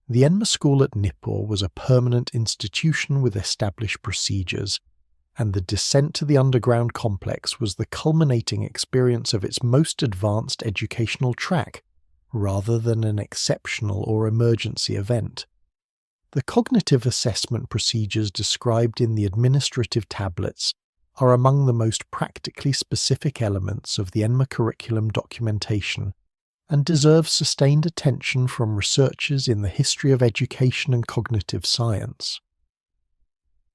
The Enma School at Nippur was a permanent institution with established procedures, and the descent to the underground complex was the culminating experience of its most advanced educational track, rather than an exceptional or emergency event. The cognitive assessment procedures described in the administrative tablets are among the most practically specific elements of the Enma curriculum documentation and deserve sustained attention from researchers in the history of education and cognitive science.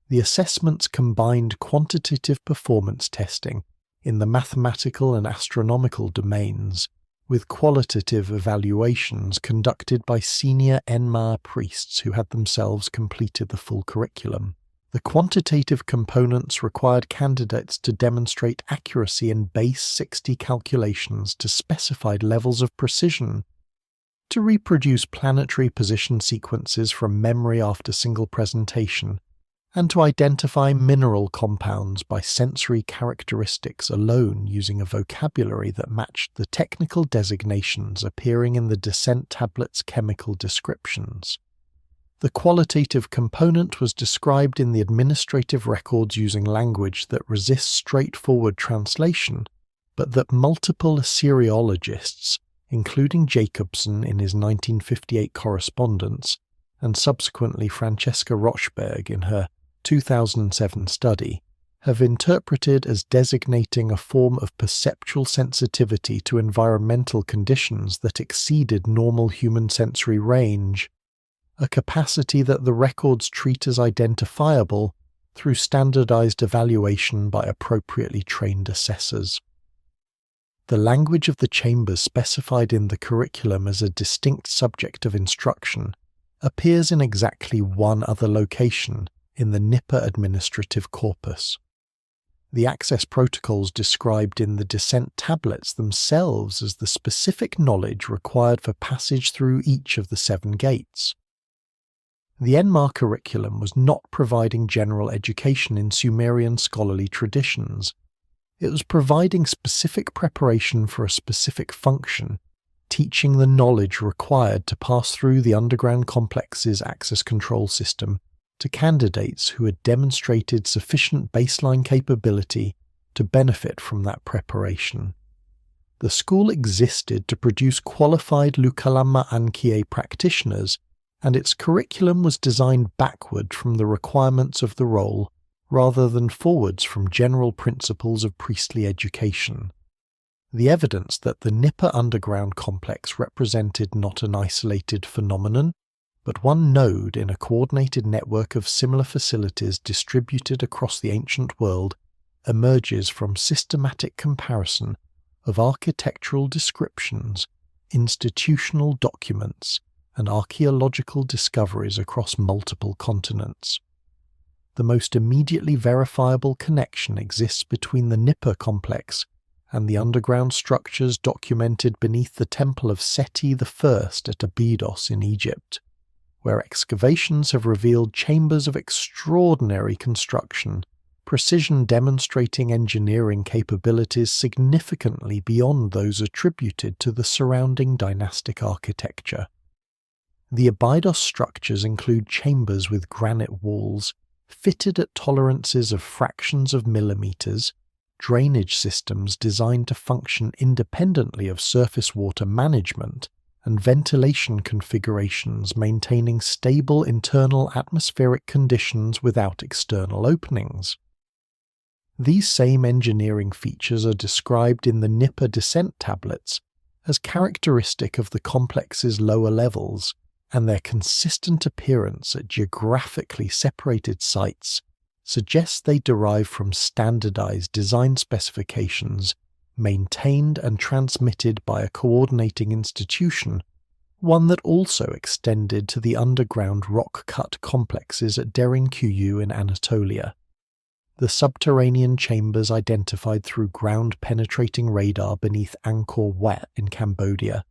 The assessments combined quantitative performance testing in the mathematical and astronomical domains with qualitative evaluations conducted by senior Enma priests who had themselves completed the full curriculum. The quantitative components required candidates to demonstrate accuracy in base 60 calculations to specified levels of precision, to reproduce planetary position sequences from memory after single presentation, and to identify mineral compounds by sensory characteristics alone using a vocabulary that matched the technical designations appearing in the descent tablet's chemical descriptions. The qualitative component was described in the administrative records using language that resists straightforward translation, but that multiple Assyriologists, including Jacobson in his 1958 correspondence, and subsequently Francesca Rochberg in her 2007 study, have interpreted as designating a form of perceptual sensitivity to environmental conditions that exceeded normal human sensory range, a capacity that the records treat as identifiable through standardized evaluation by appropriately trained assessors. The language of the chambers specified in the curriculum as a distinct subject of instruction appears in exactly one other location in the Nippur administrative corpus. The access protocols described in the descent tablets themselves as the specific knowledge required for passage through each of the 7 gates. The Enmar curriculum was not providing general education in Sumerian scholarly traditions. It was providing specific preparation for a specific function, teaching the knowledge required to pass through the underground complex's access control system to candidates who had demonstrated sufficient baseline capability to benefit from that preparation. The school existed to produce qualified lu-kalam-ma Ankiye practitioners, and its curriculum was designed backward from the requirements of the role rather than forwards from general principles of priestly education. The evidence that the Nippur underground complex represented not an isolated phenomenon, but one node in a coordinated network of similar facilities distributed across the ancient world emerges from systematic comparison of architectural descriptions, institutional documents, and archaeological discoveries across multiple continents. The most immediately verifiable connection exists between the Nippur complex and the underground structures documented beneath the temple of Seti I at Abydos in Egypt, where excavations have revealed chambers of extraordinary construction, precision demonstrating engineering capabilities significantly beyond those attributed to the surrounding dynastic architecture. The Abydos structures include chambers with granite walls, fitted at tolerances of fractions of millimeters, drainage systems designed to function independently of surface water management, and ventilation configurations maintaining stable internal atmospheric conditions without external openings. These same engineering features are described in the Nippur descent tablets as characteristic of the complex's lower levels, and their consistent appearance at geographically separated sites suggests they derive from standardized design specifications maintained and transmitted by a coordinating institution, one that also extended to the underground rock-cut complexes at Derinkuyu in Anatolia. The subterranean chambers identified through ground-penetrating radar beneath Angkor Wat in Cambodia,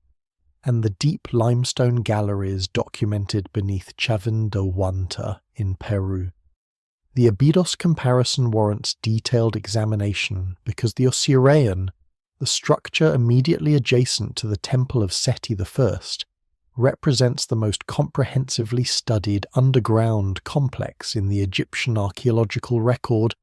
and the deep limestone galleries documented beneath Chavindohuanta in Peru. The Abydos comparison warrants detailed examination because the Osirian, the structure immediately adjacent to the Temple of Seti I, represents the most comprehensively studied underground complex in the Egyptian archaeological record,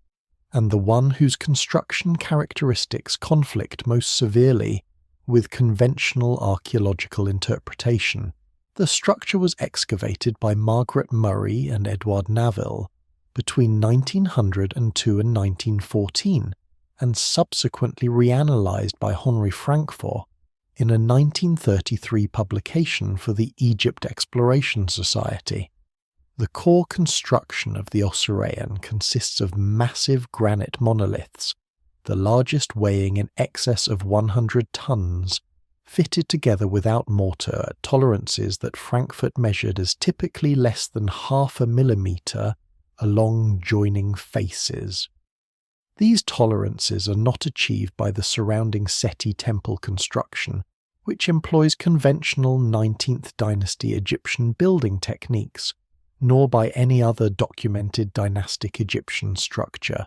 and the one whose construction characteristics conflict most severely with conventional archaeological interpretation. The structure was excavated by Margaret Murray and Edward Naville between 1902 and 1914, and subsequently reanalyzed by Henri Francfort in a 1933 publication for the Egypt Exploration Society. The core construction of the Osirian consists of massive granite monoliths, the largest weighing in excess of 100 tons, fitted together without mortar at tolerances that Frankfurt measured as typically less than 0.5 millimeter along joining faces. These tolerances are not achieved by the surrounding Seti temple construction, which employs conventional 19th dynasty Egyptian building techniques, nor by any other documented dynastic Egyptian structure.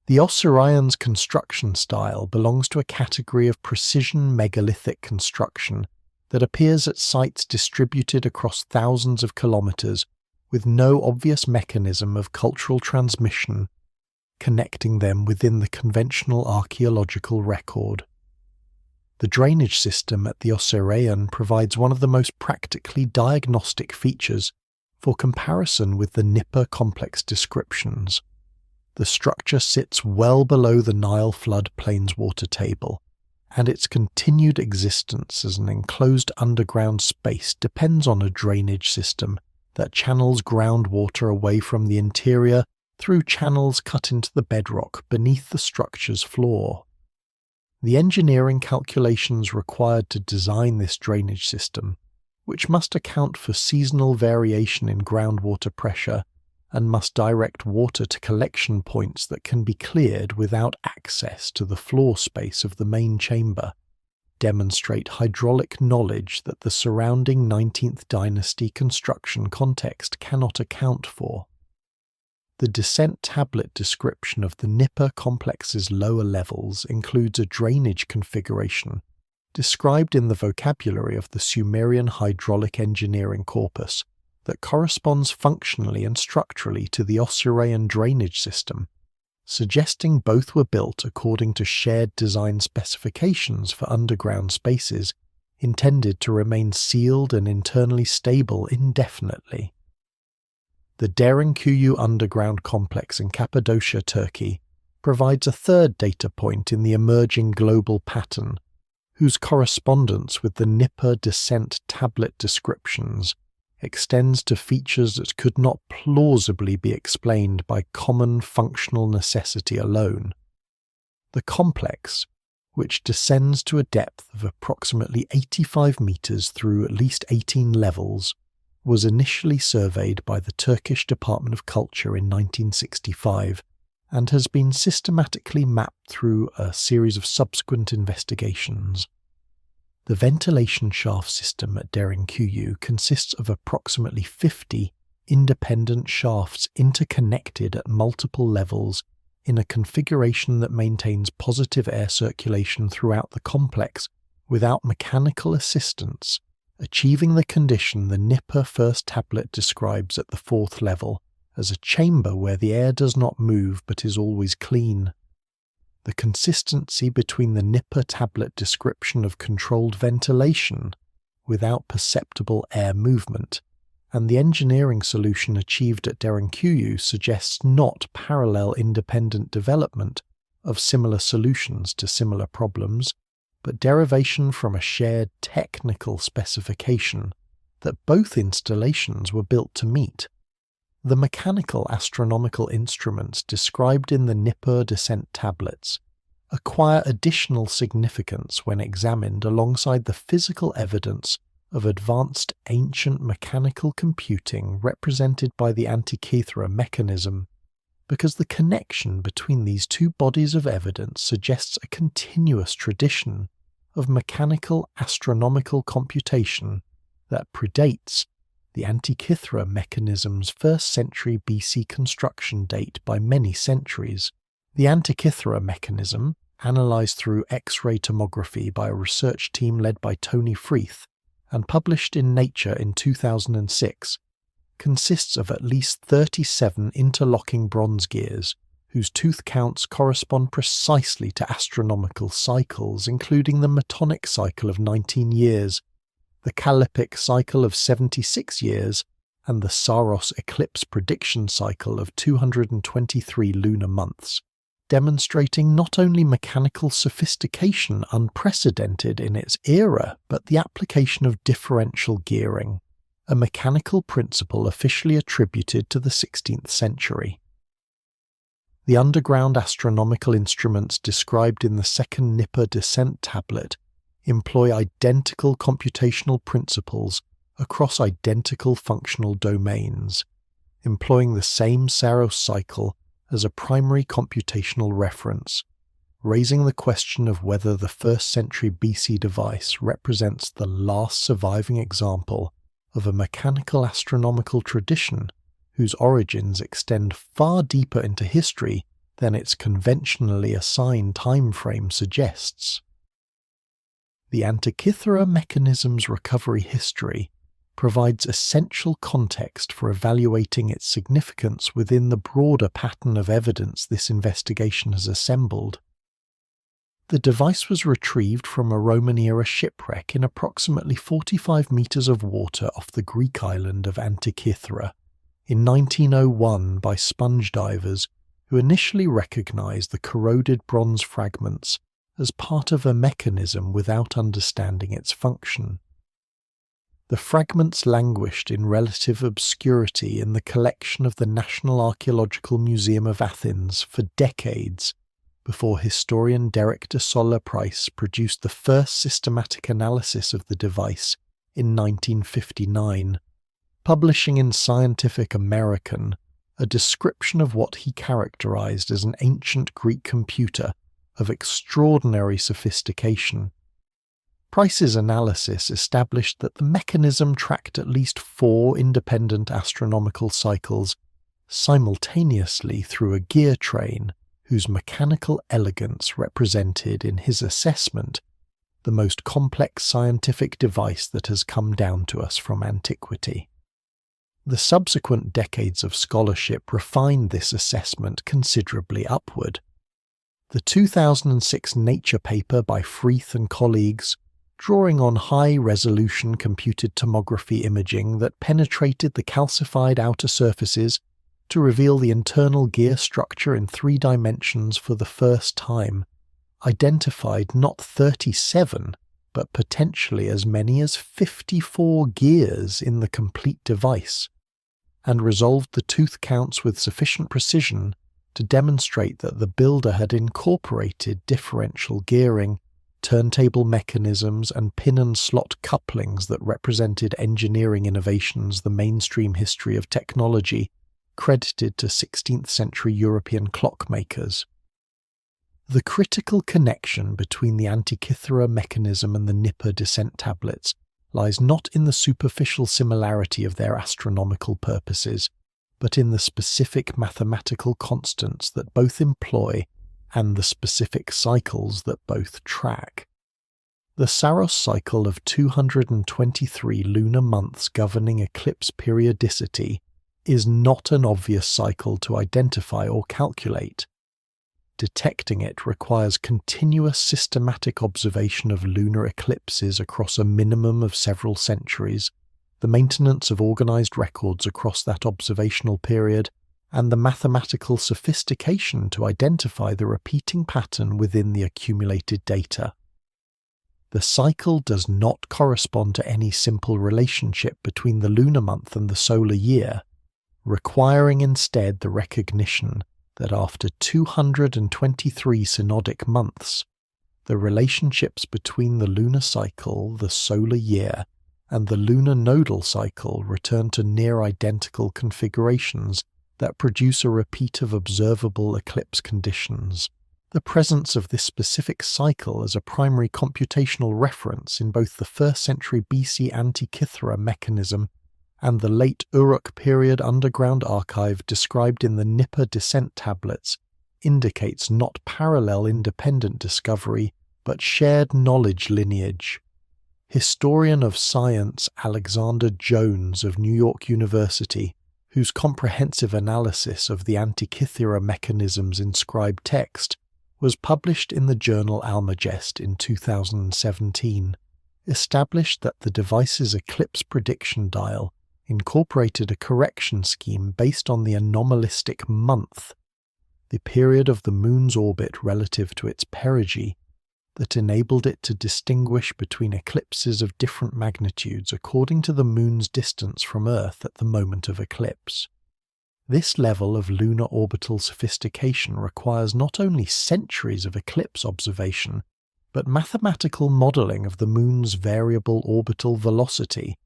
The Osirian's construction style belongs to a category of precision megalithic construction that appears at sites distributed across thousands of kilometers with no obvious mechanism of cultural transmission connecting them within the conventional archaeological record. The drainage system at the Osirian provides one of the most practically diagnostic features for comparison with the Nippur complex descriptions. The structure sits well below the Nile floodplain's water table, and its continued existence as an enclosed underground space depends on a drainage system that channels groundwater away from the interior through channels cut into the bedrock beneath the structure's floor. The engineering calculations required to design this drainage system, which must account for seasonal variation in groundwater pressure and must direct water to collection points that can be cleared without access to the floor space of the main chamber, demonstrate hydraulic knowledge that the surrounding 19th dynasty construction context cannot account for. The descent tablet description of the Nippur complex's lower levels includes a drainage configuration described in the vocabulary of the Sumerian hydraulic engineering corpus that corresponds functionally and structurally to the Osirian drainage system, suggesting both were built according to shared design specifications for underground spaces intended to remain sealed and internally stable indefinitely. The Derinkuyu underground complex in Cappadocia, Turkey, provides a third data point in the emerging global pattern, whose correspondence with the Nippur descent tablet descriptions extends to features that could not plausibly be explained by common functional necessity alone. The complex, which descends to a depth of approximately 85 meters through at least 18 levels, was initially surveyed by the Turkish Department of Culture in 1965 and has been systematically mapped through a series of subsequent investigations. The ventilation shaft system at Derinkuyu consists of approximately 50 independent shafts interconnected at multiple levels in a configuration that maintains positive air circulation throughout the complex without mechanical assistance, achieving the condition the Nippur first tablet describes at the 4th level as a chamber where the air does not move but is always clean. The consistency between the Nippur tablet description of controlled ventilation without perceptible air movement and the engineering solution achieved at Derinkuyu suggests not parallel independent development of similar solutions to similar problems, but derivation from a shared technical specification that both installations were built to meet. The mechanical astronomical instruments described in the Nippur descent tablets acquire additional significance when examined alongside the physical evidence of advanced ancient mechanical computing represented by the Antikythera mechanism, because the connection between these two bodies of evidence suggests a continuous tradition of mechanical astronomical computation that predates the Antikythera mechanism's 1st century BC construction date by many centuries. The Antikythera mechanism, analysed through X-ray tomography by a research team led by Tony Freeth and published in Nature in 2006, consists of at least 37 interlocking bronze gears whose tooth counts correspond precisely to astronomical cycles, including the Metonic cycle of 19 years, the Callippic cycle of 76 years, and the Saros eclipse prediction cycle of 223 lunar months, demonstrating not only mechanical sophistication unprecedented in its era, but the application of differential gearing, a mechanical principle officially attributed to the 16th century. The underground astronomical instruments described in the 2nd Nippur descent tablet employ identical computational principles across identical functional domains, employing the same Saros cycle as a primary computational reference, raising the question of whether the 1st century BC device represents the last surviving example of a mechanical astronomical tradition whose origins extend far deeper into history than its conventionally assigned time frame suggests. The Antikythera mechanism's recovery history provides essential context for evaluating its significance within the broader pattern of evidence this investigation has assembled. The device was retrieved from a Roman-era shipwreck in approximately 45 meters of water off the Greek island of Antikythera in 1901 by sponge divers who initially recognized the corroded bronze fragments as part of a mechanism without understanding its function. The fragments languished in relative obscurity in the collection of the National Archaeological Museum of Athens for decades before historian Derek de Solla Price produced the first systematic analysis of the device in 1959, publishing in Scientific American a description of what he characterized as an ancient Greek computer of extraordinary sophistication. Price's analysis established that the mechanism tracked at least 4 independent astronomical cycles simultaneously through a gear train whose mechanical elegance represented, in his assessment, the most complex scientific device that has come down to us from antiquity. The subsequent decades of scholarship refined this assessment considerably upward. The 2006 Nature paper by Freeth and colleagues, drawing on high-resolution computed tomography imaging that penetrated the calcified outer surfaces to reveal the internal gear structure in 3 dimensions for the first time, identified not 37, but potentially as many as 54 gears in the complete device, and resolved the tooth counts with sufficient precision to demonstrate that the builder had incorporated differential gearing, turntable mechanisms, and pin and slot couplings that represented engineering innovations the mainstream history of technology credited to 16th century European clockmakers. The critical connection between the Antikythera mechanism and the Nippur descent tablets lies not in the superficial similarity of their astronomical purposes, but in the specific mathematical constants that both employ and the specific cycles that both track. The Saros cycle of 223 lunar months governing eclipse periodicity is not an obvious cycle to identify or calculate. Detecting it requires continuous systematic observation of lunar eclipses across a minimum of several centuries, the maintenance of organized records across that observational period, and the mathematical sophistication to identify the repeating pattern within the accumulated data. The cycle does not correspond to any simple relationship between the lunar month and the solar year, requiring instead the recognition that after 223 synodic months, the relationships between the lunar cycle, the solar year, and the lunar nodal cycle return to near-identical configurations that produce a repeat of observable eclipse conditions. The presence of this specific cycle as a primary computational reference in both the 1st century BC Antikythera mechanism and the late Uruk period underground archive described in the Nippur descent tablets indicates not parallel independent discovery, but shared knowledge lineage. Historian of science Alexander Jones of New York University, whose comprehensive analysis of the Antikythera mechanism's inscribed text was published in the journal Almagest in 2017, established that the device's eclipse prediction dial incorporated a correction scheme based on the anomalistic month, the period of the Moon's orbit relative to its perigee, that enabled it to distinguish between eclipses of different magnitudes according to the Moon's distance from Earth at the moment of eclipse. This level of lunar orbital sophistication requires not only centuries of eclipse observation, but mathematical modelling of the Moon's variable orbital velocity,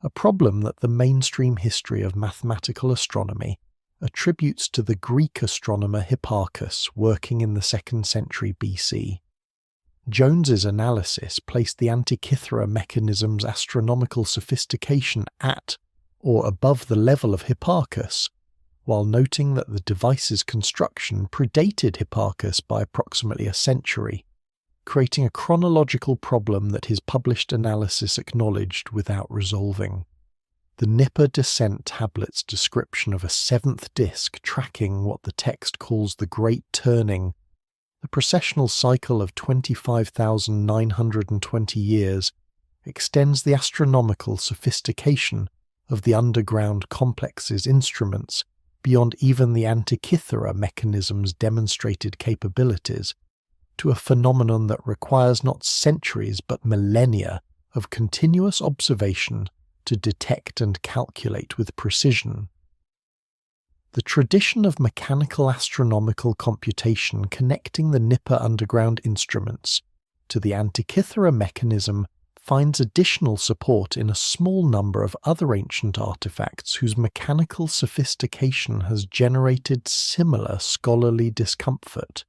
a problem that the mainstream history of mathematical astronomy attributes to the Greek astronomer Hipparchus working in the 2nd century BC. Jones's analysis placed the Antikythera mechanism's astronomical sophistication at or above the level of Hipparchus, while noting that the device's construction predated Hipparchus by approximately a century, creating a chronological problem that his published analysis acknowledged without resolving. The Nippur descent tablet's description of a 7th disk tracking what the text calls the Great Turning, the precessional cycle of 25,920 years, extends the astronomical sophistication of the underground complex's instruments beyond even the Antikythera mechanism's demonstrated capabilities, to a phenomenon that requires not centuries but millennia of continuous observation to detect and calculate with precision. The tradition of mechanical astronomical computation connecting the Nippur underground instruments to the Antikythera mechanism finds additional support in a small number of other ancient artifacts whose mechanical sophistication has generated similar scholarly discomfort.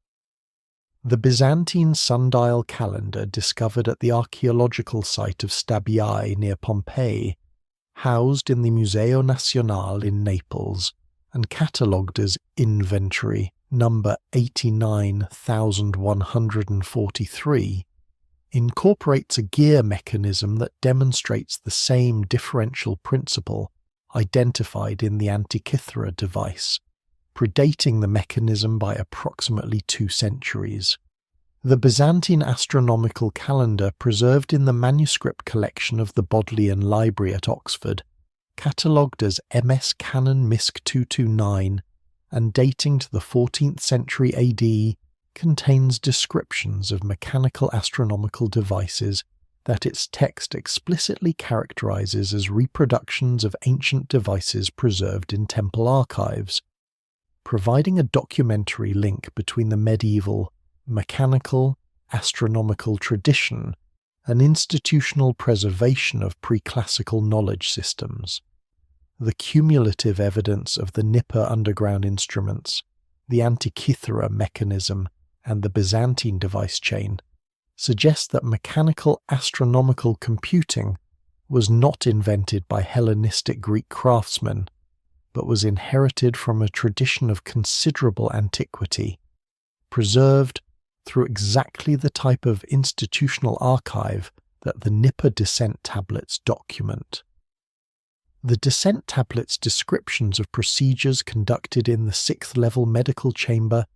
The Byzantine sundial calendar discovered at the archaeological site of Stabiae near Pompeii, housed in the Museo Nazionale in Naples, and catalogued as Inventory number 89,143, incorporates a gear mechanism that demonstrates the same differential principle identified in the Antikythera device, predating the mechanism by approximately 2 centuries. The Byzantine astronomical calendar preserved in the manuscript collection of the Bodleian Library at Oxford, catalogued as MS Canon Misc 229 and dating to the 14th century AD, contains descriptions of mechanical astronomical devices that its text explicitly characterizes as reproductions of ancient devices preserved in temple archives, providing a documentary link between the medieval, mechanical, astronomical tradition and institutional preservation of pre-classical knowledge systems. The cumulative evidence of the Nippur underground instruments, the Antikythera mechanism, and the Byzantine device chain suggest that mechanical astronomical computing was not invented by Hellenistic Greek craftsmen, but was inherited from a tradition of considerable antiquity, preserved through exactly the type of institutional archive that the Nippur descent tablets document. The descent tablets' descriptions of procedures conducted in the 6th level medical chamber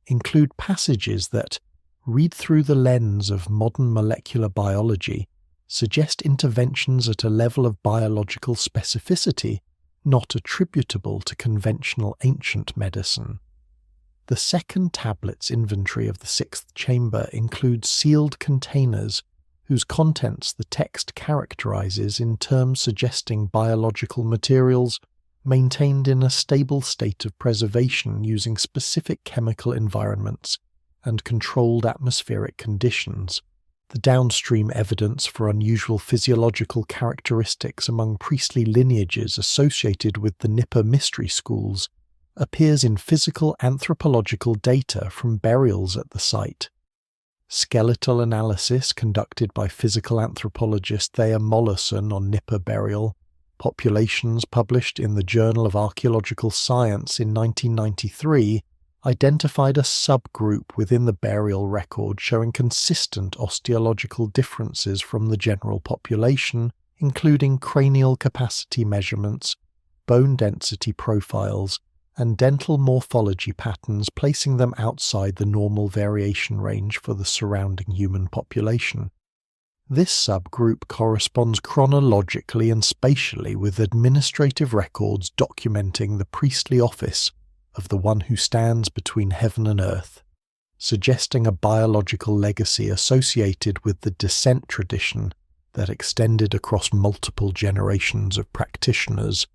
include passages that, read through the lens of modern molecular biology, suggest interventions at a level of biological specificity not attributable to conventional ancient medicine. The second tablet's inventory of the 6th chamber includes sealed containers whose contents the text characterizes in terms suggesting biological materials maintained in a stable state of preservation using specific chemical environments and controlled atmospheric conditions. The downstream evidence for unusual physiological characteristics among priestly lineages associated with the Nippur mystery schools appears in physical anthropological data from burials at the site. Skeletal analysis conducted by physical anthropologist Thayer Mollison on Nippur burial populations published in the Journal of Archaeological Science in 1993 identified a subgroup within the burial record showing consistent osteological differences from the general population, including cranial capacity measurements, bone density profiles, and dental morphology patterns, placing them outside the normal variation range for the surrounding human population. This subgroup corresponds chronologically and spatially with administrative records documenting the priestly office of the one who stands between heaven and earth, suggesting a biological legacy associated with the descent tradition that extended across multiple generations of practitioners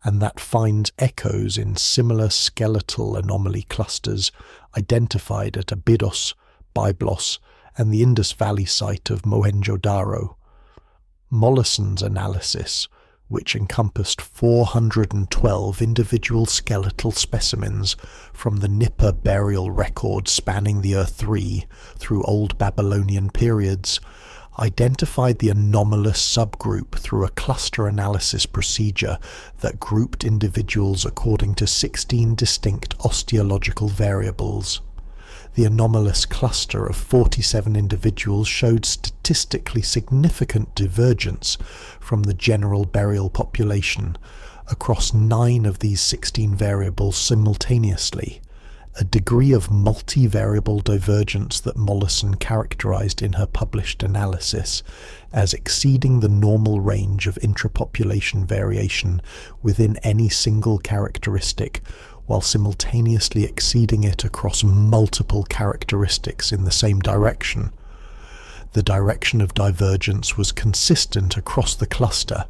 and that finds echoes in similar skeletal anomaly clusters identified at Abydos, Byblos, and the Indus Valley site of Mohenjo-Daro. Mollison's analysis, which encompassed 412 individual skeletal specimens from the Nippur burial record spanning the Earth-3 through Old Babylonian periods, identified the anomalous subgroup through a cluster analysis procedure that grouped individuals according to 16 distinct osteological variables. The anomalous cluster of 47 individuals showed statistically significant divergence from the general burial population across 9 of these 16 variables simultaneously, a degree of multivariable divergence that Mollison characterized in her published analysis as exceeding the normal range of intrapopulation variation within any single characteristic, while simultaneously exceeding it across multiple characteristics in the same direction. The direction of divergence was consistent across the cluster,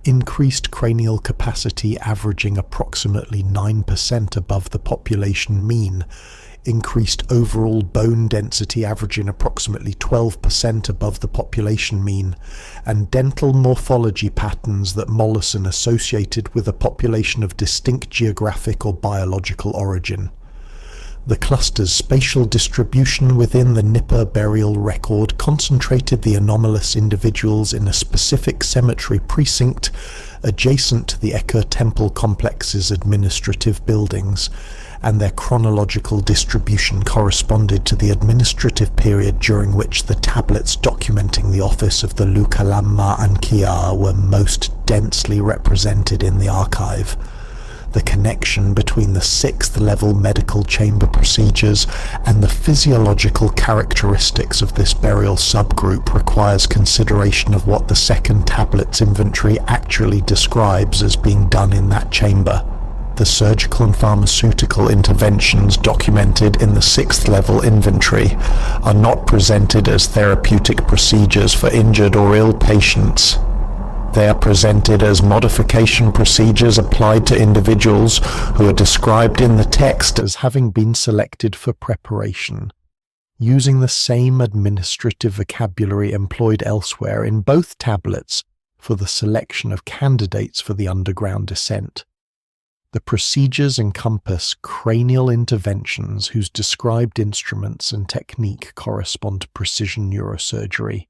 increased cranial capacity averaging approximately 9% above the population mean, increased overall bone density averaging approximately 12% above the population mean, and dental morphology patterns that Mollison associated with a population of distinct geographic or biological origin. The cluster's spatial distribution within the Nippur burial record concentrated the anomalous individuals in a specific cemetery precinct adjacent to the Ekur temple complex's administrative buildings, and their chronological distribution corresponded to the administrative period during which the tablets documenting the office of the lu-kalam-ma Ankiya were most densely represented in the archive. The connection between the 6th level medical chamber procedures and the physiological characteristics of this burial subgroup requires consideration of what the second tablet's inventory actually describes as being done in that chamber. The surgical and pharmaceutical interventions documented in the 6th level inventory are not presented as therapeutic procedures for injured or ill patients. They are presented as modification procedures applied to individuals who are described in the text as having been selected for preparation, using the same administrative vocabulary employed elsewhere in both tablets for the selection of candidates for the underground descent. The procedures encompass cranial interventions whose described instruments and technique correspond to precision neurosurgery,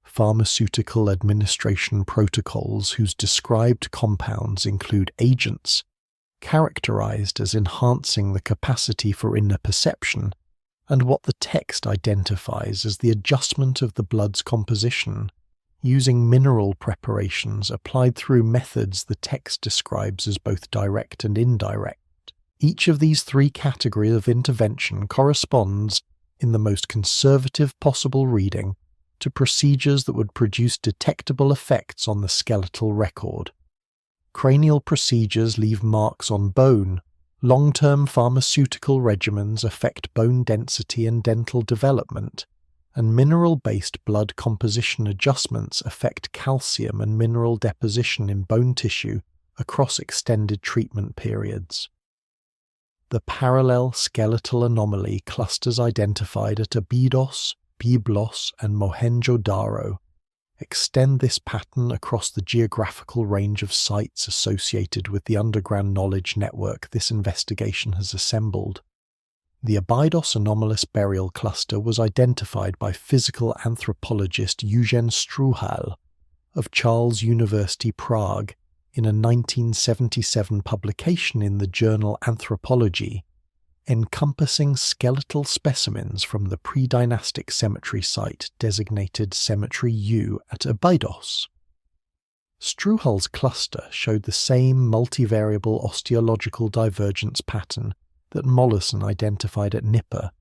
pharmaceutical administration protocols whose described compounds include agents characterized as enhancing the capacity for inner perception, and what the text identifies as the adjustment of the blood's composition, using mineral preparations applied through methods the text describes as both direct and indirect. Each of these three categories of intervention corresponds, in the most conservative possible reading, to procedures that would produce detectable effects on the skeletal record. Cranial procedures leave marks on bone. Long-term pharmaceutical regimens affect bone density and dental development, and mineral-based blood composition adjustments affect calcium and mineral deposition in bone tissue across extended treatment periods. The parallel skeletal anomaly clusters identified at Abydos, Byblos, and Mohenjo-Daro extend this pattern across the geographical range of sites associated with the underground knowledge network this investigation has assembled. The Abydos anomalous burial cluster was identified by physical anthropologist Eugen Struhal of Charles University Prague in a 1977 publication in the journal Anthropology, encompassing skeletal specimens from the pre-dynastic cemetery site designated Cemetery U at Abydos. Struhal's cluster showed the same multivariable osteological divergence pattern that Mollison identified at Nippur,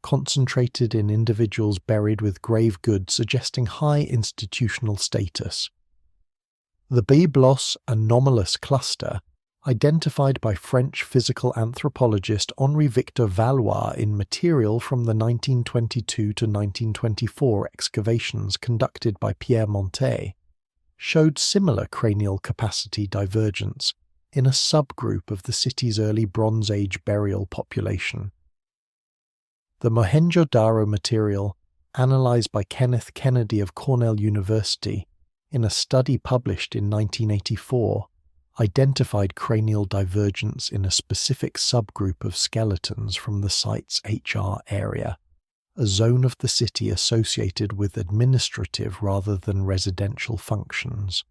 concentrated in individuals buried with grave goods suggesting high institutional status. The Byblos anomalous cluster, identified by French physical anthropologist Henri-Victor Valois in material from the 1922 to 1924 excavations conducted by Pierre Montet, showed similar cranial capacity divergence in a subgroup of the city's early Bronze Age burial population. The Mohenjo-Daro material, analyzed by Kenneth Kennedy of Cornell University in a study published in 1984, identified cranial divergence in a specific subgroup of skeletons from the site's HR area, a zone of the city associated with administrative rather than residential functions.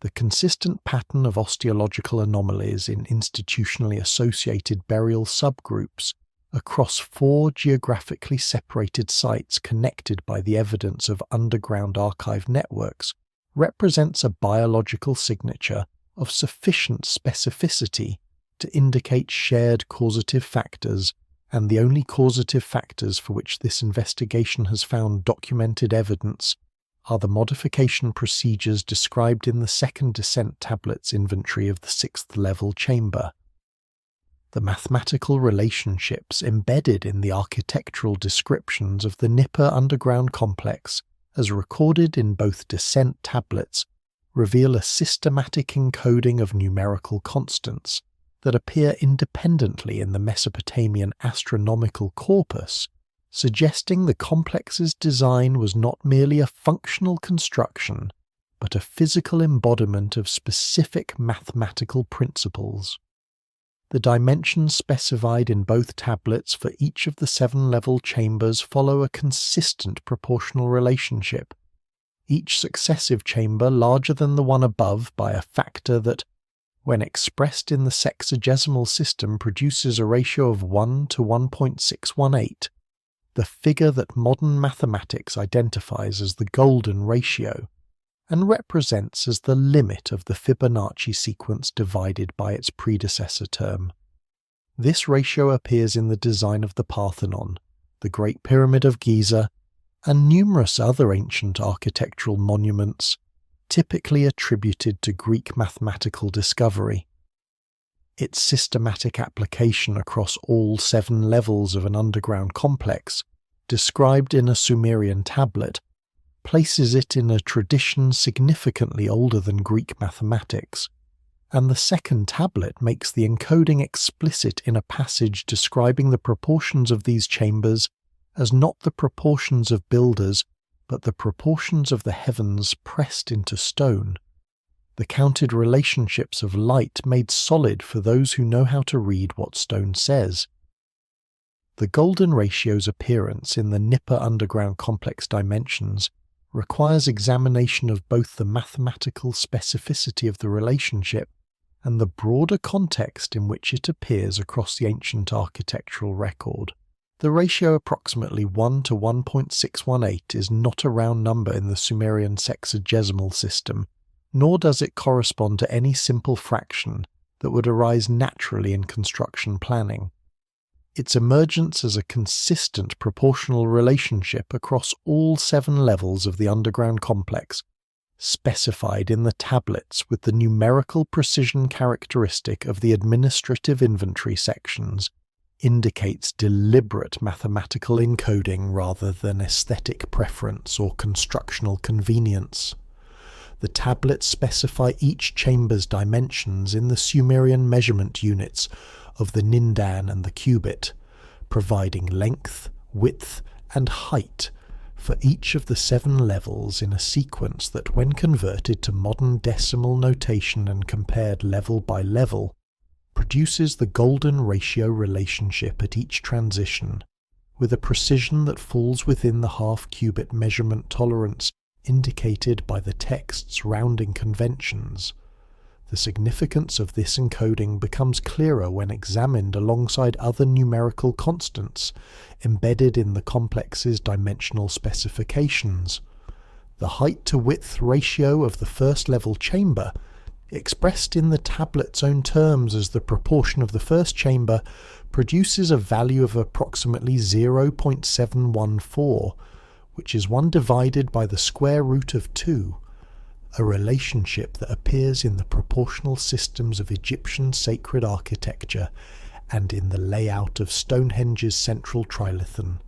The consistent pattern of osteological anomalies in institutionally associated burial subgroups across 4 geographically separated sites connected by the evidence of underground archive networks represents a biological signature of sufficient specificity to indicate shared causative factors, and the only causative factors for which this investigation has found documented evidence are the modification procedures described in the second descent tablet's inventory of the 6th level chamber. The mathematical relationships embedded in the architectural descriptions of the Nippur underground complex, as recorded in both descent tablets, reveal a systematic encoding of numerical constants that appear independently in the Mesopotamian astronomical corpus, suggesting the complex's design was not merely a functional construction, but a physical embodiment of specific mathematical principles. The dimensions specified in both tablets for each of the 7-level chambers follow a consistent proportional relationship, each successive chamber larger than the one above by a factor that, when expressed in the sexagesimal system, produces a ratio of 1 to 1.618, the figure that modern mathematics identifies as the golden ratio, and represents as the limit of the Fibonacci sequence divided by its predecessor term. This ratio appears in the design of the Parthenon, the Great Pyramid of Giza, and numerous other ancient architectural monuments, typically attributed to Greek mathematical discovery. Its systematic application across all 7 levels of an underground complex, described in a Sumerian tablet, places it in a tradition significantly older than Greek mathematics, and the second tablet makes the encoding explicit in a passage describing the proportions of these chambers as not the proportions of builders, but the proportions of the heavens pressed into stone. the counted relationships of light made solid for those who know how to read what stone says. The golden ratio's appearance in the Nippur underground complex dimensions requires examination of both the mathematical specificity of the relationship and the broader context in which it appears across the ancient architectural record. The ratio approximately 1 to 1.618 is not a round number in the Sumerian sexagesimal system, nor does it correspond to any simple fraction that would arise naturally in construction planning. Its emergence as a consistent proportional relationship across all 7 levels of the underground complex, specified in the tablets with the numerical precision characteristic of the administrative inventory sections, indicates deliberate mathematical encoding rather than aesthetic preference or constructional convenience. The tablets specify each chamber's dimensions in the Sumerian measurement units of the nindan and the cubit, providing length, width, and height for each of the 7 levels in a sequence that, when converted to modern decimal notation and compared level by level, produces the golden ratio relationship at each transition, with a precision that falls within the half-cubit measurement tolerance indicated by the text's rounding conventions. The significance of this encoding becomes clearer when examined alongside other numerical constants embedded in the complex's dimensional specifications. The height-to-width ratio of the first-level chamber, expressed in the tablet's own terms as the proportion of the first chamber, produces a value of approximately 0.714, which is 1 divided by the square root of 2, a relationship that appears in the proportional systems of Egyptian sacred architecture and in the layout of Stonehenge's central trilithon.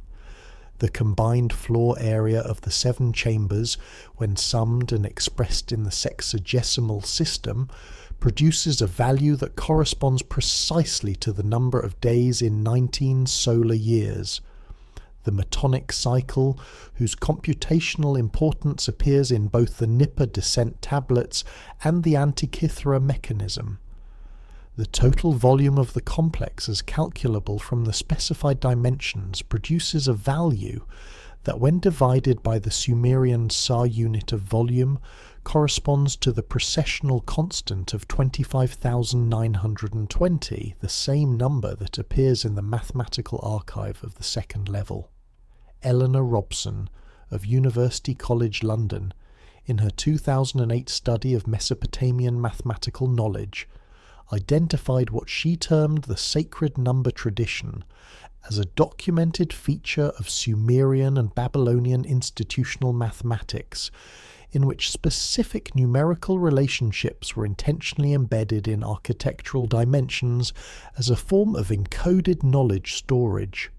The combined floor area of the 7 chambers, when summed and expressed in the sexagesimal system, produces a value that corresponds precisely to the number of days in 19 solar years. The Metonic cycle, whose computational importance appears in both the Nippur descent tablets and the Antikythera mechanism. The total volume of the complex as calculable from the specified dimensions produces a value that, when divided by the Sumerian Sa unit of volume, corresponds to the precessional constant of 25,920, the same number that appears in the mathematical archive of the second level. Eleanor Robson of University College London, in her 2008 study of Mesopotamian mathematical knowledge, identified what she termed the sacred number tradition as a documented feature of Sumerian and Babylonian institutional mathematics, in which specific numerical relationships were intentionally embedded in architectural dimensions as a form of encoded knowledge storage.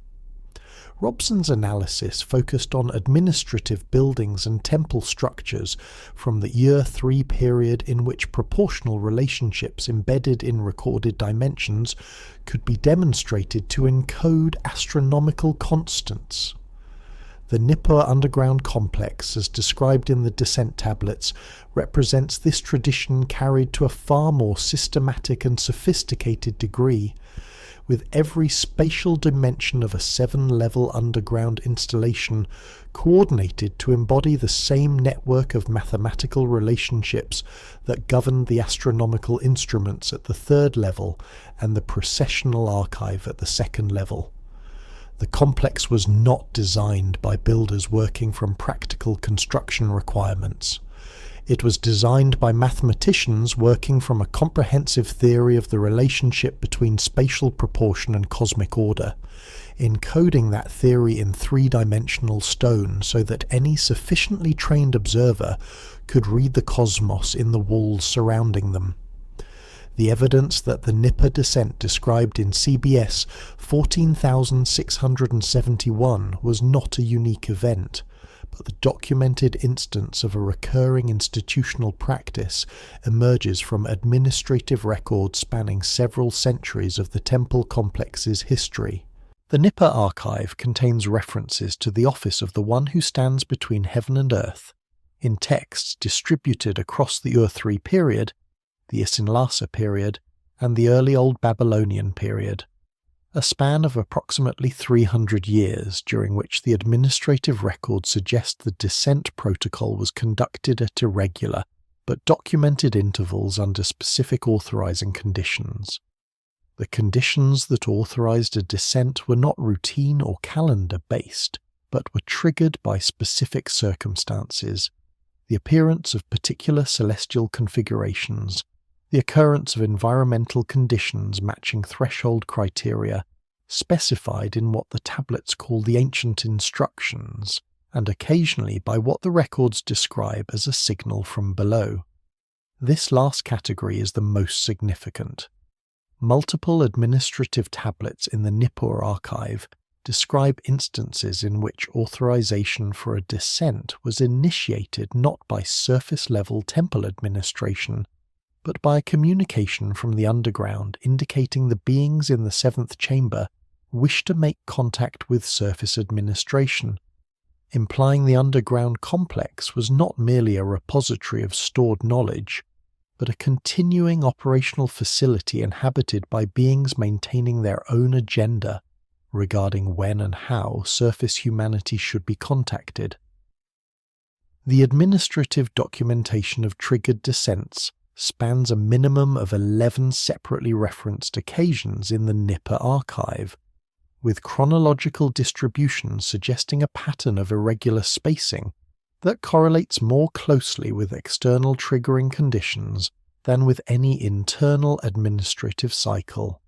Robson's analysis focused on administrative buildings and temple structures from the Year 3 period, in which proportional relationships embedded in recorded dimensions could be demonstrated to encode astronomical constants. The Nippur underground complex, as described in the descent tablets, represents this tradition carried to a far more systematic and sophisticated degree, with every spatial dimension of a 7-level underground installation coordinated to embody the same network of mathematical relationships that governed the astronomical instruments at the 3rd level and the precessional archive at the 2nd level. The complex was not designed by builders working from practical construction requirements. It was designed by mathematicians working from a comprehensive theory of the relationship between spatial proportion and cosmic order, encoding that theory in 3-dimensional stone so that any sufficiently trained observer could read the cosmos in the walls surrounding them. The evidence that the Nippur descent described in CBS 14,671 was not a unique event, but the documented instance of a recurring institutional practice emerges from administrative records spanning several centuries of the temple complex's history. The Nippur archive contains references to the office of the one who stands between heaven and earth, in texts distributed across the Ur-3 period, the Isin-Lhasa period, and the early Old Babylonian period, a span of approximately 300 years during which the administrative record suggests the descent protocol was conducted at irregular but documented intervals under specific authorizing conditions. The conditions that authorized a descent were not routine or calendar-based, but were triggered by specific circumstances, the appearance of particular celestial configurations, the occurrence of environmental conditions matching threshold criteria, specified in what the tablets call the ancient instructions, and occasionally by what the records describe as a signal from below. This last category is the most significant. Multiple administrative tablets in the Nippur archive describe instances in which authorization for a descent was initiated not by surface-level temple administration, but by a communication from the underground indicating the beings in the seventh chamber wished to make contact with surface administration, implying the underground complex was not merely a repository of stored knowledge, but a continuing operational facility inhabited by beings maintaining their own agenda regarding when and how surface humanity should be contacted. The administrative documentation of triggered descents spans a minimum of 11 separately referenced occasions in the Nippur archive, with chronological distribution suggesting a pattern of irregular spacing that correlates more closely with external triggering conditions than with any internal administrative cycle.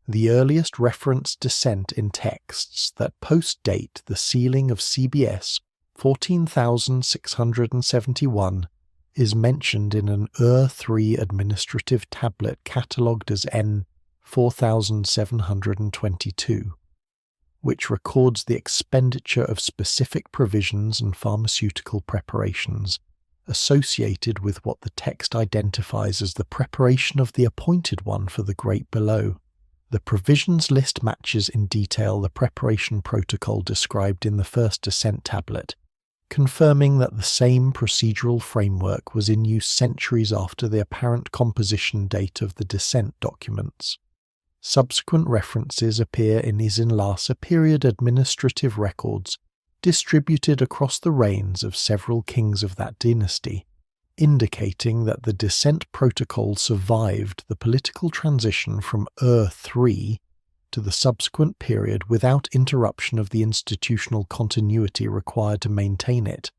The earliest referenced descent in texts that post-date the sealing of CBS 14,671 is mentioned in an Ur-3 administrative tablet catalogued as N 4722, which records the expenditure of specific provisions and pharmaceutical preparations associated with what the text identifies as the preparation of the appointed one for the great below. The provisions list matches in detail the preparation protocol described in the first descent tablet, confirming that the same procedural framework was in use centuries after the apparent composition date of the descent documents. Subsequent references appear in Isin-Lhasa period administrative records distributed across the reigns of several kings of that dynasty, indicating that the descent protocol survived the political transition from Ur-3 to the subsequent period without interruption of the institutional continuity required to maintain it.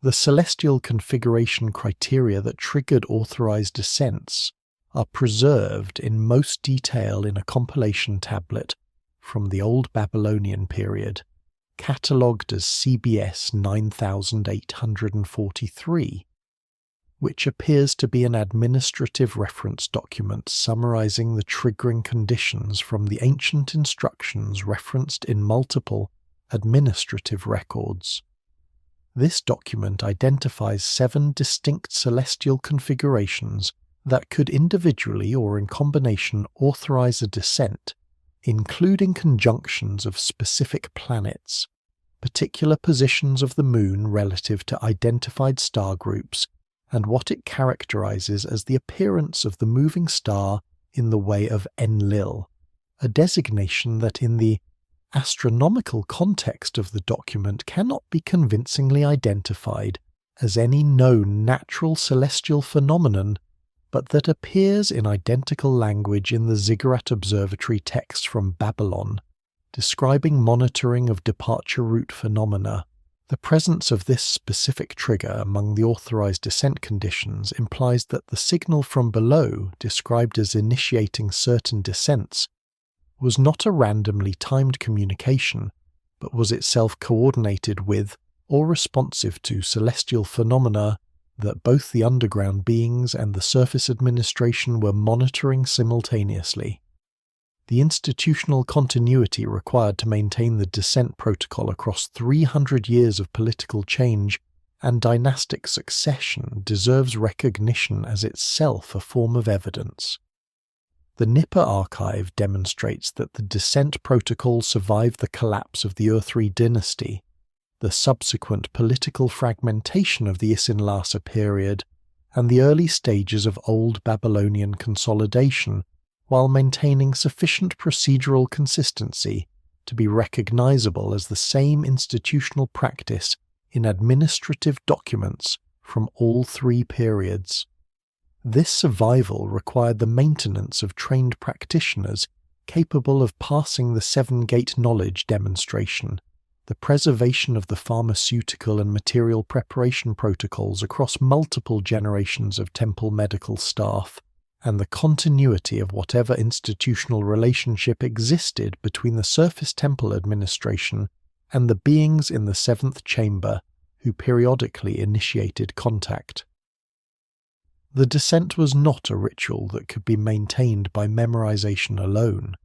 The celestial configuration criteria that triggered authorized descents are preserved in most detail in a compilation tablet from the Old Babylonian period, catalogued as CBS 9843, which appears to be an administrative reference document summarizing the triggering conditions from the ancient instructions referenced in multiple administrative records. This document identifies 7 distinct celestial configurations that could individually or in combination authorize a descent, including conjunctions of specific planets, particular positions of the moon relative to identified star groups, and what it characterizes as the appearance of the moving star in the way of Enlil, a designation that in the astronomical context of the document cannot be convincingly identified as any known natural celestial phenomenon, but that appears in identical language in the Ziggurat Observatory text from Babylon, describing monitoring of departure route phenomena. The presence of this specific trigger among the authorized descent conditions implies that the signal from below, described as initiating certain descents, was not a randomly timed communication, but was itself coordinated with or responsive to celestial phenomena that both the underground beings and the surface administration were monitoring simultaneously. The institutional continuity required to maintain the descent protocol across 300 years of political change and dynastic succession deserves recognition as itself a form of evidence. The Nippur archive demonstrates that the descent protocol survived the collapse of the Ur-3 dynasty, the subsequent political fragmentation of the Isin-Lhasa period, and the early stages of Old Babylonian consolidation, while maintaining sufficient procedural consistency to be recognizable as the same institutional practice in administrative documents from all three periods. This survival required the maintenance of trained practitioners capable of passing the seven-gate knowledge demonstration, the preservation of the pharmaceutical and material preparation protocols across multiple generations of temple medical staff, and the continuity of whatever institutional relationship existed between the surface temple administration and the beings in the seventh chamber who periodically initiated contact. The descent was not a ritual that could be maintained by memorization alone.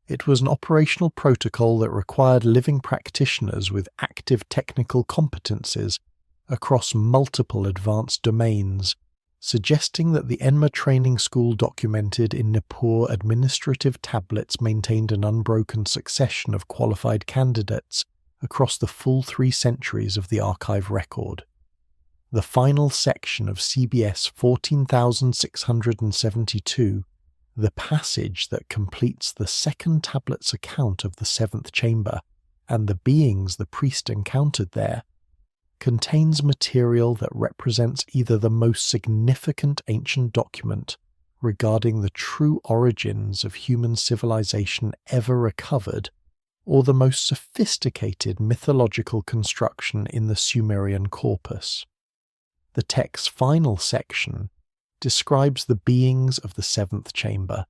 It was an operational protocol that required living practitioners with active technical competencies across multiple advanced domains, suggesting that the Enma training school documented in Nippur administrative tablets maintained an unbroken succession of qualified candidates across the full 3 centuries of the archive record. The final section of CBS 14672, the passage that completes the second tablet's account of the seventh chamber and the beings the priest encountered there, contains material that represents either the most significant ancient document regarding the true origins of human civilization ever recovered, or the most sophisticated mythological construction in the Sumerian corpus. The text's final section describes the beings of the seventh chamber,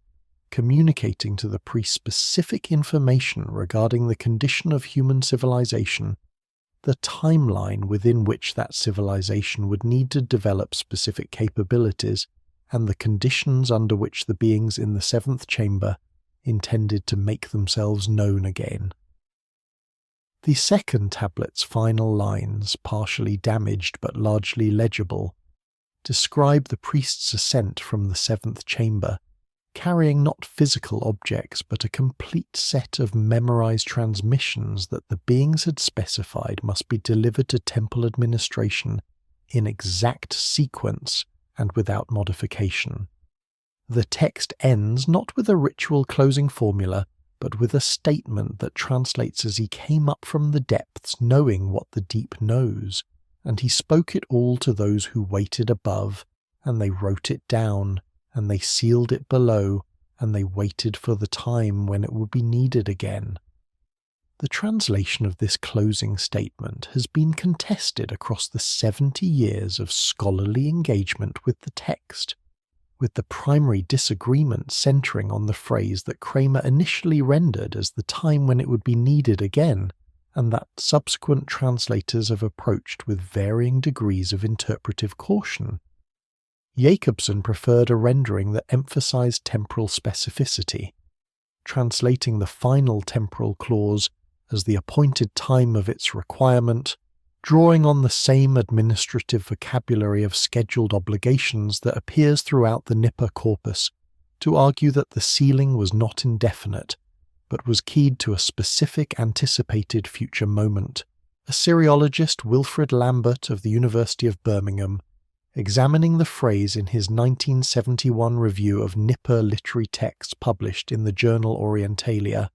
communicating to the priest specific information regarding the condition of human civilization, the timeline within which that civilization would need to develop specific capabilities, and the conditions under which the beings in the seventh chamber intended to make themselves known again. The second tablet's final lines, partially damaged but largely legible, describe the priest's ascent from the seventh chamber, carrying not physical objects but a complete set of memorized transmissions that the beings had specified must be delivered to temple administration in exact sequence and without modification. The text ends not with a ritual closing formula, but with a statement that translates as he came up from the depths knowing what the deep knows, and he spoke it all to those who waited above, and they wrote it down, and they sealed it below, and they waited for the time when it would be needed again. The translation of this closing statement has been contested across the 70 years of scholarly engagement with the text, with the primary disagreement centering on the phrase that Kramer initially rendered as the time when it would be needed again, and that subsequent translators have approached with varying degrees of interpretive caution. Jacobson preferred a rendering that emphasized temporal specificity, translating the final temporal clause as the appointed time of its requirement, drawing on the same administrative vocabulary of scheduled obligations that appears throughout the Nippur corpus to argue that the sealing was not indefinite, but was keyed to a specific anticipated future moment. Assyriologist Wilfred Lambert of the University of Birmingham, examining the phrase in his 1971 review of Nippur literary texts published in the journal Orientalia,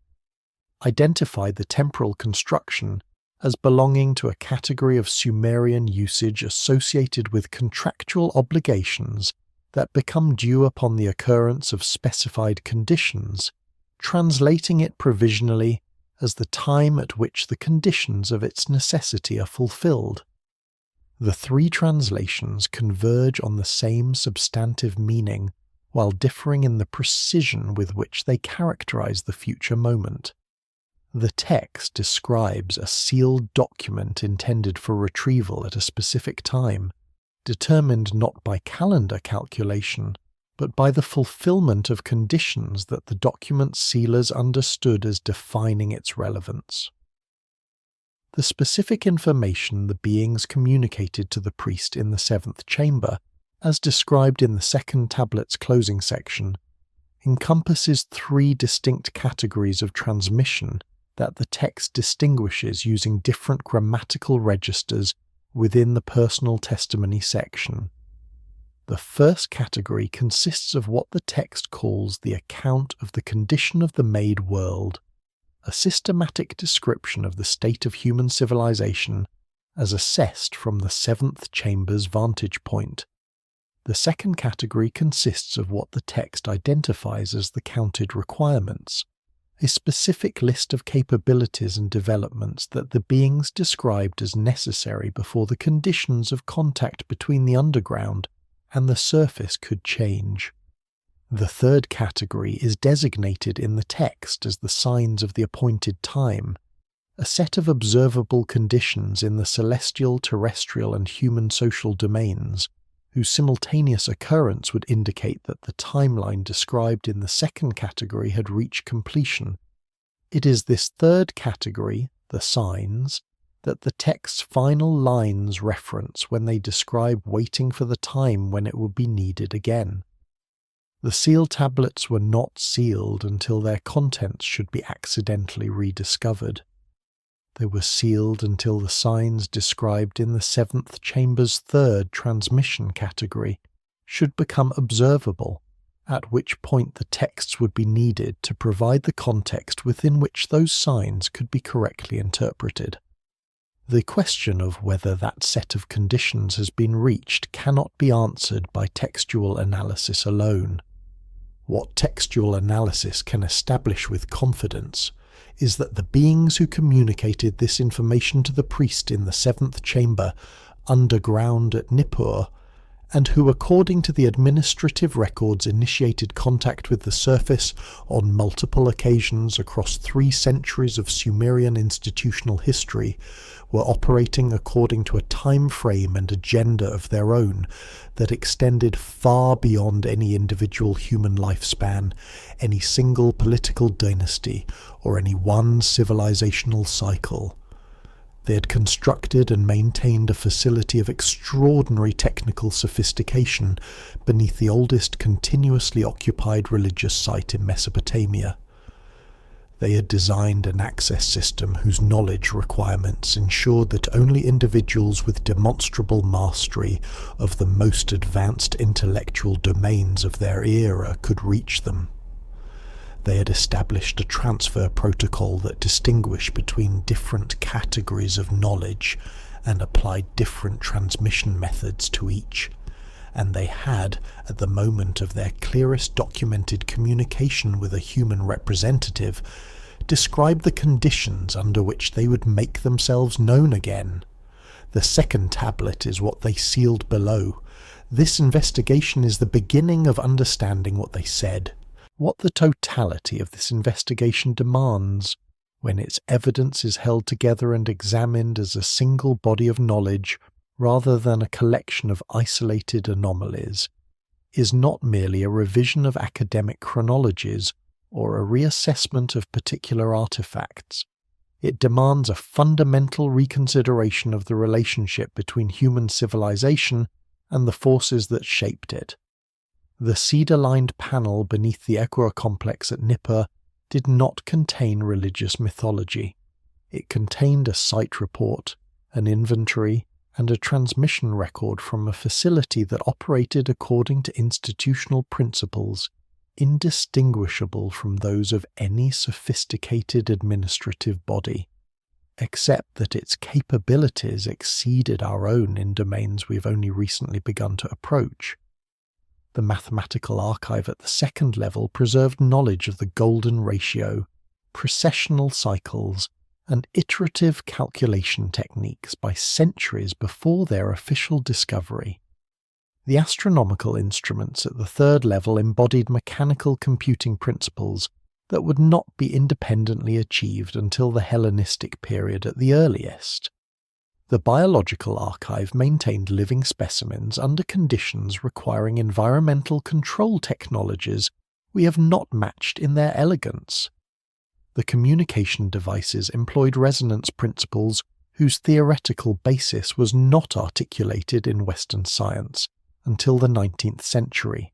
identified the temporal construction as belonging to a category of Sumerian usage associated with contractual obligations that become due upon the occurrence of specified conditions, translating it provisionally as the time at which the conditions of its necessity are fulfilled. The 3 translations converge on the same substantive meaning, while differing in the precision with which they characterize the future moment. The text describes a sealed document intended for retrieval at a specific time, determined not by calendar calculation, but by the fulfillment of conditions that the document's sealers understood as defining its relevance. The specific information the beings communicated to the priest in the seventh chamber, as described in the second tablet's closing section, encompasses 3 distinct categories of transmission that the text distinguishes using different grammatical registers within the personal testimony section. The first category consists of what the text calls the account of the condition of the made world, a systematic description of the state of human civilization as assessed from the seventh chamber's vantage point. The second category consists of what the text identifies as the counted requirements, a specific list of capabilities and developments that the beings described as necessary before the conditions of contact between the underground and the surface could change. The third category is designated in the text as the signs of the appointed time, a set of observable conditions in the celestial, terrestrial, and human social domains, whose simultaneous occurrence would indicate that the timeline described in the second category had reached completion. It is this third category, the signs, that the text's final lines reference when they describe waiting for the time when it would be needed again. The seal tablets were not sealed until their contents should be accidentally rediscovered. They were sealed until the signs described in the seventh chamber's third transmission category should become observable, at which point the texts would be needed to provide the context within which those signs could be correctly interpreted. The question of whether that set of conditions has been reached cannot be answered by textual analysis alone. What textual analysis can establish with confidence is that the beings who communicated this information to the priest in the seventh chamber underground at Nippur, and who according to the administrative records initiated contact with the surface on multiple occasions across 3 centuries of Sumerian institutional history, were operating according to a time frame and agenda of their own that extended far beyond any individual human lifespan, any single political dynasty, or any one civilizational cycle. They had constructed and maintained a facility of extraordinary technical sophistication beneath the oldest continuously occupied religious site in Mesopotamia. They had designed an access system whose knowledge requirements ensured that only individuals with demonstrable mastery of the most advanced intellectual domains of their era could reach them. They had established a transfer protocol that distinguished between different categories of knowledge and applied different transmission methods to each, and they had, at the moment of their clearest documented communication with a human representative, described the conditions under which they would make themselves known again. The second tablet is what they sealed below. This investigation is the beginning of understanding what they said, what the totality of this investigation demands, when its evidence is held together and examined as a single body of knowledge rather than a collection of isolated anomalies, is not merely a revision of academic chronologies or a reassessment of particular artifacts. It demands a fundamental reconsideration of the relationship between human civilization and the forces that shaped it. The cedar-lined panel beneath the Ekur complex at Nippur did not contain religious mythology. It contained a site report, an inventory, and a transmission record from a facility that operated according to institutional principles indistinguishable from those of any sophisticated administrative body, except that its capabilities exceeded our own in domains we have only recently begun to approach. The mathematical archive at the second level preserved knowledge of the golden ratio, precessional cycles, and iterative calculation techniques by centuries before their official discovery. The astronomical instruments at the third level embodied mechanical computing principles that would not be independently achieved until the Hellenistic period at the earliest. The biological archive maintained living specimens under conditions requiring environmental control technologies we have not matched in their elegance. The communication devices employed resonance principles whose theoretical basis was not articulated in Western science until the 19th century,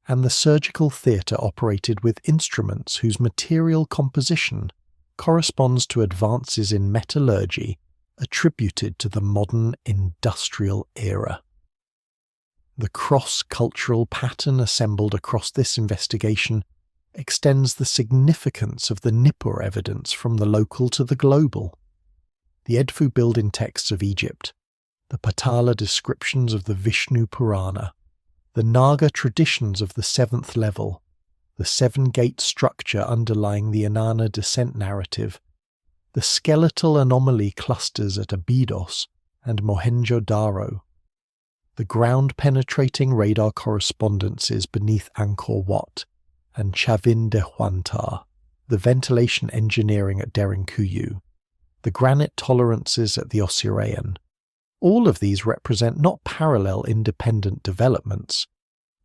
and the surgical theatre operated with instruments whose material composition corresponds to advances in metallurgy attributed to the modern industrial era. The cross-cultural pattern assembled across this investigation extends the significance of the Nippur evidence from the local to the global. The Edfu building texts of Egypt, the Patala descriptions of the Vishnu Purana, the Naga traditions of the seventh level, the seven-gate structure underlying the Inanna descent narrative, the skeletal anomaly clusters at Abydos and Mohenjo-Daro, the ground-penetrating radar correspondences beneath Angkor Wat and Chavin de Huantar, the ventilation engineering at Derinkuyu, the granite tolerances at the Osirian. All of these represent not parallel independent developments,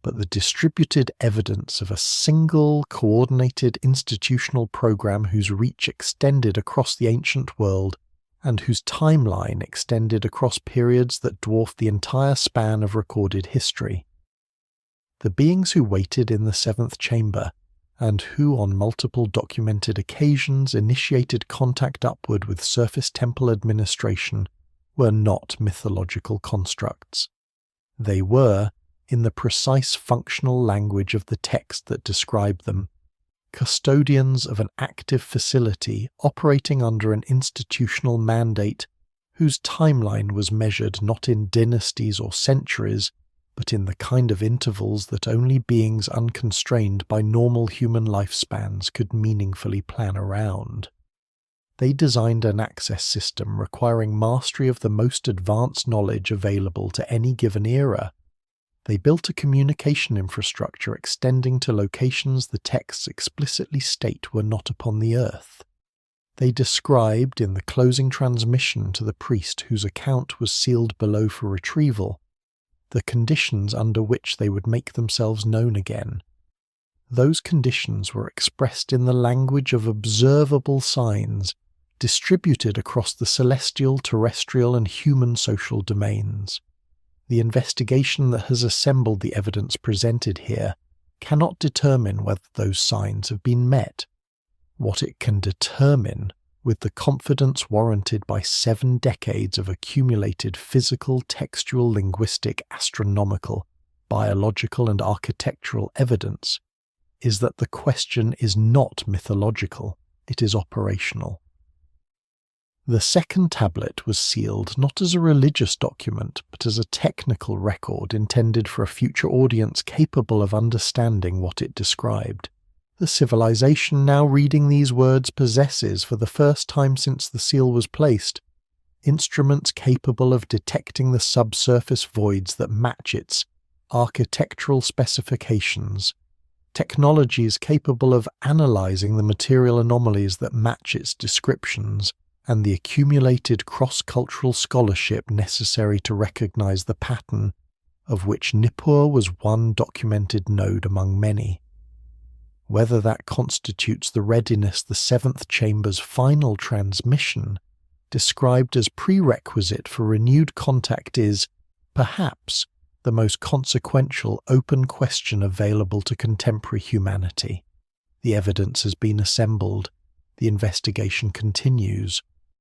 but the distributed evidence of a single coordinated institutional program whose reach extended across the ancient world and whose timeline extended across periods that dwarf the entire span of recorded history. The beings who waited in the seventh chamber, and who on multiple documented occasions initiated contact upward with surface temple administration, were not mythological constructs. They were, in the precise functional language of the text that described them, custodians of an active facility operating under an institutional mandate whose timeline was measured not in dynasties or centuries, but in the kind of intervals that only beings unconstrained by normal human lifespans could meaningfully plan around. They designed an access system requiring mastery of the most advanced knowledge available to any given era. They built a communication infrastructure extending to locations the texts explicitly state were not upon the earth. They described, in the closing transmission to the priest whose account was sealed below for retrieval, the conditions under which they would make themselves known again. Those conditions were expressed in the language of observable signs distributed across the celestial, terrestrial, and human social domains. The investigation that has assembled the evidence presented here cannot determine whether those signs have been met. What it can determine, with the confidence warranted by 7 decades of accumulated physical, textual, linguistic, astronomical, biological, and architectural evidence, is that the question is not mythological, it is operational. The second tablet was sealed not as a religious document, but as a technical record intended for a future audience capable of understanding what it described. The civilization now reading these words possesses, for the first time since the seal was placed, instruments capable of detecting the subsurface voids that match its architectural specifications, technologies capable of analyzing the material anomalies that match its descriptions, and the accumulated cross-cultural scholarship necessary to recognize the pattern, of which Nippur was one documented node among many. Whether that constitutes the readiness the seventh chamber's final transmission, described as prerequisite for renewed contact, is, perhaps, the most consequential open question available to contemporary humanity. The evidence has been assembled. The investigation continues.